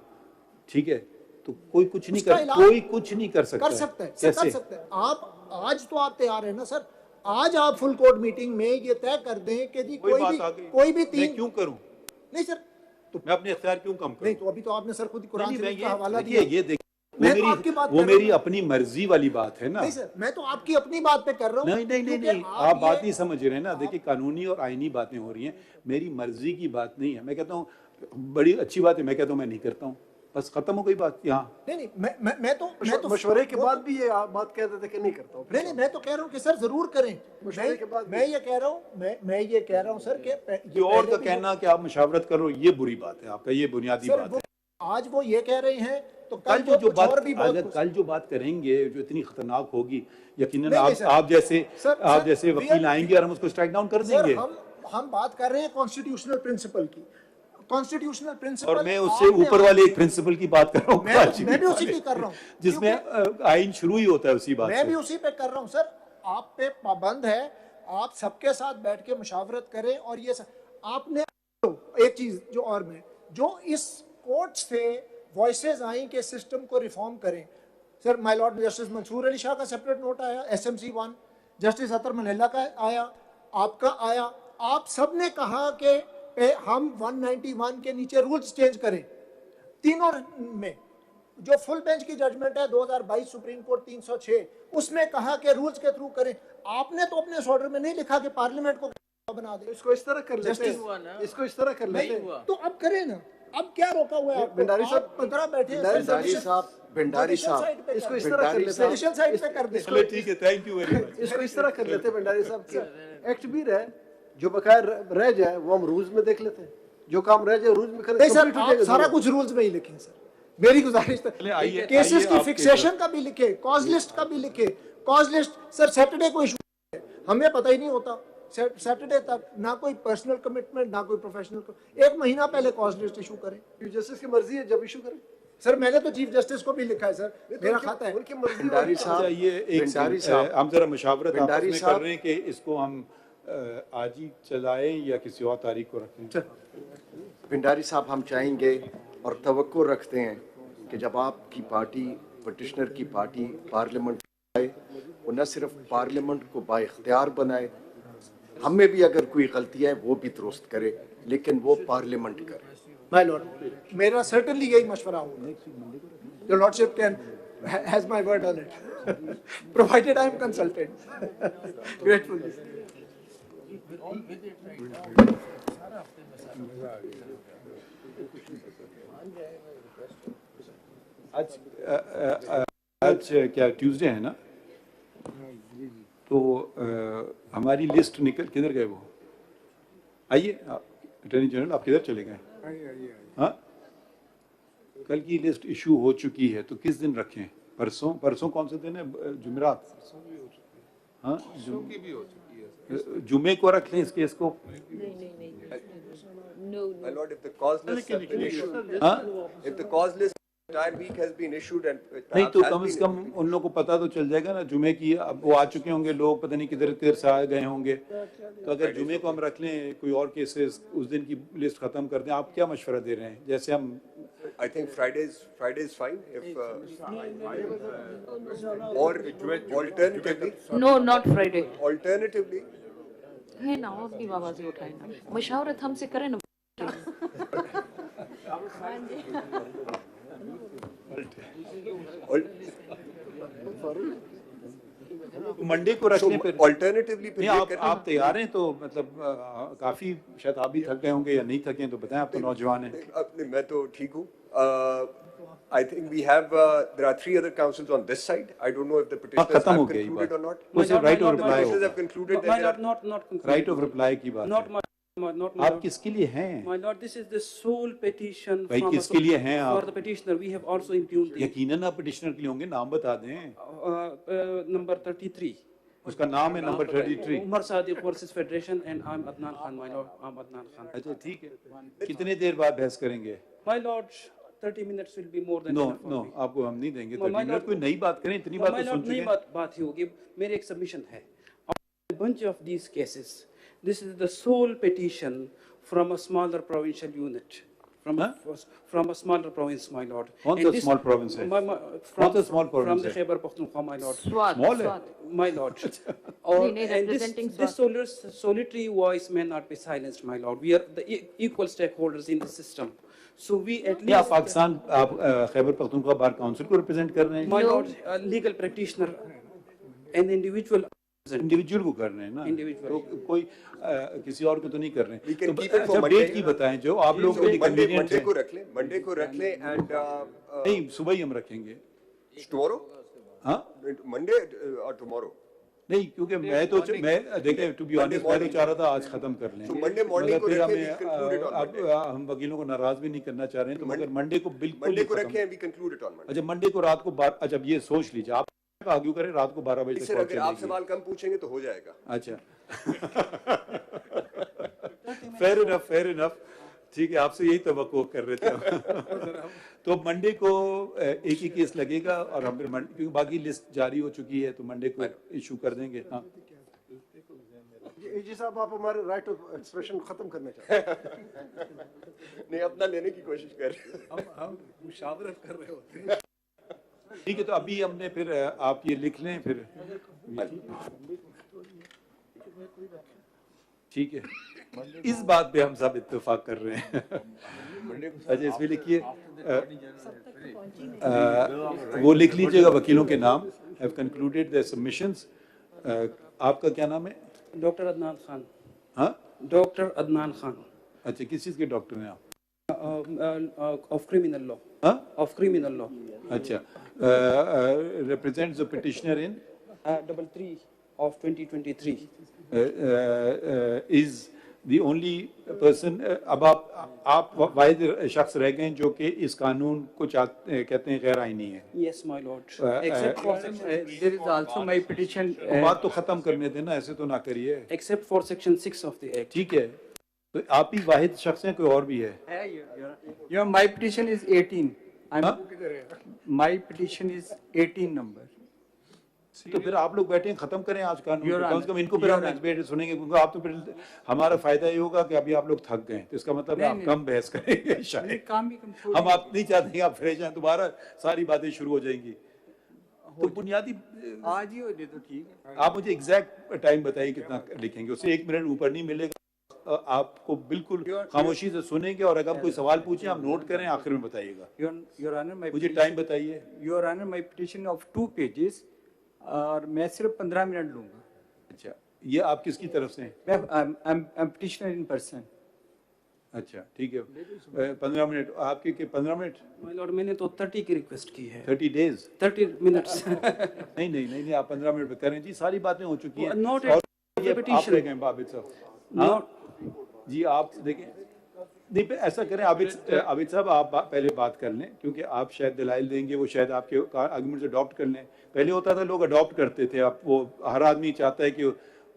Speaker 4: ठीक है, तो कोई कुछ नहीं कर सकता।
Speaker 2: कर सकता है, कैसे कर सकता है? आप आज तो आप तैयार है ना सर, आज आप फुल कोर्ट मीटिंग में ये तय कर दें कि जी कोई भी तीन,
Speaker 4: मैं क्यों करूं?
Speaker 2: नहीं सर,
Speaker 4: तो मैं अपने इख्तियार क्यों कम करूं?
Speaker 2: नहीं, तो अभी तो आपने सर खुद कुरान शरीफ का हवाला
Speaker 4: दिया। ये देखिए, वो मेरी अपनी मर्जी वाली बात है ना।
Speaker 2: नहीं सर, मैं तो आपकी अपनी बात पे कर रहा हूँ।
Speaker 4: नहीं, आप बात नहीं समझ रहे हैं ना। देखिए, कानूनी और आईनी बातें हो रही हैं, मेरी मर्जी की बात नहीं है। मैं कहता हूँ बड़ी अच्छी बात है, मैं कहता हूँ मैं नहीं करता हूँ, बस खत्म हो गई बात यहाँ।
Speaker 2: नहीं, मैं तो
Speaker 8: मशवरे के बाद भी ये बात कह देते कि नहीं करता हूँ।
Speaker 2: नहीं, मैं तो कह रहा हूँ कि सर जरूर करें।
Speaker 8: मशवरे के बाद
Speaker 2: मैं ये कह रहा हूँ सर कि
Speaker 4: और का कहना कि आप मशावरत करो, ये बुरी बात है, आपका ये बुनियादी बात है।
Speaker 2: आज वो ये कह रहे हैं, तो
Speaker 4: कल जो बात करेंगे जो इतनी खतरनाक होगी, यकीनन आप जैसे वकील आएंगे और हम उसको स्ट्राइक डाउन कर देंगे।
Speaker 2: हम बात कर रहे हैं कॉन्स्टिट्यूशनल प्रिंसिपल की, कॉन्स्टिट्यूशनल प्रिंसिपल,
Speaker 4: और मैं उससे ऊपर वाले एक प्रिंसिपल की बात कर रहा हूँ।
Speaker 2: मैं भी उसी की कर रहा हूँ,
Speaker 4: जिसमें आइन शुरू ही होता है उसी बात।
Speaker 2: मैं भी उसी पे कर रहा हूँ सर। आप पे पाबंद है, आप सबके साथ बैठ के मुशावरत करें। और ये आपने एक चीज जो इस कोर्ट से वॉइसेस आई कि सिस्टम को रिफॉर्म करें। Sir, my lord justice Mansoor Ali Shah का सेपरेट नोट आया, SMC 1, जस्टिस अतर मनेला का आया, आपका आया। आप सब ने कहा कि हम 191 के नीचे रूल्स चेंज करें। तीनों में जो फुल बेंच की जजमेंट है 2022 सुप्रीम कोर्ट 306, उसमें कहा कि रूल्स के थ्रू करें। आपने तो अपने ऑर्डर में नहीं लिखा कि पार्लियामेंट को बना दे।
Speaker 8: इसको इस तरह कर लेते हैं, इसको इस तरह कर लेते हैं।
Speaker 2: तो अब करें ना, अब क्या रोका हुआ है?
Speaker 8: भंडारी साहब
Speaker 2: 15 बैठे हैं।
Speaker 7: भंडारी साहब
Speaker 8: इसको इस तरह कर लेते हैं,
Speaker 2: साइड पे कर दे।
Speaker 4: चलो ठीक है, थैंक यू वेरी मच।
Speaker 8: इसको इस तरह कर लेते हैं भंडारी साहब, एक्ट भी रहे, जो बकाया रह जाए वो हम रूल्स में देख लेते हैं, जो काम रह जाए रूल्स में करें।
Speaker 2: नहीं सर, आप सारा कुछ रूल्स में ही लिखें सर, मेरी गुजारिश है। केसेस की फिक्सेशन का भी लिखे, कॉज लिस्ट का भी लिखे। कॉज लिस्ट सर सैटरडे को इशू है, हमें पता ही नहीं होता सैटरडे तक, ना कोई पर्सनल कमिटमेंट ना कोई प्रोफेशनल। 1 महीना पहले कॉज लिस्ट इशू करें।
Speaker 8: चीफ जस्टिस की मर्जी है जब इशू करें।
Speaker 2: सर, मैंने तो चीफ जस्टिस को भी लिखा है सर, मेरा खाता है।
Speaker 8: उनकी मर्जी।
Speaker 7: भंडारी साहब,
Speaker 4: ये एक हम जरा मशावरत आपस में कर रहे हैं कि इसको हम आज ही चलाएं या किसी और तारीख को रखें।
Speaker 7: भंडारी साहब, हम चाहेंगे और तवक्को रखते हैं कि जब आपकी पार्टी, पटिशनर की पार्टी पार्लियामेंट आए, वो न सिर्फ पार्लियामेंट को बाइख्तियार बनाए, हमें भी अगर कोई गलती है वो भी दुरुस्त करे, लेकिन वो पार्लियामेंट करे।
Speaker 2: माय लॉर्ड, मेरा सर्टेनली यही मशवरा होगा। Your lordship can has my word on it provided I am consulted. Grateful.
Speaker 4: आज क्या ट्यूसडे है ना, तो हमारी लिस्ट निकल, किधर गए वो? आइए अटॉर्नी जनरल, आप किधर चले गए? हाँ, कल की लिस्ट इशू हो चुकी है, तो किस दिन रखें? परसों कौन से दिन है? जुमेरात। हाँ, जुमे को रख लें इस केस को।
Speaker 7: My lord, if the cause list has been issued, if the cause list entire week has been issued and
Speaker 4: नहीं, तो कम से कम उन लोगों को पता तो चल जाएगा ना जुमे की। अब वो आ चुके होंगे लोग, पता नहीं किधर से आ गए होंगे, तो अगर जुमे को हम रख लें, कोई और केसेस उस दिन की लिस्ट खत्म कर दें। आप क्या मशवरा दे रहे हैं? जैसे हम
Speaker 7: I think Friday is fine. If or alternatively,
Speaker 10: No, not Friday.
Speaker 7: alternatively,
Speaker 10: है ना, आपकी आवाज़ उठाए ना, मशावरत हमसे करें ना।
Speaker 4: मंडे को रखने पर
Speaker 7: alternatively
Speaker 4: नहीं, आप तैयार हैं? तो मतलब काफी, शायद आप भी थक गए होंगे या नहीं थके, तो बताएं, आप तो नौजवान हैं।
Speaker 7: मैं तो ठीक हूँ। I think we have there are 3 other councils on this side. I don't know if the petitioners have concluded or not.
Speaker 4: Right of reply
Speaker 7: Petitioners have concluded that there are
Speaker 4: right of reply की बात है। आप किसके लिए हैं?
Speaker 14: My lord, this is the sole petition
Speaker 4: भाई किसके लिए हैं
Speaker 14: for
Speaker 4: आप?
Speaker 14: the petitioner. We have also impugned
Speaker 4: यकीनन आप पिटिशनर के लिए होंगे, नाम बता दें।
Speaker 14: number 33.
Speaker 4: उसका नाम है number 33।
Speaker 14: Umar Sadiq versus Federation, and I'm Adnan Khan, my lord. I'm Adnan Khan.
Speaker 4: अच्छा ठीक है, कितने देर बाद बहस करेंगे?
Speaker 14: My lord, 30 minutes will be more than
Speaker 4: no
Speaker 14: enough for
Speaker 4: no
Speaker 14: me.
Speaker 4: आपको हम नहीं देंगे 30
Speaker 14: My
Speaker 4: मिनट,
Speaker 14: lord,
Speaker 4: कोई नई बात करें, इतनी बात
Speaker 14: My
Speaker 4: तो सुन
Speaker 14: lord,
Speaker 4: चुके
Speaker 14: नई
Speaker 4: हैं।
Speaker 14: बात ही होगी। मेरी एक submission है. A bunch of these cases, this is the sole petition from a smaller provincial unit. From a smaller province, my lord.
Speaker 4: कौन सा small province है? कौन सा small province
Speaker 14: From the
Speaker 4: है?
Speaker 14: Khyber Pakhtunkhwa, my lord.
Speaker 4: Small है?
Speaker 14: My lord. And this solitary voice may not be silenced, my lord. We are the equal stakeholders in the system. So we at least...
Speaker 4: आप पाकिस्तान, आप Khyber Pakhtunkhwa bar council को represent कर रहे हैं?
Speaker 14: My lord, a legal practitioner, an individual
Speaker 4: को कर रहे हैं ना, तो कोई किसी और को तो नहीं कर रहे हैं। तो अच्छा डेट की बताएं जो आप लोग को कन्वीनियंट है।
Speaker 15: मंडे को रख लें एंड
Speaker 4: नहीं सुबह ही हम रखेंगे।
Speaker 15: टुमारो?
Speaker 4: हाँ
Speaker 15: मंडे और टुमारो
Speaker 4: नहीं, क्योंकि मैं देखें टू बी ऑनेस्ट मैं तो चाह रहा था आज खत्म कर लें,
Speaker 15: मंडे मॉर्निंग को
Speaker 4: रखें। हम वकीलों को नाराज भी नहीं करना चाह रहे हैं, तो मगर मंडे को बिल्कुल
Speaker 15: मंडे को रखें, we conclude it on Monday.
Speaker 4: अच्छा मंडे को रात को 12, अच्छा ये सोच लीजिए, आप आर्ग्यू करें रात को 12 बजे तक।
Speaker 15: अगर आप सवाल कम पूछेंगे तो हो जाएगा।
Speaker 4: अच्छा फेयर इनफ ठीक है, आपसे यही तवक्को कर रहे थे। तो मंडे को एक ही केस लगेगा और हम फिर क्योंकि बाकी लिस्ट जारी हो चुकी है तो मंडे को इशू कर देंगे। हाँ
Speaker 8: जी साहब, आप हमारे राइट ऑफ एक्सप्रेशन खत्म करना चाहते हैं?
Speaker 15: नहीं, अपना लेने की कोशिश कर रहे हैं।
Speaker 1: हम मुशावरत कर रहे होते हैं।
Speaker 4: ठीक है, तो अभी हमने फिर आप ये लिख लें फिर। ठीक है, इस बात पे हम सब इत्तेफाक कर रहे हैं। अच्छा इसमें लिखिए, वो लिख लीजिएगा वकीलों के नाम। Have concluded the submissions. आपका क्या नाम है?
Speaker 14: डॉक्टर अदनान खान।
Speaker 4: हाँ
Speaker 14: डॉक्टर अदनान खान।
Speaker 4: अच्छा किस चीज़ के डॉक्टर हैं आप?
Speaker 14: Of criminal law.
Speaker 4: हाँ
Speaker 14: ऑफ क्रिमिनल लॉ।
Speaker 4: अच्छा represents the petitioner in
Speaker 14: 3 of 2023
Speaker 4: is the only person। अब आप वाहिद शख्स रह गए जो कि इस कानून को कहते हैं गैर आईनी है।
Speaker 14: Yes my lord, except for
Speaker 3: there is also my petition।
Speaker 4: बात तो खत्म करने देना, ऐसे तो ना करिए।
Speaker 14: except for section 6 of the act।
Speaker 4: ठीक है, तो आप ही वाहिद शख्स हैं, कोई और भी है?
Speaker 3: Your my petition is 18। My petition is 18 number।
Speaker 4: तो फिर आप लोग बैठे खत्म करें आज कानून, कम से कम इनको फिर हम नेक्स्ट डेट सुनेंगे, क्योंकि आप तो फिर हमारा फायदा ये होगा कि अभी आप लोग थक गए, तो इसका मतलब आप कम बहस करेंगे शायद। हम आप नहीं चाहते हैं आप फ्रेश हैं, दोबारा सारी बातें शुरू हो जाएंगी। तो बुनियादी
Speaker 3: आज ही हो दे तो ठीक है।
Speaker 4: आप मुझे एग्जैक्ट टाइम बताइए कितना लिखेंगे, उससे 1 मिनट ऊपर नहीं मिलेगा। आपको बिल्कुल खामोशी से सुनेंगे और अगर कोई सवाल पूछे आप नोट करें, आखिर में बताइएगा।
Speaker 3: Your Honor,
Speaker 4: मुझे टाइम बताइए।
Speaker 3: Your Honor, my petition of 2 pages और मैं सिर्फ 15 मिनट लूंगा।
Speaker 4: अच्छा, ये आप किसकी तरफ से हैं?
Speaker 3: I'm petitioner in person।
Speaker 4: अच्छा ठीक है, 15 मिनट आपके के 15 मिनट।
Speaker 14: My lord, मैंने तो 30 की रिक्वेस्ट की है।
Speaker 4: 30 days
Speaker 14: 30 मिनट्स।
Speaker 4: नहीं आप 15 मिनट पे करें जी, सारी बातें हो चुकी हैं।
Speaker 14: Not
Speaker 4: और ये
Speaker 14: petition।
Speaker 4: आप रह गए बाबित साहब। जी आप देखें, नहीं पे ऐसा करें आबिद साहब, आप पहले बात कर लें, क्योंकि आप शायद दलाइल देंगे, वो शायद आपके आर्गुमेंट अडॉप्ट कर लें। पहले होता था लोग अडॉप्ट करते थे, अब वो हर आदमी चाहता है कि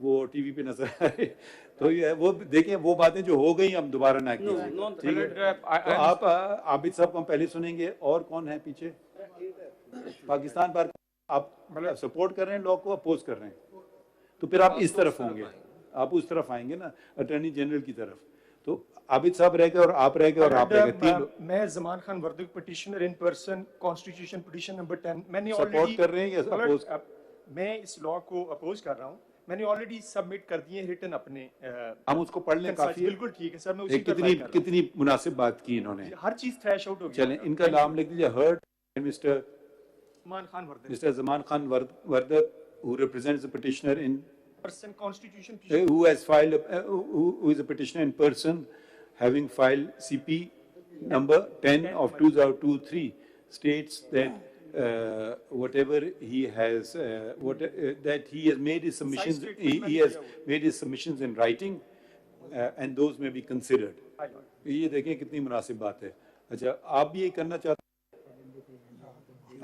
Speaker 4: वो टीवी पे नजर आए। तो ये वो देखें, वो बातें जो हो गई हम दोबारा ना कीजिए, ठीक है? तो आप आबिद साहब को हम पहले सुनेंगे। और कौन है पीछे? पाकिस्तान पर आप मतलब सपोर्ट कर रहे हैं, लॉ को अपोज कर रहे हैं, तो फिर आप इस तरफ होंगे, आप उस तरफ आएंगे ना, अटॉर्नी जनरल की तरफ। तो आबिद साहब रह गए और आप रह गए और आप रह गए।
Speaker 16: मैं Zaman Khan Wardak petitioner in person constitution petition number 10 मैंने
Speaker 4: सपोर्ट कर रहे हैं या अपोज?
Speaker 16: मैं इस लॉ को अपोज कर रहा हूँ। मैंने ऑलरेडी सबमिट कर दिए रिटन अपने।
Speaker 4: हम उसको पढ़ लें, काफी
Speaker 16: बिल्कुल ठीक है सर, मैं उसी
Speaker 4: कितनी मुनासिब बात की इन्होंने,
Speaker 16: हर चीज थ्रैश आउट हो गई।
Speaker 4: चलें इनका नाम लिख दीजिए। Heard mister
Speaker 16: Zaman
Speaker 4: Khan Wardak who represents the petitioner in
Speaker 16: person constitution
Speaker 4: who has filed who is a petitioner in person having filed CP number 10 of 2023 states that whatever he has that he has made his submissions, he has made his submissions in writing and those may be considered। ये देखें कितनी मुनासिब बात है। अच्छा आप भी ये करना चाहते हैं?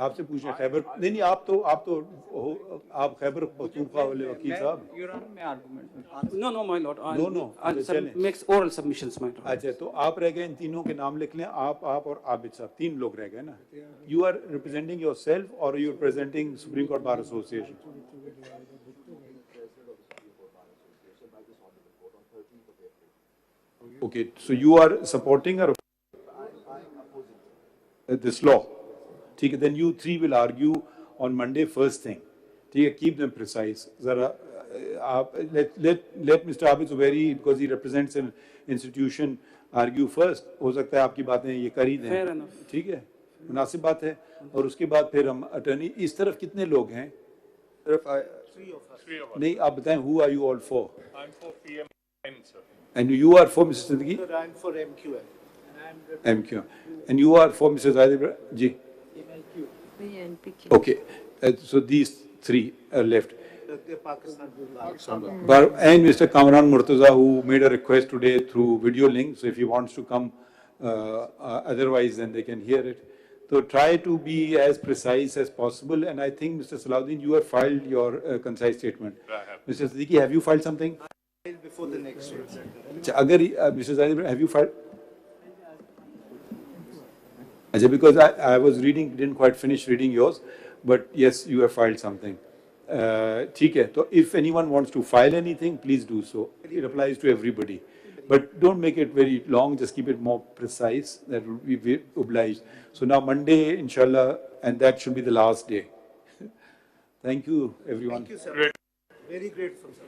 Speaker 4: आपसे पूछना खैबर नहीं नहीं आप खैबर पख्तूनख्वा वाले वकील साहब
Speaker 14: No, my lord.
Speaker 4: No,
Speaker 14: Makes oral submissions, my lord.
Speaker 4: अच्छा तो आप रह गए इन तीनों के नाम लिख लें आप और आबिद साहब 3 लोग रह गए ना You are representing yourself or you are representing Supreme Court Bar Association? Okay, so you are supporting or this law. ठीक है, then you 3 will argue on Monday first thing. ठीक है, keep them precise. जरा let Mr. Abid Zubairi because he represents an institution argue first. हो सकता है आपकी बातें ये कर ही दें.
Speaker 14: Fair enough.
Speaker 4: ठीक है, मुनासिब बात है. और उसके बाद फिर हम attorney इस तरफ कितने लोग हैं?
Speaker 15: सिर्फ
Speaker 12: 3 of us.
Speaker 4: नहीं आप बताएं who are you all for?
Speaker 12: I'm for PM9, sir.
Speaker 4: And you are for Mr. Siddiqui?
Speaker 2: Sir, I'm for MQM.
Speaker 4: MQ. And you are for Mr. Zahid Ibrahim? Ji. Okay, so these 3 are left. And Mr. Kamran Murtaza, who made a request today through video link, so if he wants to come, otherwise then they can hear it. So try to be as precise as possible, and I think Mr. Salahuddin, you have filed your concise statement. Mr. Siddiqui, have you filed something?
Speaker 2: Before the next one.
Speaker 4: Mr. Zahid Ibrahim, have you filed? Because I was reading, didn't quite finish reading yours, but yes, you have filed something. ठीक है, so if anyone wants to file anything, please do so. It applies to everybody. But don't make it very long, just keep it more precise, that will be obliged. So now Monday, inshallah, and that should be the last day. Thank you, everyone.
Speaker 2: Thank you, sir. Very grateful, sir.